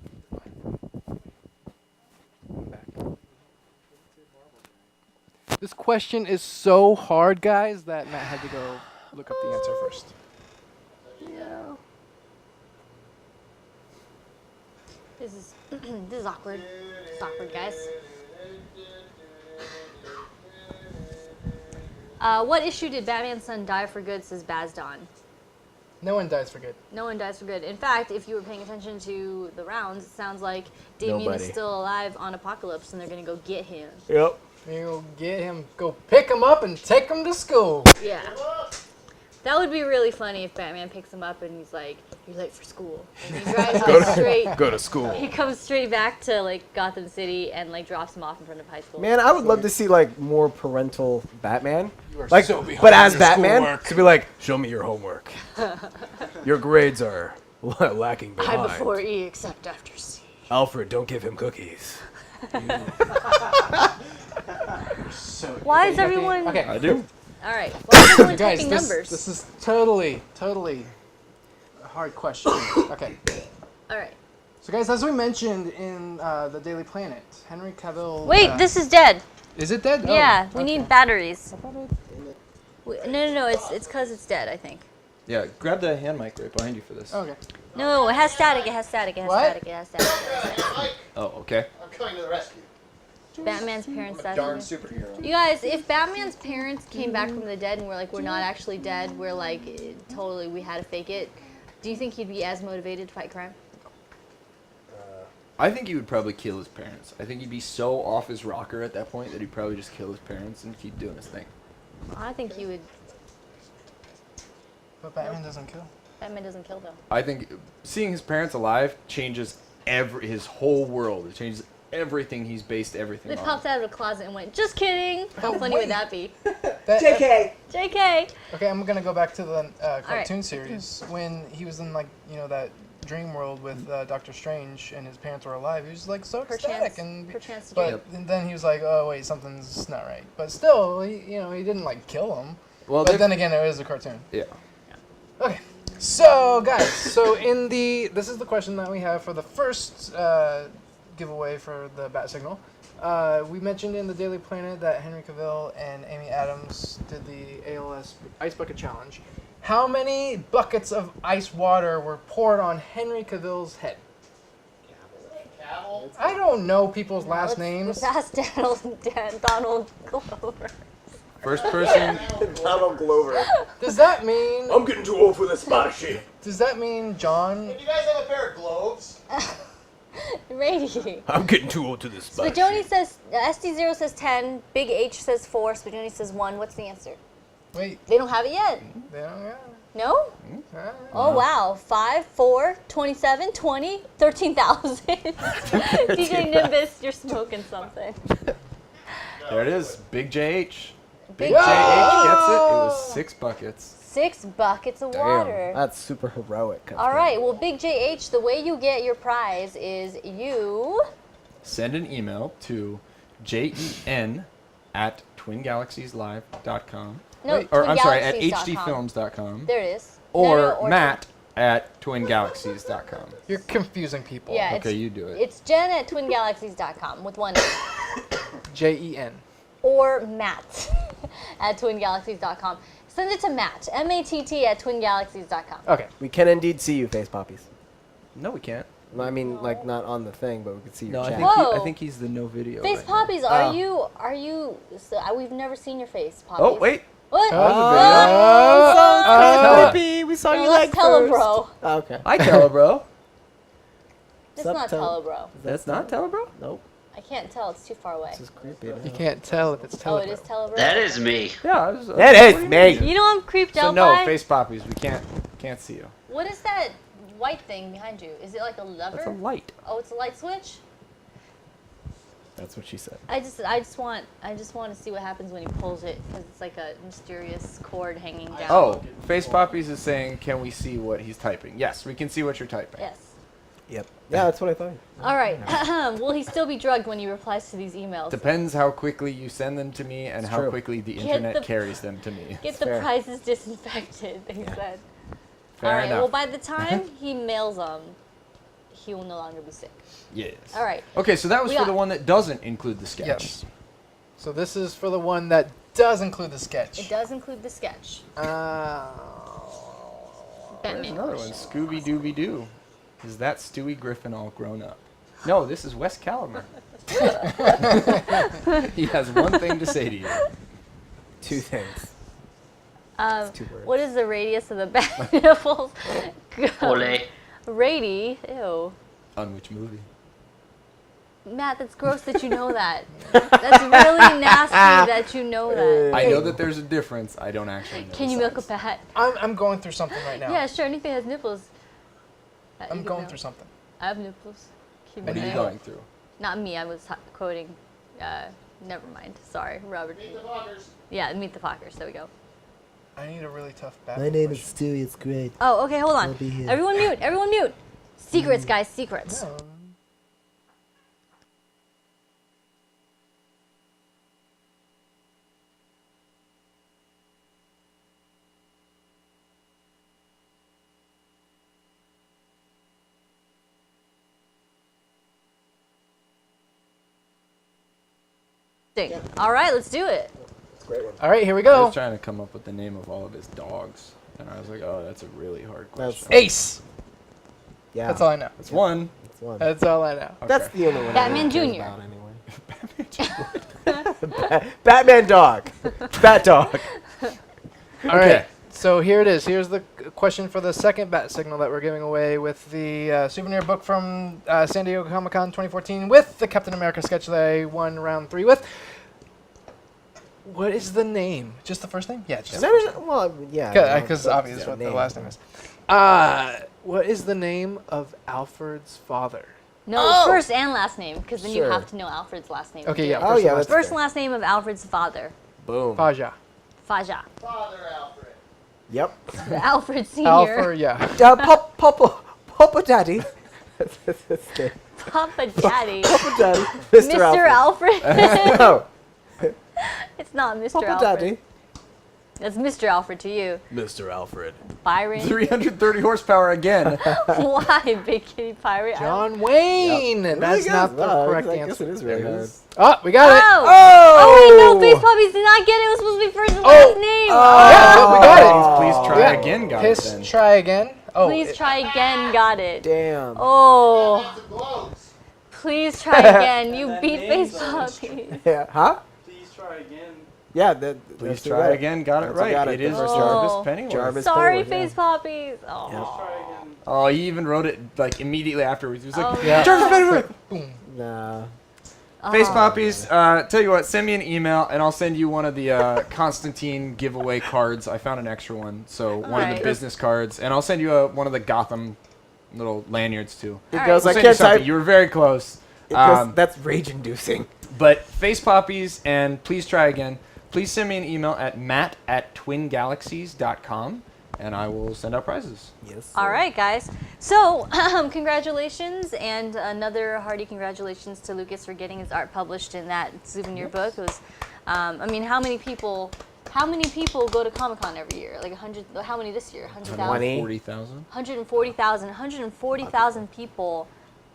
Speaker 4: This question is so hard, guys, that Matt had to go look up the answer first.
Speaker 1: No. This is this is awkward. It's awkward, guys. What issue did Batman's son die for good, says Bazdon?
Speaker 4: No one dies for good.
Speaker 1: No one dies for good. In fact, if you were paying attention to the rounds, it sounds like Damian
Speaker 3: Nobody.
Speaker 1: is still alive on Apocalypse, and they're going to go get him.
Speaker 3: Yep.
Speaker 4: You go get him, go pick him up and take him to school.
Speaker 1: Yeah. That would be really funny if Batman picks him up and he's like, "You're late for school." And he drives like straight.
Speaker 3: Go to school.
Speaker 1: He comes straight back to like Gotham City and like drops him off in front of high school.
Speaker 3: Man, I would love to see like more parental Batman.
Speaker 5: You are
Speaker 3: Like,
Speaker 5: so behind
Speaker 3: but as
Speaker 5: your
Speaker 3: Batman,
Speaker 5: schoolwork.
Speaker 3: to be like, show me your homework. Your grades are lacking
Speaker 1: I
Speaker 3: behind.
Speaker 1: before E except after C.
Speaker 3: Alfred, don't give him cookies.
Speaker 1: Why is everyone?
Speaker 4: Okay.
Speaker 2: I do.
Speaker 1: All right. Why is everyone
Speaker 4: Guys,
Speaker 1: typing
Speaker 4: this,
Speaker 1: numbers?
Speaker 4: this is totally a hard question. Okay.
Speaker 1: All right.
Speaker 4: So, guys, as we mentioned in the Daily Planet, Henry Cavill.
Speaker 1: Wait, this is dead.
Speaker 4: Is it dead? Oh,
Speaker 1: Yeah, we
Speaker 4: okay.
Speaker 1: need batteries. No. It's because it's dead. I think.
Speaker 2: Yeah, grab the hand mic right behind you for this.
Speaker 4: Okay.
Speaker 1: No, it has static. It has static. It has
Speaker 4: What?
Speaker 1: static. It has static.
Speaker 2: Oh, okay.
Speaker 6: I'm coming to the rescue.
Speaker 1: Batman's parents died.
Speaker 6: Darn superhero.
Speaker 1: You guys, if Batman's parents came back from the dead and were like, we're not actually dead, we're like, totally, we had to fake it, do you think he'd be as motivated to fight crime?
Speaker 2: I think he would probably kill his parents. I think he'd be so off his rocker at that point that he'd probably just kill his parents and keep doing his thing.
Speaker 1: I think he would.
Speaker 4: But Batman doesn't kill.
Speaker 1: Batman doesn't kill though.
Speaker 2: I think seeing his parents alive changes his whole world. It changes everything he's based everything
Speaker 1: They
Speaker 2: on.
Speaker 1: popped out of a closet and went, just kidding. How funny would that be?
Speaker 4: JK.
Speaker 1: JK.
Speaker 4: Okay, I'm gonna go back to the cartoon series when he was in like that dream world with Doctor Strange and his parents were alive. He was like so ecstatic
Speaker 1: Perchance to
Speaker 4: but
Speaker 1: dream.
Speaker 4: and then he was like, oh wait, something's not right. But still, he didn't like kill him.
Speaker 2: Well,
Speaker 4: But then again, it was a cartoon.
Speaker 2: yeah.
Speaker 4: Okay, so guys, this is the question that we have for the first giveaway for the Bat Signal. We mentioned in the Daily Planet that Henry Cavill and Amy Adams did the ALS Ice Bucket Challenge. How many buckets of ice water were poured on Henry Cavill's head?
Speaker 6: Cavill.
Speaker 4: I don't know people's last names.
Speaker 1: Let's ask Donald Glover.
Speaker 2: First person.
Speaker 3: Donald Glover.
Speaker 4: Does that mean?
Speaker 5: I'm getting too old for this spicy.
Speaker 4: Does that mean John?
Speaker 6: If you guys have a pair of globes,
Speaker 1: Rady.
Speaker 3: I'm getting too old to this spicy.
Speaker 1: Spagoni says, SD0 says 10, Big H says 4, Spagoni says 1. What's the answer?
Speaker 4: Wait,
Speaker 1: They don't have it yet.
Speaker 4: they don't. Yeah.
Speaker 1: No?
Speaker 4: Ah.
Speaker 1: Oh, wow. 5, 4, 27, 20, 13,000. DJ Nimbus, you're smoking something.
Speaker 2: There it is. Big JH.
Speaker 1: Big
Speaker 2: Big JH gets it. It was 6 buckets.
Speaker 1: 6 buckets of water.
Speaker 3: That's super heroic.
Speaker 1: All right. Well, Big JH, the way you get your prize is you...
Speaker 2: Send an email to jen@twingalaxieslive.com.
Speaker 1: No,
Speaker 4: Wait,
Speaker 2: Or I'm sorry, at
Speaker 1: twingalaxies.com.
Speaker 2: hdfilms.com.
Speaker 1: There it is.
Speaker 2: Or,
Speaker 1: No,
Speaker 2: matt@twingalaxies.com.
Speaker 4: You're confusing people.
Speaker 1: Yeah,
Speaker 2: Okay, you do it.
Speaker 1: It's jen@twingalaxies.com with one N.
Speaker 4: JEN.
Speaker 1: Or Matt at twingalaxies.com. Send it to Matt, M-A-T-T at twingalaxies.com.
Speaker 4: Okay.
Speaker 3: We can indeed see you, Face Poppies.
Speaker 2: No, we can't.
Speaker 3: I mean, like not on the thing, but we can see your
Speaker 2: No, I
Speaker 3: chat.
Speaker 2: think,
Speaker 1: Whoa.
Speaker 2: I think he's the no video.
Speaker 1: Face
Speaker 2: right now.
Speaker 1: Poppies,
Speaker 3: Oh.
Speaker 1: are you, we've never seen your face, Poppies.
Speaker 2: Oh, wait.
Speaker 1: What?
Speaker 3: Creepy. We saw
Speaker 1: No,
Speaker 3: you
Speaker 1: that's
Speaker 3: like first.
Speaker 1: Telebro.
Speaker 3: Oh, okay.
Speaker 2: I tell bro.
Speaker 1: It's
Speaker 3: Sup,
Speaker 1: not Telebro.
Speaker 2: That's not Telebro?
Speaker 3: Nope.
Speaker 1: I can't tell, it's too far away.
Speaker 3: This is creepy.
Speaker 4: You can't tell if it's
Speaker 1: Oh,
Speaker 4: Telebro.
Speaker 1: it is Telebro?
Speaker 8: That is me.
Speaker 2: Yeah.
Speaker 3: That is me.
Speaker 1: You know I'm creeped
Speaker 2: So
Speaker 1: out
Speaker 2: no,
Speaker 1: by?
Speaker 2: face poppies. We can't see you.
Speaker 1: What is that white thing behind you? Is it like a lever?
Speaker 2: That's a light.
Speaker 1: Oh, it's a light switch?
Speaker 3: That's what she said.
Speaker 1: I just want to see what happens when he pulls it because it's like a mysterious cord hanging down.
Speaker 2: Oh, face poppies is saying, can we see what he's typing? Yes, we can see what you're typing.
Speaker 1: Yes.
Speaker 3: Yep. Yeah, that's what I thought.
Speaker 1: All right. Will he still be drugged when he replies to these emails?
Speaker 2: Depends how quickly you send them to me and
Speaker 3: It's
Speaker 2: how
Speaker 3: true.
Speaker 2: quickly the
Speaker 1: Get
Speaker 2: internet
Speaker 1: the-
Speaker 2: carries them to me.
Speaker 1: Get the
Speaker 3: fair.
Speaker 1: prizes disinfected, they said.
Speaker 2: Fair
Speaker 1: All right.
Speaker 2: enough.
Speaker 1: Well, by the time he mails them, he will no longer be sick.
Speaker 2: Yes.
Speaker 1: All right.
Speaker 2: Okay, so that was
Speaker 1: We
Speaker 2: for
Speaker 1: got-
Speaker 2: the one that doesn't include the sketch.
Speaker 4: Yes. So this is for the one that does include the
Speaker 1: It
Speaker 4: sketch.
Speaker 1: does include the sketch.
Speaker 2: There's
Speaker 1: Batman.
Speaker 2: another one, Scooby Dooby Doo. Is that Stewie Griffin all grown up? No, this is Wes Calimer. He has one thing to say to you.
Speaker 3: Two things. 2 words.
Speaker 1: What is the radius of the bat nipples?
Speaker 8: Ole.
Speaker 1: Radi? Ew.
Speaker 2: On which movie?
Speaker 1: Matt, that's gross that you know that. That's really nasty that you know that.
Speaker 2: I know that there's a difference. I don't actually know.
Speaker 1: Can you milk a bat?
Speaker 4: I'm going through something right now.
Speaker 1: Yeah, sure. Anything that has nipples.
Speaker 4: I'm going through something.
Speaker 1: I have nipples. Keep
Speaker 2: What
Speaker 1: it
Speaker 2: are you
Speaker 1: down.
Speaker 2: going through?
Speaker 1: Not me. I was quoting. Never mind. Sorry, Robert.
Speaker 6: Meet the Fockers.
Speaker 1: Yeah, Meet the Fockers. There we go.
Speaker 4: I need a really tough bat.
Speaker 3: My name is Stewie. It's great.
Speaker 1: Oh, okay. Hold on.
Speaker 3: I'll be here.
Speaker 1: Everyone mute. Everyone mute. Secrets, guys. Secrets.
Speaker 4: No.
Speaker 1: All right, let's do it.
Speaker 3: It's a great one.
Speaker 4: All right, here we
Speaker 2: I
Speaker 4: go.
Speaker 2: was trying to come up with the name of all of his dogs, and I was like, oh, that's a really hard
Speaker 3: That's-
Speaker 2: question.
Speaker 4: Ace.
Speaker 3: Yeah.
Speaker 4: That's all I know.
Speaker 2: It's one.
Speaker 3: That's one.
Speaker 4: That's all I know.
Speaker 3: That's
Speaker 2: Okay.
Speaker 3: the only one.
Speaker 1: Batman
Speaker 3: I really
Speaker 1: Jr..
Speaker 3: care about anyway. Batman dog. Bat dog.
Speaker 4: All right.
Speaker 2: Okay.
Speaker 4: So here it is. Here's the question for the second bat signal that we're giving away with the souvenir book from San Diego Comic-Con 2014 with the Captain America sketch that I won round 3 with. What is the name? Just the first name? Yeah, just the first name.
Speaker 3: Well, yeah.
Speaker 4: Because obvious what the last name is. What is the name of Alfred's father?
Speaker 1: No, first and last name, because then you
Speaker 3: Sure.
Speaker 1: have to know Alfred's last name.
Speaker 4: Okay, yeah.
Speaker 3: Oh,
Speaker 4: First
Speaker 3: yeah,
Speaker 4: and last
Speaker 3: that's
Speaker 1: First and last name of Alfred's father,
Speaker 2: Boom.
Speaker 4: Faja.
Speaker 1: Faja.
Speaker 6: Father Alfred.
Speaker 3: Yep.
Speaker 1: Alfred Senior.
Speaker 4: Alfred, yeah.
Speaker 3: Papa Daddy.
Speaker 1: Papa Daddy.
Speaker 3: Papa Daddy.
Speaker 1: Mr. Alfred.
Speaker 3: No.
Speaker 1: It's not Mr.
Speaker 3: Papa
Speaker 1: Alfred.
Speaker 3: Daddy.
Speaker 1: That's Mr. Alfred to you.
Speaker 2: Mr. Alfred.
Speaker 1: Byron.
Speaker 2: 330 horsepower again.
Speaker 1: Why, Big Kitty Pirate?
Speaker 4: John Wayne.
Speaker 3: Really
Speaker 4: That's
Speaker 3: good.
Speaker 4: not the
Speaker 3: Wow,
Speaker 4: correct
Speaker 3: I guess
Speaker 4: answer.
Speaker 3: it is really hard.
Speaker 4: Oh, we got it.
Speaker 1: Oh!
Speaker 3: Oh!
Speaker 1: Oh, wait, no, Face Puppies did not get it. It was supposed to be first and
Speaker 4: Oh.
Speaker 1: last name.
Speaker 4: Yeah, but we got
Speaker 2: Please try
Speaker 4: Yeah.
Speaker 2: again, guys.
Speaker 4: Piss,
Speaker 2: Then.
Speaker 4: try again. Oh,
Speaker 1: Please try again. Got it.
Speaker 3: Damn.
Speaker 1: Oh,
Speaker 6: Lots of globes.
Speaker 1: please try again. You
Speaker 9: That
Speaker 1: beat
Speaker 9: name's
Speaker 1: Face
Speaker 9: always
Speaker 1: Puppies.
Speaker 3: Yeah. Huh?
Speaker 9: Please try again.
Speaker 3: Yeah.
Speaker 2: Please try again. Got it
Speaker 3: That's what
Speaker 2: right.
Speaker 3: got
Speaker 2: It
Speaker 3: it.
Speaker 2: is
Speaker 3: First
Speaker 2: Jarvis
Speaker 1: Oh.
Speaker 2: Pennyworth.
Speaker 3: Jarvis.
Speaker 1: Sorry,
Speaker 3: Pennyworth,
Speaker 1: Face Puppies. Oh.
Speaker 9: Try again.
Speaker 2: Oh, he even wrote it like immediately afterwards. He was like,
Speaker 1: Oh,
Speaker 4: Yeah.
Speaker 2: Jarvis Pennyworth.
Speaker 3: Nah.
Speaker 2: Face
Speaker 1: Oh.
Speaker 2: Poppies, tell you what, send me an email and I'll send you one of the Constantine giveaway cards. I found an extra one, so one of
Speaker 1: Alright.
Speaker 2: the business cards, and I'll send you one of the Gotham little lanyards too.
Speaker 3: It
Speaker 1: All
Speaker 3: goes.
Speaker 1: right.
Speaker 2: We'll
Speaker 3: I
Speaker 2: send you
Speaker 3: can't
Speaker 2: something.
Speaker 3: type.
Speaker 2: You were very close.
Speaker 3: It goes,
Speaker 2: Um,
Speaker 3: that's rage-inducing.
Speaker 2: But Face Poppies and please try again. Please send me an email at matt@twingalaxies.com and I will send out prizes.
Speaker 3: Yes.
Speaker 1: All right, guys. So, congratulations, and another hearty congratulations to Lucas for getting his art published in that souvenir book. It was, I mean, how many people go to Comic-Con every year? Like 100. How many this year? 100,000.
Speaker 3: 20.
Speaker 2: 40,000.
Speaker 1: 140,000. 140,000 people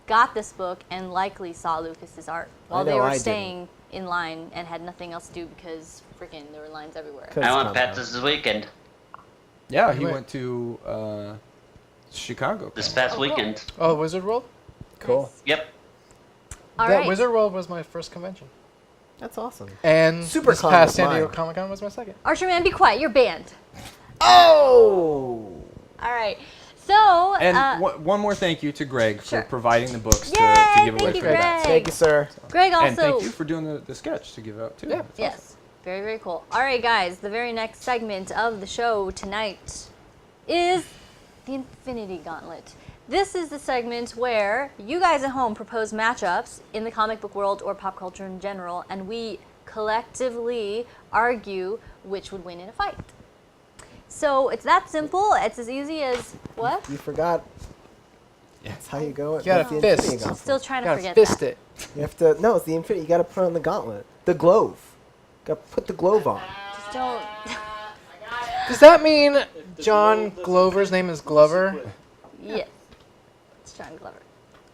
Speaker 1: got this book and likely saw Lucas's art while they
Speaker 3: know
Speaker 1: were
Speaker 3: I didn't.
Speaker 1: staying in line and had nothing else to do because freaking there were lines everywhere.
Speaker 8: I want pets this weekend.
Speaker 2: Yeah, he
Speaker 4: Wait.
Speaker 2: went to Chicago.
Speaker 8: This past weekend.
Speaker 4: Oh, Wizard World?
Speaker 3: Cool.
Speaker 8: Yep.
Speaker 1: All
Speaker 4: That
Speaker 1: right.
Speaker 4: Wizard World was my first convention.
Speaker 3: That's awesome.
Speaker 4: And
Speaker 3: Super
Speaker 4: this
Speaker 3: Con
Speaker 4: past
Speaker 3: was
Speaker 4: San Diego
Speaker 3: mine.
Speaker 4: Comic Con was my second.
Speaker 1: Archer Man, be quiet. You're banned.
Speaker 3: Oh.
Speaker 1: All right. So,
Speaker 2: And one more thank you to Greg
Speaker 1: Sure.
Speaker 2: for providing the books to
Speaker 1: Yay,
Speaker 2: give away
Speaker 1: thank you,
Speaker 2: for that.
Speaker 1: Greg.
Speaker 3: Thank you, sir.
Speaker 1: Greg also.
Speaker 2: And thank you for doing the sketch to give out too.
Speaker 4: Yeah.
Speaker 2: That's
Speaker 1: Yes. Very, very cool. All right, guys. The very next segment of the show tonight is the Infinity Gauntlet. This is the segment where you guys at home propose matchups in the comic book world or pop culture in general, and we collectively argue which would win in a fight. So it's that simple. It's as easy as what?
Speaker 3: You forgot. That's how you go.
Speaker 4: You gotta
Speaker 3: with the
Speaker 4: fist.
Speaker 3: Infinity
Speaker 1: I'm
Speaker 3: Gauntlet.
Speaker 1: still trying to
Speaker 4: Gotta
Speaker 1: forget
Speaker 4: fist
Speaker 1: that.
Speaker 4: it.
Speaker 3: You have to. No, it's the Infinity. You gotta put on the gauntlet. The glove. Gotta put the glove on.
Speaker 1: Just don't.
Speaker 4: Does that mean John Glover's name is Glover?
Speaker 1: Yes. It's John Glover.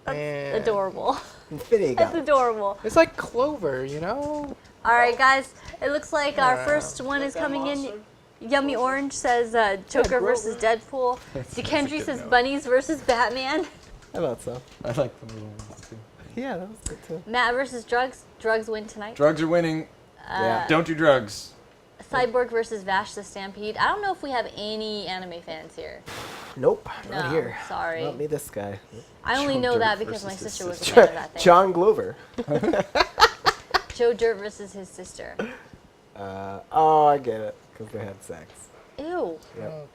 Speaker 1: That's
Speaker 4: And
Speaker 1: adorable.
Speaker 3: Infinity
Speaker 1: That's
Speaker 3: Gauntlet.
Speaker 1: adorable.
Speaker 4: It's like Clover, you know?
Speaker 1: All right, guys. It looks like our first one is coming in. Yummy Orange says Joker versus Deadpool. DeKendry says Bunnies versus Batman.
Speaker 3: I thought so.
Speaker 2: I like the little ones too.
Speaker 3: Yeah, that was good too.
Speaker 1: Matt versus Drugs. Drugs win tonight.
Speaker 2: Drugs are winning.
Speaker 3: Yeah.
Speaker 2: Don't do drugs.
Speaker 1: Cyborg versus Vash the Stampede. I don't know if we have any anime fans here.
Speaker 3: Nope, not
Speaker 1: No,
Speaker 3: here.
Speaker 1: sorry.
Speaker 3: Not me, this guy.
Speaker 1: I only
Speaker 2: Joe
Speaker 1: know
Speaker 2: Dirt
Speaker 1: that because my
Speaker 2: versus his
Speaker 1: sister was a
Speaker 2: sister.
Speaker 1: fan of that thing.
Speaker 3: John Glover.
Speaker 1: Joe Dirt versus his sister.
Speaker 3: Oh, I get it. Because they had sex.
Speaker 1: Ew.
Speaker 3: Yep.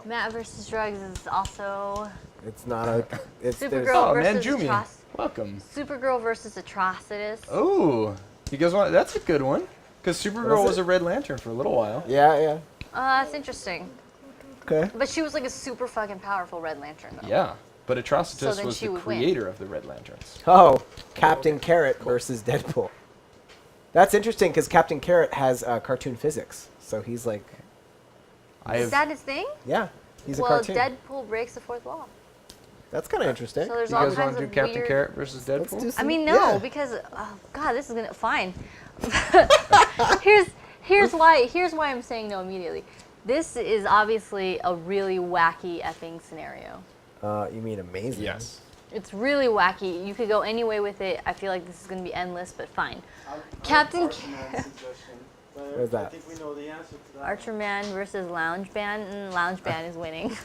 Speaker 1: Matt versus Drugs is also
Speaker 3: It's not a. It's there's-
Speaker 1: Supergirl
Speaker 2: Oh,
Speaker 1: versus
Speaker 2: Manjumi. Welcome.
Speaker 1: Supergirl versus Atrocitus.
Speaker 2: Oh, you guys want? That's a good one. Because Supergirl was a Red Lantern for a little while.
Speaker 3: Yeah.
Speaker 1: That's interesting.
Speaker 3: Okay.
Speaker 1: But she was like a super fucking powerful Red Lantern, though.
Speaker 2: Yeah, but
Speaker 1: So
Speaker 2: Atrocitus
Speaker 1: then
Speaker 2: was
Speaker 1: she
Speaker 2: the
Speaker 1: would win.
Speaker 2: creator of the Red Lanterns.
Speaker 3: Oh, Captain Carrot versus Deadpool. That's interesting because Captain Carrot has cartoon physics, so he's like,
Speaker 1: Is that his thing?
Speaker 3: yeah, he's a
Speaker 1: Well,
Speaker 3: cartoon.
Speaker 1: Deadpool breaks the fourth wall.
Speaker 3: That's kind of interesting.
Speaker 1: So there's
Speaker 2: You
Speaker 1: all
Speaker 2: guys want
Speaker 1: kinds
Speaker 2: to do
Speaker 1: of
Speaker 2: Captain
Speaker 1: weird...
Speaker 2: Carrot versus
Speaker 3: Let's
Speaker 2: Deadpool?
Speaker 3: do
Speaker 1: I
Speaker 3: some-
Speaker 1: mean, no,
Speaker 3: yeah.
Speaker 1: because oh god, this is gonna fine. here's why I'm saying no immediately. This is obviously a really wacky effing scenario.
Speaker 3: You mean amazing?
Speaker 2: Yes.
Speaker 1: It's really wacky. You could go any way with it. I feel like this is gonna be endless, but fine.
Speaker 9: I'll
Speaker 1: Captain
Speaker 9: Archman's suggestion, but
Speaker 3: Where's that?
Speaker 9: I think we know the answer to that.
Speaker 1: Archer Man versus Lounge Band. Lounge Band is winning.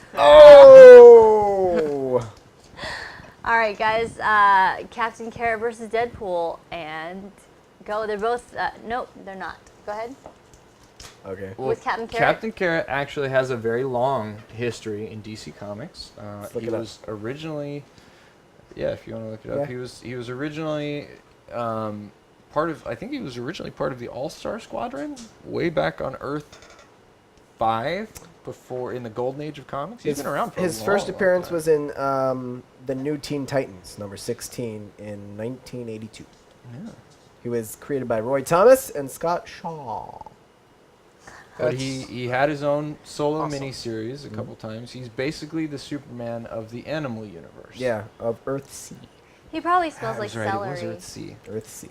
Speaker 3: Oh!
Speaker 1: All right, guys. Captain Carrot versus Deadpool, and go. They're both. Nope, they're not. Go ahead.
Speaker 3: Okay.
Speaker 2: Well,
Speaker 1: With Captain Carrot?
Speaker 2: Captain Carrot actually has a very long history in DC Comics.
Speaker 3: look
Speaker 2: He
Speaker 3: it up.
Speaker 2: was originally, yeah, if you want to look it up,
Speaker 3: Yeah.
Speaker 2: he was originally part of. I think he was originally part of the All Star Squadron way back on Earth 5, before in the Golden Age of comics. He's been around for
Speaker 3: His
Speaker 2: a
Speaker 3: first
Speaker 2: long
Speaker 3: appearance
Speaker 2: time.
Speaker 3: was in the New Teen Titans, number 16, in 1982.
Speaker 2: Yeah.
Speaker 3: He was created by Roy Thomas and Scott Shaw.
Speaker 2: But he had his own solo
Speaker 4: Awesome.
Speaker 2: miniseries a couple times. He's basically the Superman of the animal universe.
Speaker 3: Yeah, of Earthsea.
Speaker 1: He probably smells
Speaker 2: I
Speaker 1: like
Speaker 2: was right, it was
Speaker 1: celery.
Speaker 2: Earthsea.
Speaker 3: Earthsea.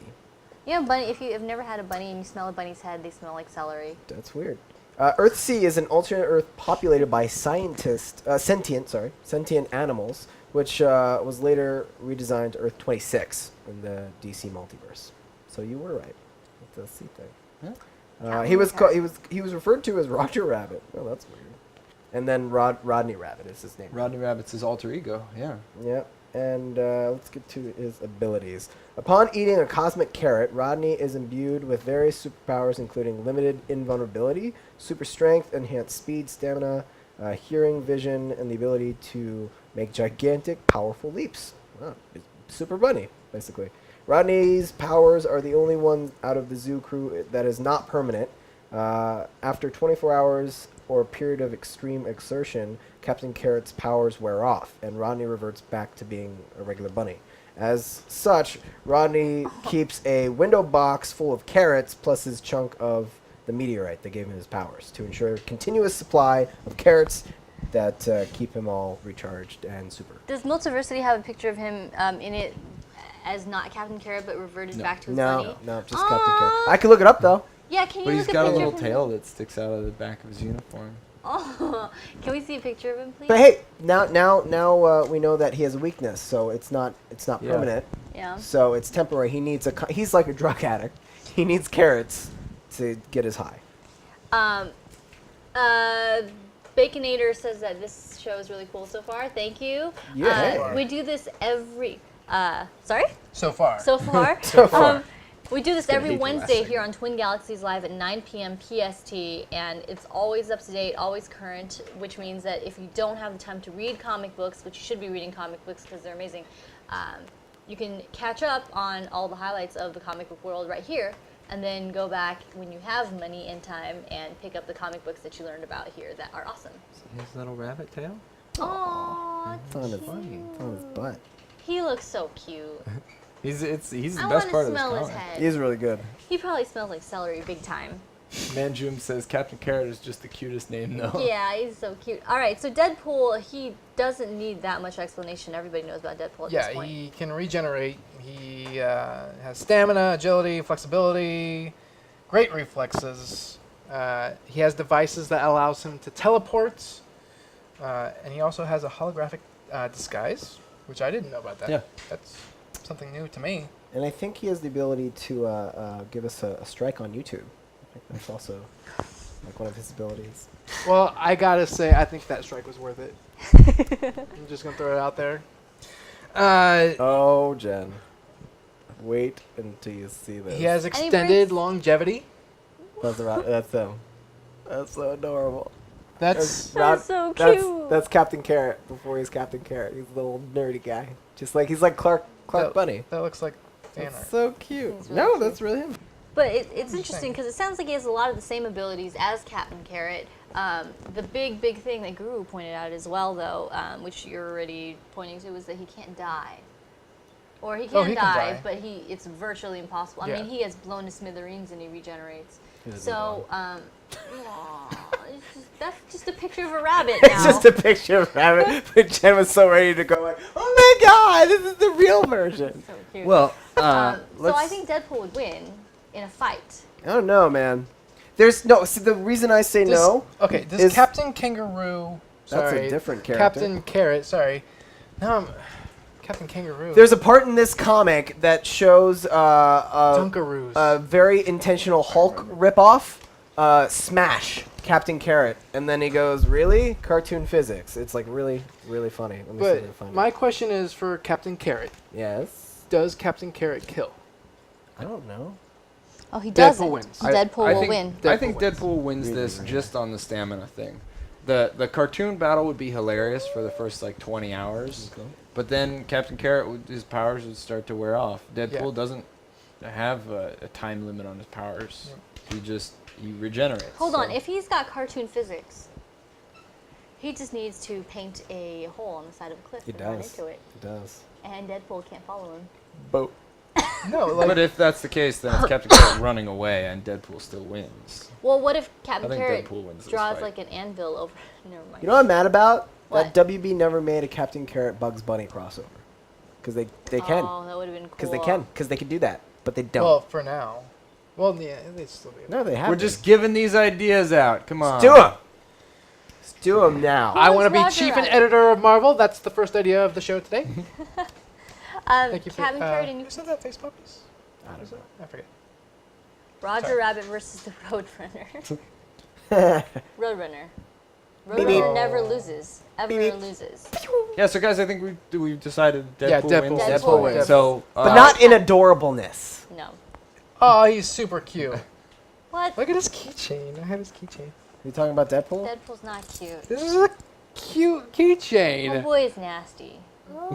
Speaker 1: Yeah, bunny. If you have never had a bunny and you smell a bunny's head, they smell like celery.
Speaker 3: That's weird. Earthsea is an alternate Earth populated by sentient animals, which was later redesigned to Earth 26 in the DC multiverse. So you were right with the sea thing. He was referred to as Roger Rabbit. Oh, that's weird. And then Rodney Rabbit is his name.
Speaker 2: Rodney Rabbit's his alter ego, yeah.
Speaker 3: Yep. And let's get to his abilities. Upon eating a cosmic carrot, Rodney is imbued with various superpowers, including limited invulnerability, super strength, enhanced speed, stamina, hearing, vision, and the ability to make gigantic, powerful leaps. Wow. It's Super Bunny, basically. Rodney's powers are the only one out of the zoo crew that is not permanent. After 24 hours or a period of extreme exertion, Captain Carrot's powers wear off, and Rodney reverts back to being a regular bunny. As such, Rodney keeps a window box full of carrots plus his chunk of the meteorite that gave him his powers to ensure a continuous supply of carrots that keep him all recharged and super.
Speaker 1: Does Multiversity have a picture of him in it as not Captain Carrot but reverted back to his bunny?
Speaker 3: No, just Captain Carrot. I could look it up, though.
Speaker 1: Yeah, can you
Speaker 2: But
Speaker 1: look
Speaker 2: he's got a
Speaker 1: picture
Speaker 2: little
Speaker 1: of him?
Speaker 2: tail that sticks out of the back of his uniform.
Speaker 1: Oh, can we see a picture of him, please?
Speaker 3: But hey, now we know that he has a weakness, so it's not
Speaker 2: Yeah.
Speaker 3: permanent.
Speaker 1: Yeah.
Speaker 3: So it's temporary. He's like a drug addict. He needs carrots to get his high.
Speaker 1: Baconator says that this show is really cool so far. Thank you.
Speaker 3: Yeah.
Speaker 1: We do this every. Sorry.
Speaker 4: So far.
Speaker 1: So far.
Speaker 3: So far.
Speaker 1: We do this
Speaker 2: gonna
Speaker 1: every
Speaker 2: hate the last
Speaker 1: Wednesday
Speaker 2: segment.
Speaker 1: here on Twin Galaxies Live at 9 p.m. PST, and it's always up to date, always current, which means that if you don't have the time to read comic books, which you should be reading comic books because they're amazing, you can catch up on all the highlights of the comic book world right here, and then go back when you have money and time and pick up the comic books that you learned about here that are awesome.
Speaker 2: His little rabbit tail?
Speaker 1: Aww,
Speaker 3: It's on his butt.
Speaker 1: he looks so cute.
Speaker 2: He's the
Speaker 1: I
Speaker 2: best
Speaker 1: want to
Speaker 2: part of this
Speaker 1: smell his
Speaker 2: comic.
Speaker 1: head.
Speaker 3: He's really good.
Speaker 1: He probably smells like celery big time.
Speaker 2: Manjum says Captain Carrot is just the cutest name, though.
Speaker 1: Yeah, he's so cute. All right, so Deadpool, he doesn't need that much explanation. Everybody knows about Deadpool at
Speaker 4: Yeah,
Speaker 1: this point.
Speaker 4: he can regenerate. He has stamina, agility, flexibility, great reflexes. He has devices that allows him to teleport, and he also has a holographic disguise, which I didn't know about that.
Speaker 2: Yeah.
Speaker 4: That's something new to me.
Speaker 3: And I think he has the ability to give us a strike on YouTube. I think that's also like one of his abilities.
Speaker 4: Well, I gotta say, I think that strike was worth it. I'm just gonna throw it out there.
Speaker 3: Oh, Jen. Wait until you see this.
Speaker 4: He has
Speaker 1: Any
Speaker 4: extended
Speaker 1: breaks?
Speaker 4: longevity.
Speaker 3: That's them. That's so adorable.
Speaker 4: That's
Speaker 1: That's so cute.
Speaker 3: That's Captain Carrot before he's Captain Carrot. He's the little nerdy guy. Just like he's like Clark Bunny.
Speaker 4: that looks like fan
Speaker 3: That's
Speaker 4: art.
Speaker 3: so cute.
Speaker 1: He's really
Speaker 3: No,
Speaker 1: cute.
Speaker 3: that's really him.
Speaker 1: But it's interesting because it sounds like he has a lot of the same abilities as Captain Carrot. The big thing that Guru pointed out as well, though, which you're already pointing to, is that he can't die. Or he can
Speaker 4: he can
Speaker 1: die,
Speaker 4: die.
Speaker 1: but it's virtually impossible. I
Speaker 4: Yeah.
Speaker 1: mean, he has blown to smithereens and he regenerates.
Speaker 3: doesn't
Speaker 1: So, that's just a picture of a rabbit now.
Speaker 3: It's just a picture of Rabbit, but Jen was so ready to go like, oh my god, this is the real version.
Speaker 1: So cute.
Speaker 2: Well,
Speaker 1: so I
Speaker 3: let's-
Speaker 1: think Deadpool would win in a fight.
Speaker 3: I don't know, man. There's no. See, the reason I say no.
Speaker 4: Okay, this
Speaker 3: is-
Speaker 4: Captain Kangaroo.
Speaker 3: That's a
Speaker 4: Sorry,
Speaker 3: different character.
Speaker 4: Captain Carrot. Sorry. Now I'm Captain Kangaroo.
Speaker 3: There's a part in this comic that shows
Speaker 4: Dunkaroos.
Speaker 3: a very intentional Hulk ripoff. Smash Captain Carrot, and then he goes, "Really? Cartoon physics?" It's like really, really funny. Let me see if I can
Speaker 4: But
Speaker 3: find
Speaker 4: my
Speaker 3: it.
Speaker 4: question is for Captain Carrot.
Speaker 3: Yes.
Speaker 4: Does Captain Carrot kill?
Speaker 3: I don't know.
Speaker 1: Oh, he
Speaker 4: Deadpool
Speaker 1: doesn't.
Speaker 4: wins.
Speaker 1: Deadpool will
Speaker 2: think,
Speaker 1: win.
Speaker 2: I think
Speaker 4: Deadpool
Speaker 2: Deadpool wins
Speaker 3: Really
Speaker 2: this
Speaker 3: wins.
Speaker 2: just on the stamina thing. The cartoon battle would be hilarious for the first like 20 hours, but then Captain Carrot, his powers would start to wear off. Deadpool
Speaker 4: Yeah.
Speaker 2: doesn't have a time limit on his powers. He regenerates.
Speaker 1: Hold on,
Speaker 2: so-
Speaker 1: if he's got cartoon physics, he just needs to paint a hole on the side of a cliff
Speaker 3: He
Speaker 1: and run
Speaker 3: does.
Speaker 1: into it.
Speaker 3: It does.
Speaker 1: And Deadpool can't follow him.
Speaker 2: But
Speaker 4: No, like
Speaker 2: but if that's the case, then it's Captain Carrot running away, and Deadpool still wins.
Speaker 1: Well, what if Captain
Speaker 2: I think
Speaker 1: Carrot
Speaker 2: Deadpool wins this
Speaker 1: draws
Speaker 2: fight.
Speaker 1: like an anvil over? Never mind.
Speaker 3: You know what I'm mad about?
Speaker 1: What?
Speaker 3: That WB never made a Captain Carrot Bugs Bunny crossover. Because they can.
Speaker 1: Oh, that would have been cool.
Speaker 3: Because they can. Because they can do that. But they don't.
Speaker 4: well, for now. Well, yeah, they still do.
Speaker 3: no, they have.
Speaker 2: We're just giving these ideas out. Come on.
Speaker 3: do them. Let's do them now.
Speaker 4: I
Speaker 1: Who's
Speaker 4: want to be
Speaker 1: Roger
Speaker 4: chief and
Speaker 1: Rabbit?
Speaker 4: editor of Marvel. That's the first idea of the show today. Thank you for
Speaker 1: Captain Carrot and
Speaker 4: who said that? Face puppies?
Speaker 3: I don't know.
Speaker 4: I forget.
Speaker 1: Roger
Speaker 4: Sorry.
Speaker 1: Rabbit versus the Roadrunner. Roadrunner.
Speaker 3: Beep,
Speaker 1: Roadrunner
Speaker 3: beep.
Speaker 1: never loses. Ever
Speaker 3: Beep, beep.
Speaker 1: loses.
Speaker 2: Yeah, so guys, I think we've decided Deadpool
Speaker 4: Yeah, Deadpool
Speaker 2: wins.
Speaker 1: wins. Deadpool
Speaker 3: wins.
Speaker 2: So,
Speaker 3: But not in adorableness.
Speaker 1: No.
Speaker 4: Oh, he's super cute.
Speaker 1: What?
Speaker 4: Look at his keychain. I have his keychain.
Speaker 3: You talking about Deadpool?
Speaker 1: Deadpool's not cute.
Speaker 4: This is a cute
Speaker 1: Oh
Speaker 4: keychain.
Speaker 1: boy, is nasty.
Speaker 4: Look,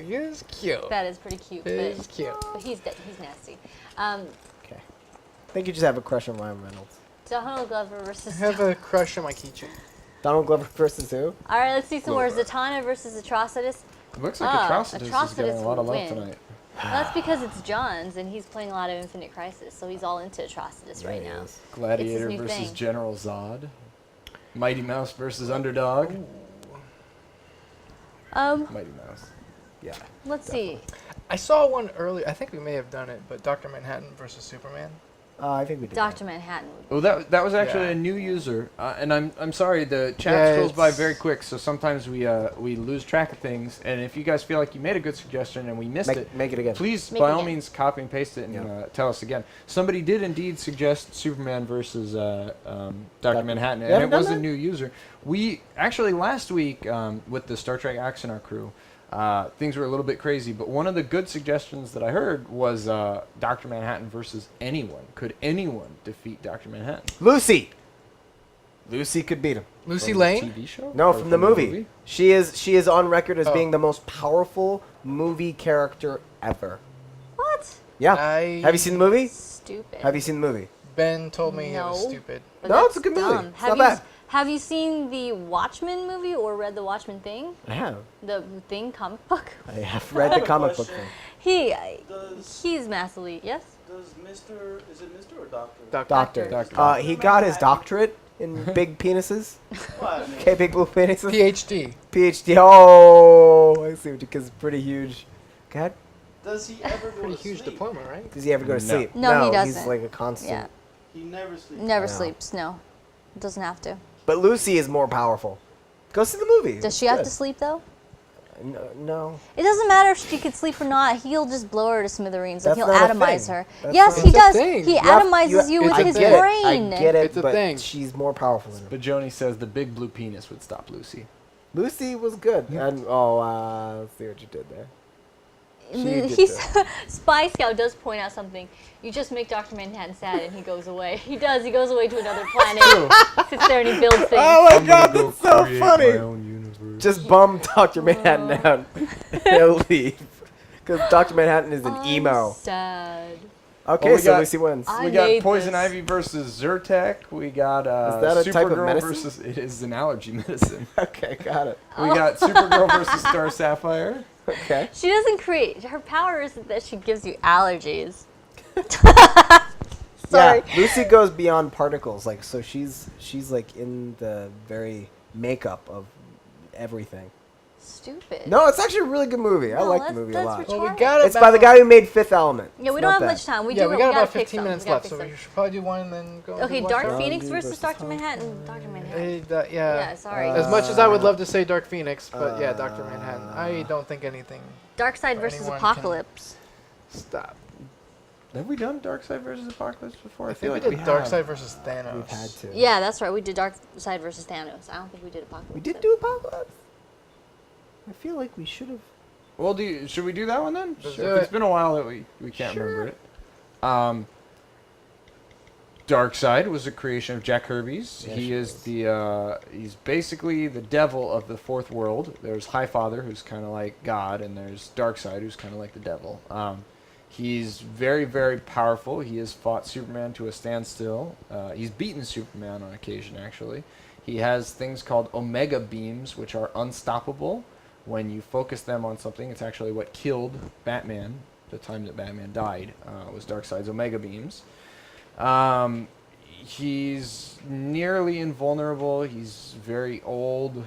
Speaker 4: it's cute.
Speaker 1: That is pretty cute,
Speaker 4: It's
Speaker 1: but,
Speaker 4: cute.
Speaker 1: but he's nasty.
Speaker 3: Okay. I think you just have a crush on Ryan Reynolds.
Speaker 1: Donald Glover
Speaker 4: I
Speaker 1: versus.
Speaker 4: have a crush on my keychain.
Speaker 3: Donald Glover versus who?
Speaker 1: All right, let's see some more.
Speaker 2: Glover.
Speaker 1: Zatanna versus Atrocitus.
Speaker 2: it looks like Atrocitus is
Speaker 1: Atrocitus
Speaker 2: getting a lot of
Speaker 1: will
Speaker 2: love
Speaker 1: win.
Speaker 2: tonight.
Speaker 1: Well, that's because it's John's and he's playing a lot of Infinite Crisis, so he's all into Atrocitus right now.
Speaker 2: Gladiator
Speaker 1: new
Speaker 2: versus
Speaker 1: thing.
Speaker 2: General Zod. Mighty Mouse versus Underdog. Mighty Mouse.
Speaker 3: Yeah.
Speaker 1: Let's see.
Speaker 4: I saw one earlier. I think we may have done it, but Dr. Manhattan versus Superman.
Speaker 3: I think we did.
Speaker 1: Dr. Manhattan.
Speaker 2: Oh, that was actually
Speaker 4: Yeah.
Speaker 2: a new user, and I'm sorry, the chat
Speaker 4: Yeah,
Speaker 2: scrolls by
Speaker 4: it's-
Speaker 2: very quick, so sometimes we lose track of things. And if you guys feel like you made a good suggestion and we missed it,
Speaker 3: Make it again.
Speaker 2: please,
Speaker 1: Make
Speaker 2: by
Speaker 1: it
Speaker 2: all
Speaker 1: again.
Speaker 2: means, copy and paste it and
Speaker 3: Yeah.
Speaker 2: tell us again. Somebody did indeed suggest Superman versus Dr. Manhattan,
Speaker 3: We
Speaker 2: and it
Speaker 3: haven't done
Speaker 2: was a
Speaker 3: that?
Speaker 2: new user. We actually last week with the Star Trek Axe in our crew. Things were a little bit crazy, but one of the good suggestions that I heard was Dr. Manhattan versus anyone. Could anyone defeat Dr. Manhattan?
Speaker 3: Lucy. Lucy could beat him.
Speaker 4: Lucy
Speaker 2: From
Speaker 4: Lane?
Speaker 2: the TV show?
Speaker 3: No,
Speaker 2: Or
Speaker 3: from the movie. She is on record as
Speaker 4: Oh.
Speaker 3: being the most powerful movie character ever.
Speaker 1: What?
Speaker 3: Yeah.
Speaker 4: Have
Speaker 3: you seen the movie?
Speaker 1: Stupid.
Speaker 3: Have you seen the movie?
Speaker 4: Ben told me it was
Speaker 1: No.
Speaker 4: stupid.
Speaker 1: But
Speaker 3: No,
Speaker 1: that's
Speaker 3: it's a good movie.
Speaker 1: dumb.
Speaker 3: It's
Speaker 1: Have
Speaker 3: not
Speaker 1: you
Speaker 3: bad.
Speaker 1: have you seen the Watchmen movie or read the Watchmen thing?
Speaker 3: I have.
Speaker 1: The Thing comic book?
Speaker 3: I have read the comic book
Speaker 9: Question.
Speaker 3: thing.
Speaker 1: He's massively yes.
Speaker 9: Does Mr. Is it Mr. or Doctor?
Speaker 3: Doctor.
Speaker 2: Doctor.
Speaker 3: He got his doctorate in big penises.
Speaker 9: What? I mean,
Speaker 3: Okay, big blue penises.
Speaker 4: PhD.
Speaker 3: PhD. Oh, I see what you because pretty huge. Go ahead.
Speaker 9: Does he ever go
Speaker 4: Pretty
Speaker 9: to
Speaker 4: huge
Speaker 9: sleep?
Speaker 4: diploma, right?
Speaker 3: Does he ever go to
Speaker 2: No.
Speaker 3: sleep?
Speaker 1: No, he
Speaker 3: He's
Speaker 1: doesn't.
Speaker 3: like a constant.
Speaker 1: Yeah.
Speaker 9: He never sleeps.
Speaker 1: Never
Speaker 3: No.
Speaker 1: sleeps. No, doesn't have to.
Speaker 3: But Lucy is more powerful. Go see the movie.
Speaker 1: Does
Speaker 3: It's
Speaker 1: she have
Speaker 3: good.
Speaker 1: to sleep though?
Speaker 3: No.
Speaker 1: It doesn't matter if she could sleep or not. He'll just blow her to smithereens. Like
Speaker 3: That's
Speaker 1: he'll
Speaker 3: not a
Speaker 1: atomize
Speaker 3: thing.
Speaker 1: her.
Speaker 3: That's
Speaker 1: Yes,
Speaker 3: not
Speaker 1: he
Speaker 4: a
Speaker 1: does.
Speaker 4: thing.
Speaker 1: He
Speaker 4: You
Speaker 1: atomizes you with
Speaker 3: I
Speaker 1: his
Speaker 3: get
Speaker 1: brain.
Speaker 3: It. I get it,
Speaker 4: It's a
Speaker 3: but
Speaker 4: thing.
Speaker 3: she's more powerful than him.
Speaker 2: But Joni says the big blue penis would stop Lucy.
Speaker 3: Lucy was good. And let's see what you did there. She did
Speaker 1: He's
Speaker 3: too.
Speaker 1: Spy Scout does point out something. You just make Dr. Manhattan sad and he goes away. He does. He goes away to another planet. Sits there and he builds things.
Speaker 3: Oh my god, that's so funny. Just bum Dr. Manhattan out. He'll leave. Because Dr. Manhattan is an emo.
Speaker 1: Sad.
Speaker 3: Okay,
Speaker 2: Well, we
Speaker 3: so
Speaker 2: got-
Speaker 3: Lucy wins.
Speaker 1: I
Speaker 2: We got
Speaker 1: made
Speaker 2: Poison
Speaker 1: this.
Speaker 2: Ivy versus Zyrtec. We got
Speaker 3: Is that a type of
Speaker 2: Supergirl
Speaker 3: medicine?
Speaker 2: versus. It is an allergy medicine.
Speaker 3: Okay, got it.
Speaker 2: We got Supergirl versus Star Sapphire.
Speaker 3: Okay.
Speaker 1: She doesn't create. Her power isn't that she gives you allergies. Sorry.
Speaker 3: Yeah, Lucy goes beyond particles. Like, so she's like in the very makeup of everything.
Speaker 1: Stupid.
Speaker 3: No, it's actually a really good movie. I
Speaker 1: No,
Speaker 3: like the
Speaker 1: that's-
Speaker 3: movie a
Speaker 1: that's
Speaker 3: lot.
Speaker 1: retarded.
Speaker 4: Well, we got
Speaker 3: It's by the guy who made Fifth Element.
Speaker 1: Yeah, we
Speaker 3: It's
Speaker 1: don't
Speaker 3: not
Speaker 1: have
Speaker 3: bad.
Speaker 1: much time. We
Speaker 4: Yeah,
Speaker 1: do.
Speaker 4: we got
Speaker 1: gotta
Speaker 4: about
Speaker 1: pick
Speaker 4: 15
Speaker 1: some.
Speaker 4: minutes
Speaker 1: We gotta
Speaker 4: left,
Speaker 1: pick
Speaker 4: so
Speaker 1: some.
Speaker 4: we should probably do one and then go.
Speaker 1: Okay,
Speaker 4: into
Speaker 1: Dark
Speaker 4: one.
Speaker 1: Phoenix
Speaker 3: Zombie
Speaker 1: versus
Speaker 3: versus
Speaker 1: Dr.
Speaker 3: Zombie.
Speaker 1: Manhattan. Dr. Manhattan.
Speaker 4: Yeah.
Speaker 1: Yeah, sorry.
Speaker 4: As much as I would love to say Dark Phoenix, but yeah, Dr. Manhattan. I don't think anything.
Speaker 1: Darkseid
Speaker 4: or
Speaker 1: versus
Speaker 4: anyone can-
Speaker 1: Apocalypse.
Speaker 4: Stop.
Speaker 2: Have we done Darkseid versus Apocalypse before?
Speaker 4: I think we did Darkseid versus Thanos.
Speaker 3: We've had to.
Speaker 1: Yeah, that's right. We did Darkseid versus Thanos. I don't think we did Apocalypse.
Speaker 3: We did do Apocalypse. I feel like we should have.
Speaker 2: Well, should we do that one then?
Speaker 4: Let's
Speaker 2: Sure.
Speaker 4: do
Speaker 2: If it's
Speaker 4: it.
Speaker 2: been a while that we can't remember it. Darkseid was a creation of Jack Kirby's.
Speaker 3: Yes,
Speaker 2: He
Speaker 3: it
Speaker 2: is
Speaker 3: was.
Speaker 2: he's basically the devil of the fourth world. There's Highfather, who's kind of like God, and there's Darkseid, who's kind of like the devil. He's very, very powerful. He has fought Superman to a standstill. He's beaten Superman on occasion, actually. He has things called Omega Beams, which are unstoppable. When you focus them on something, it's actually what killed Batman, the time that Batman died, was Darkseid's Omega Beams. He's nearly invulnerable. He's very old.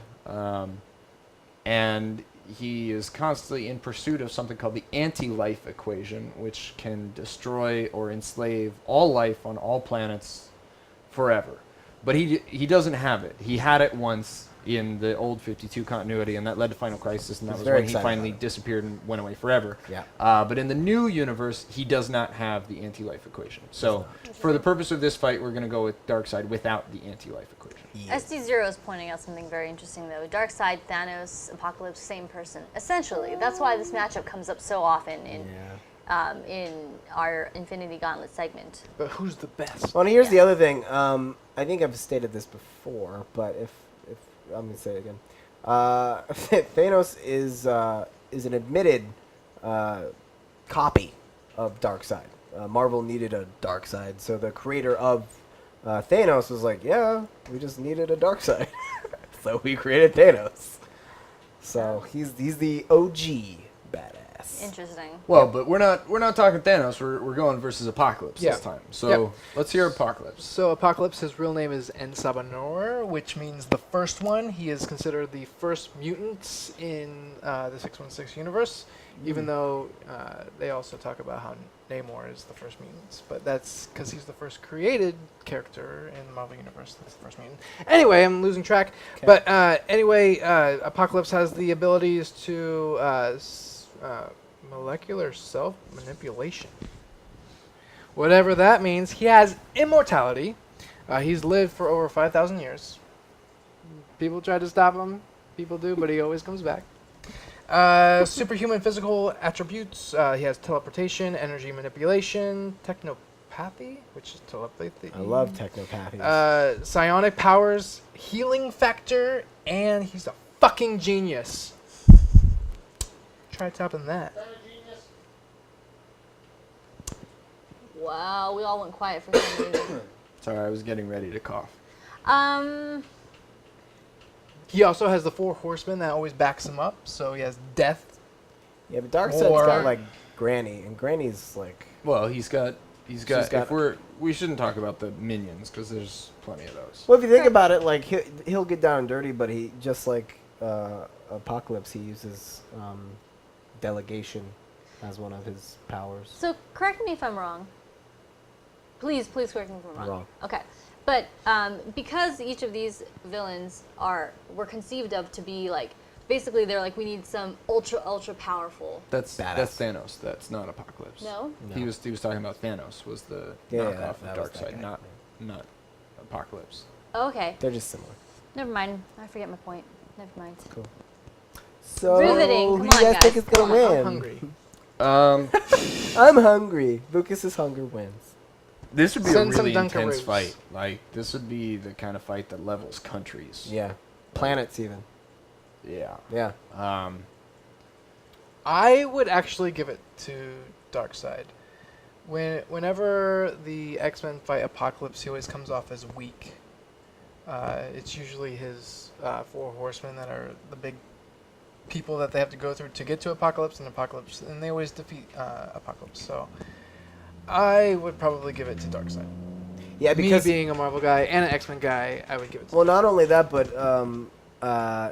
Speaker 2: And he is constantly in pursuit of something called the anti-life equation, which can destroy or enslave all life on all planets forever. But he doesn't have it. He had it once in the old 52 continuity, and that led to Final Crisis, and that
Speaker 3: He's
Speaker 2: was
Speaker 3: very
Speaker 2: when he
Speaker 3: excited
Speaker 2: finally
Speaker 3: about it.
Speaker 2: disappeared and went away forever.
Speaker 3: Yeah.
Speaker 2: But in the new universe, he does not have the anti-life equation. So for the purpose of this fight, we're going to go with Darkseid without the anti-life equation.
Speaker 1: SD0 is pointing out something very interesting, though. Darkseid, Thanos, Apocalypse, same person. Essentially, that's why this matchup comes up so often in our Infinity Gauntlet segment.
Speaker 4: But who's the best?
Speaker 3: Well, and here's the other thing. I think I've stated this before, but if I'm gonna say it again, Thanos is an admitted copy of Darkseid. Marvel needed a Darkseid, so the creator of Thanos was like, "Yeah, we just needed a Darkseid," so we created Thanos. So he's the OG badass.
Speaker 1: Interesting.
Speaker 2: Well, but we're not talking Thanos. We're going versus Apocalypse
Speaker 4: Yeah.
Speaker 2: this time. So
Speaker 4: Yep.
Speaker 2: let's hear Apocalypse.
Speaker 4: So Apocalypse, his real name is Ensabanor, which means the first one. He is considered the first mutant in the 616 universe, even though they also talk about how Namor is the first mutant. But that's because he's the first created character in the Marvel universe. That's the first mutant. Anyway, I'm losing track.
Speaker 3: Okay.
Speaker 4: But anyway, Apocalypse has the abilities to molecular self-manipulation. Whatever that means. He has immortality. He's lived for over 5,000 years. People try to stop him. People do, but he always comes back. Superhuman physical attributes. He has teleportation, energy manipulation, technopathy, which is telepathy.
Speaker 3: I love technopathies.
Speaker 4: Psionic powers, healing factor, and he's a fucking genius. Try topping that.
Speaker 1: Wow, we all went quiet for some reason.
Speaker 2: Sorry, I was getting ready to cough.
Speaker 4: He also has the 4 horsemen that always backs him up. So he has death.
Speaker 3: Yeah, but Darkseid's
Speaker 4: Or-
Speaker 3: got like Granny, and Granny's like.
Speaker 2: Well, he's got.
Speaker 3: She's got-
Speaker 2: We shouldn't talk about the minions because there's plenty of those.
Speaker 3: Well, if you think about it, like he'll get down and dirty, but he just like Apocalypse, he uses delegation as one of his powers.
Speaker 1: So correct me if I'm wrong. Please correct me if I'm wrong.
Speaker 3: Wrong.
Speaker 1: Okay. But because each of these villains were conceived of to be like basically they're like, we need some ultra powerful.
Speaker 2: That's
Speaker 3: Badass.
Speaker 2: Thanos. That's not Apocalypse.
Speaker 1: No?
Speaker 2: He was talking about Thanos was the
Speaker 3: Yeah,
Speaker 2: knockoff
Speaker 3: that
Speaker 2: of
Speaker 3: was that
Speaker 2: Darkseid,
Speaker 3: guy.
Speaker 2: not Apocalypse.
Speaker 1: Oh, okay.
Speaker 3: They're just similar.
Speaker 1: Never mind. I forget my point. Never mind.
Speaker 3: Cool. So,
Speaker 1: Riveting.
Speaker 3: who
Speaker 1: Come
Speaker 3: you
Speaker 1: on,
Speaker 3: guys think
Speaker 1: guys.
Speaker 3: is gonna
Speaker 1: Come on.
Speaker 3: win?
Speaker 4: I'm hungry.
Speaker 3: I'm hungry. Lucas's hunger wins.
Speaker 2: This would be
Speaker 4: Send
Speaker 2: a
Speaker 4: some
Speaker 2: really intense
Speaker 4: Dunkaroos.
Speaker 2: fight. Like this would be the kind of fight that levels countries.
Speaker 3: Yeah. Planets even.
Speaker 2: Yeah.
Speaker 3: Yeah.
Speaker 4: I would actually give it to Darkseid. Whenever the X-Men fight Apocalypse, he always comes off as weak. It's usually his 4 horsemen that are the big people that they have to go through to get to Apocalypse, and they always defeat Apocalypse. So I would probably give it to Darkseid.
Speaker 3: Yeah, because
Speaker 4: Me being a Marvel guy and an X-Men guy, I would give it to
Speaker 3: well, not only that, but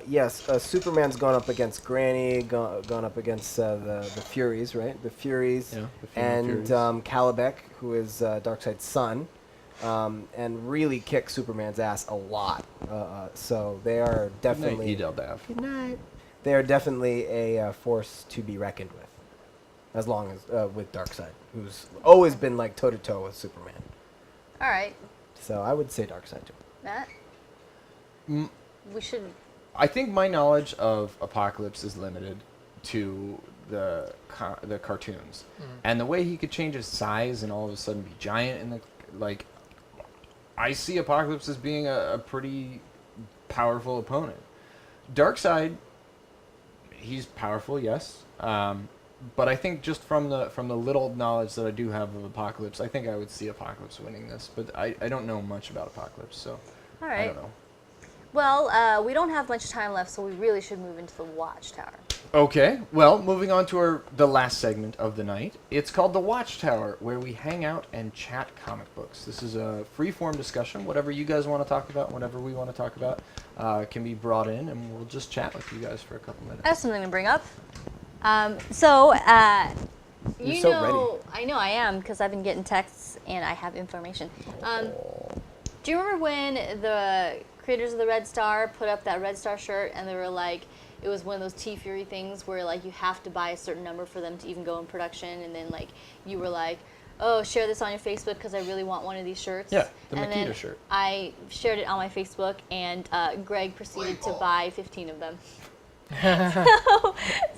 Speaker 3: yes, Superman's gone up against Granny, gone up against the Furies, right? The Furies,
Speaker 2: Yeah, the female
Speaker 3: and
Speaker 2: Furies.
Speaker 3: Caliber, who is Darkseid's son, and really kick Superman's ass a lot. So they are definitely
Speaker 2: Good night.
Speaker 3: they are definitely a force to be reckoned with, as long as with Darkseid, who's always been like toe to toe with Superman.
Speaker 1: All right,
Speaker 3: So I would say Darkseid too.
Speaker 1: Matt.
Speaker 2: Mm.
Speaker 1: We should.
Speaker 2: I think my knowledge of Apocalypse is limited to the cartoons, and the way he could change his size and all of a sudden be giant in the like. I see Apocalypse as being a pretty powerful opponent. Darkseid, he's powerful, yes, but I think just from the little knowledge that I do have of Apocalypse, I think I would see Apocalypse winning this. But I don't know much about Apocalypse, so
Speaker 1: All
Speaker 2: I
Speaker 1: right.
Speaker 2: don't know.
Speaker 1: Well, we don't have much time left, so we really should move into the Watchtower.
Speaker 2: Okay, well, moving on to the last segment of the night. It's called the Watchtower, where we hang out and chat comic books. This is a free-form discussion. Whatever you guys want to talk about, whatever we want to talk about, can be brought in, and we'll just chat with you guys for a couple minutes.
Speaker 1: I have something to bring up.
Speaker 3: You're
Speaker 1: You
Speaker 3: so
Speaker 1: know, I know I am because I've been getting texts and I have information. Do you remember when the creators of the Red Star put up that Red Star shirt and they were like, it was one of those T-Fury things where like you have to buy a certain number for them to even go in production, and then like you were like, oh, share this on your Facebook because I really want one of these shirts.
Speaker 2: Yeah, the
Speaker 1: and
Speaker 2: Makita
Speaker 1: then
Speaker 2: shirt.
Speaker 1: I shared it on my Facebook, and Greg proceeded to buy 15 of them.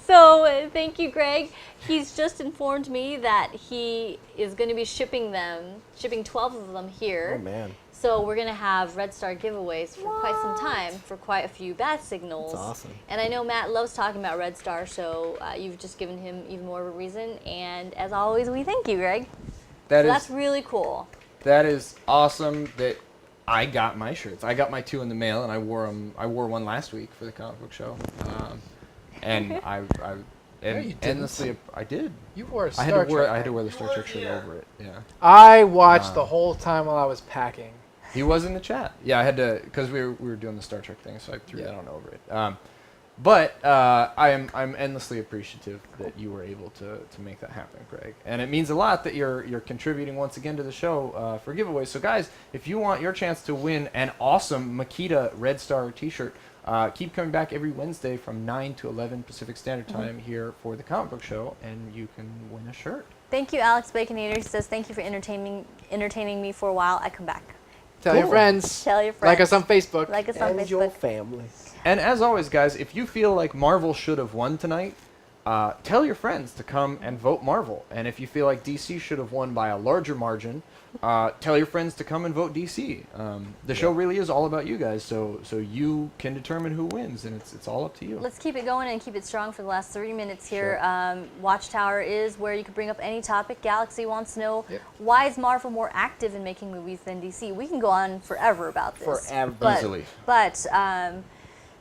Speaker 1: So thank you, Greg. He's just informed me that he is going to be shipping 12 of them here.
Speaker 3: Oh man,
Speaker 1: So we're going to have Red Star giveaways for quite some time, for quite a few bat signals.
Speaker 3: that's awesome.
Speaker 1: And I know Matt loves talking about Red Star, so you've just given him even more of a reason. And as always, we thank you, Greg. That's really cool.
Speaker 2: That is awesome that I got my shirts. I got my 2 in the mail, and I wore them. I wore one last week for the comic book show, and I
Speaker 4: you
Speaker 2: endlessly. I did.
Speaker 4: You wore a
Speaker 2: I
Speaker 4: Star
Speaker 2: had to wear.
Speaker 4: Trek.
Speaker 2: I had to wear the Star Trek shirt over it. Yeah.
Speaker 4: I watched the whole time while I was packing.
Speaker 2: He was in the chat. Yeah, I had to because we were doing the Star Trek thing, so I threw that on over it. But I'm endlessly appreciative that you were able to make that happen, Greg. And it means a lot that you're contributing once again to the show for giveaways. So guys, if you want your chance to win an awesome Makita Red Star T-shirt, keep coming back every Wednesday from 9 to 11 Pacific Standard Time here for the comic book show, and you can win a shirt.
Speaker 1: Thank you, Alex Baconator. He says, thank you for entertaining me for a while. I come back.
Speaker 4: Tell your friends.
Speaker 1: Tell your friends.
Speaker 4: Like us on Facebook.
Speaker 1: Like us on
Speaker 3: And your
Speaker 1: Facebook.
Speaker 3: family.
Speaker 2: And as always, guys, if you feel like Marvel should have won tonight, tell your friends to come and vote Marvel. And if you feel like DC should have won by a larger margin, tell your friends to come and vote DC. The show really is all about you guys, so you can determine who wins, and it's all up to you.
Speaker 1: Let's keep it going and keep it strong for the last 30 minutes here. Watchtower is where you can bring up any topic. Galaxy wants to know, why is Marvel more active in making movies than DC? We can go on forever about this.
Speaker 3: Forever.
Speaker 2: Easily.
Speaker 1: But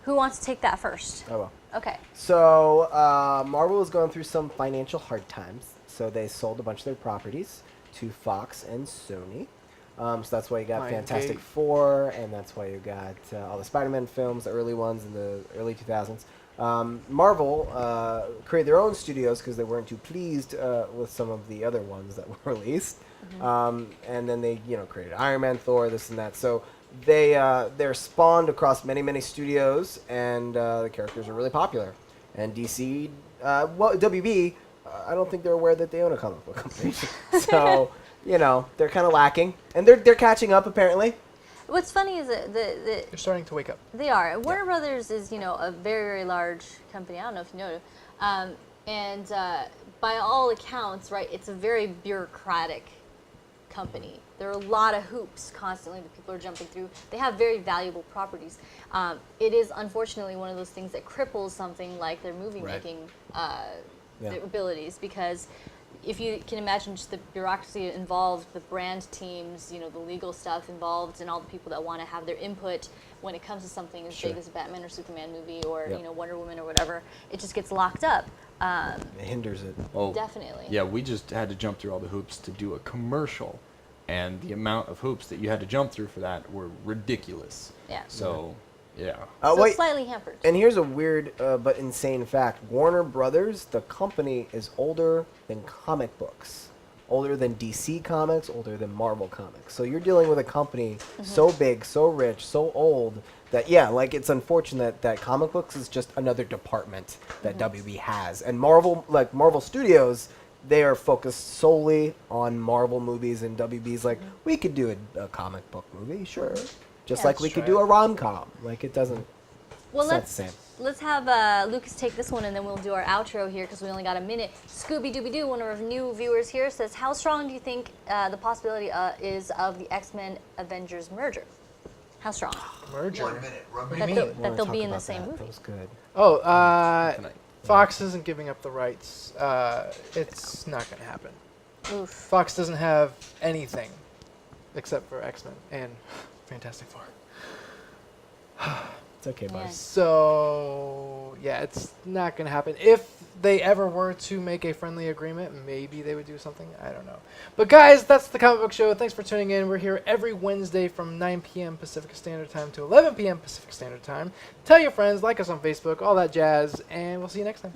Speaker 1: who wants to take that first?
Speaker 3: I will.
Speaker 1: Okay.
Speaker 3: So Marvel is going through some financial hard times, so they sold a bunch of their properties to Fox and Sony. So that's why you got Fantastic Four, and that's why you got all the Spider-Man films, the early ones in the early 2000s. Marvel created their own studios because they weren't too pleased with some of the other ones that were released. And then they, created Iron Man, Thor, this and that. So they're spawned across many studios, and the characters are really popular. And DC, WB, I don't think they're aware that they own a comic book company. So, they're kind of lacking, and they're catching up apparently.
Speaker 1: What's funny is that
Speaker 4: They're starting to wake up.
Speaker 1: they are. Warner Brothers is, a very, very large company. I don't know if you know. And by all accounts, right, it's a very bureaucratic company. There are a lot of hoops constantly that people are jumping through. They have very valuable properties. It is unfortunately one of those things that cripples something like their movie making their abilities, because if you can imagine just the bureaucracy involved, the brand teams, the legal stuff involved, and all the people that want to have their input when it comes to something as big as a Batman or Superman movie or Wonder Woman or whatever, it just gets locked up.
Speaker 3: It hinders it.
Speaker 2: Oh,
Speaker 1: definitely.
Speaker 2: Yeah, we just had to jump through all the hoops to do a commercial, and the amount of hoops that you had to jump through for that were ridiculous.
Speaker 1: Yeah.
Speaker 2: So, yeah.
Speaker 1: So
Speaker 3: wait,
Speaker 1: slightly hampered.
Speaker 3: and here's a weird but insane fact. Warner Brothers, the company, is older than comic books. Older than DC Comics, older than Marvel Comics. So you're dealing with a company so big, so rich, so old, that, it's unfortunate that comic books is just another department that WB has. And Marvel Studios, they are focused solely on Marvel movies, and WB's like, we could do a comic book movie, sure. Just like we could do a rom-com. Like, it doesn't,
Speaker 1: Well,
Speaker 3: it's not the same.
Speaker 1: let's have Lucas take this one, and then we'll do our outro here because we only got a minute. Scooby-Dooby-Doo, one of our new viewers here, says, how strong do you think the possibility is of the X-Men Avengers merger? How strong?
Speaker 4: Merger.
Speaker 1: That they'll be in the same movie.
Speaker 3: That was good.
Speaker 4: Oh, Fox isn't giving up the rights. It's not going to happen.
Speaker 1: Oof.
Speaker 4: Fox doesn't have anything except for X-Men and Fantastic Four.
Speaker 3: It's okay,
Speaker 1: Yeah.
Speaker 3: boys.
Speaker 4: So, it's not going to happen. If they ever were to make a friendly agreement, maybe they would do something. I don't know. But guys, that's the Comic Book Show. Thanks for tuning in. We're here every Wednesday from 9 p.m. Pacific Standard Time to 11 p.m. Pacific Standard Time. Tell your friends, like us on Facebook, all that jazz, and we'll see you next time.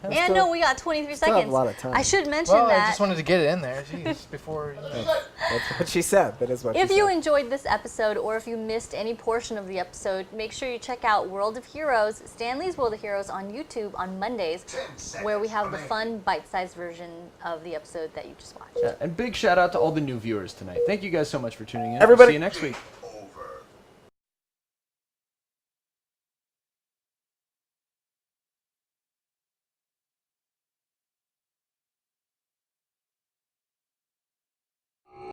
Speaker 1: And no, we got 23
Speaker 3: still have
Speaker 1: seconds.
Speaker 3: a lot of time.
Speaker 1: I should mention
Speaker 4: Well,
Speaker 1: that.
Speaker 4: I just wanted to get it in there, jeez, before...
Speaker 3: That's what she said. That is what
Speaker 1: If
Speaker 3: she
Speaker 1: you
Speaker 3: said.
Speaker 1: enjoyed this episode, or if you missed any portion of the episode, make sure you check out World of Heroes, Stanley's World of Heroes on YouTube on Mondays, where we have the fun, bite-sized version of the episode that you just watched.
Speaker 2: And big shout out to all the new viewers tonight. Thank you guys so much for tuning in.
Speaker 3: Everybody-
Speaker 2: See you next week.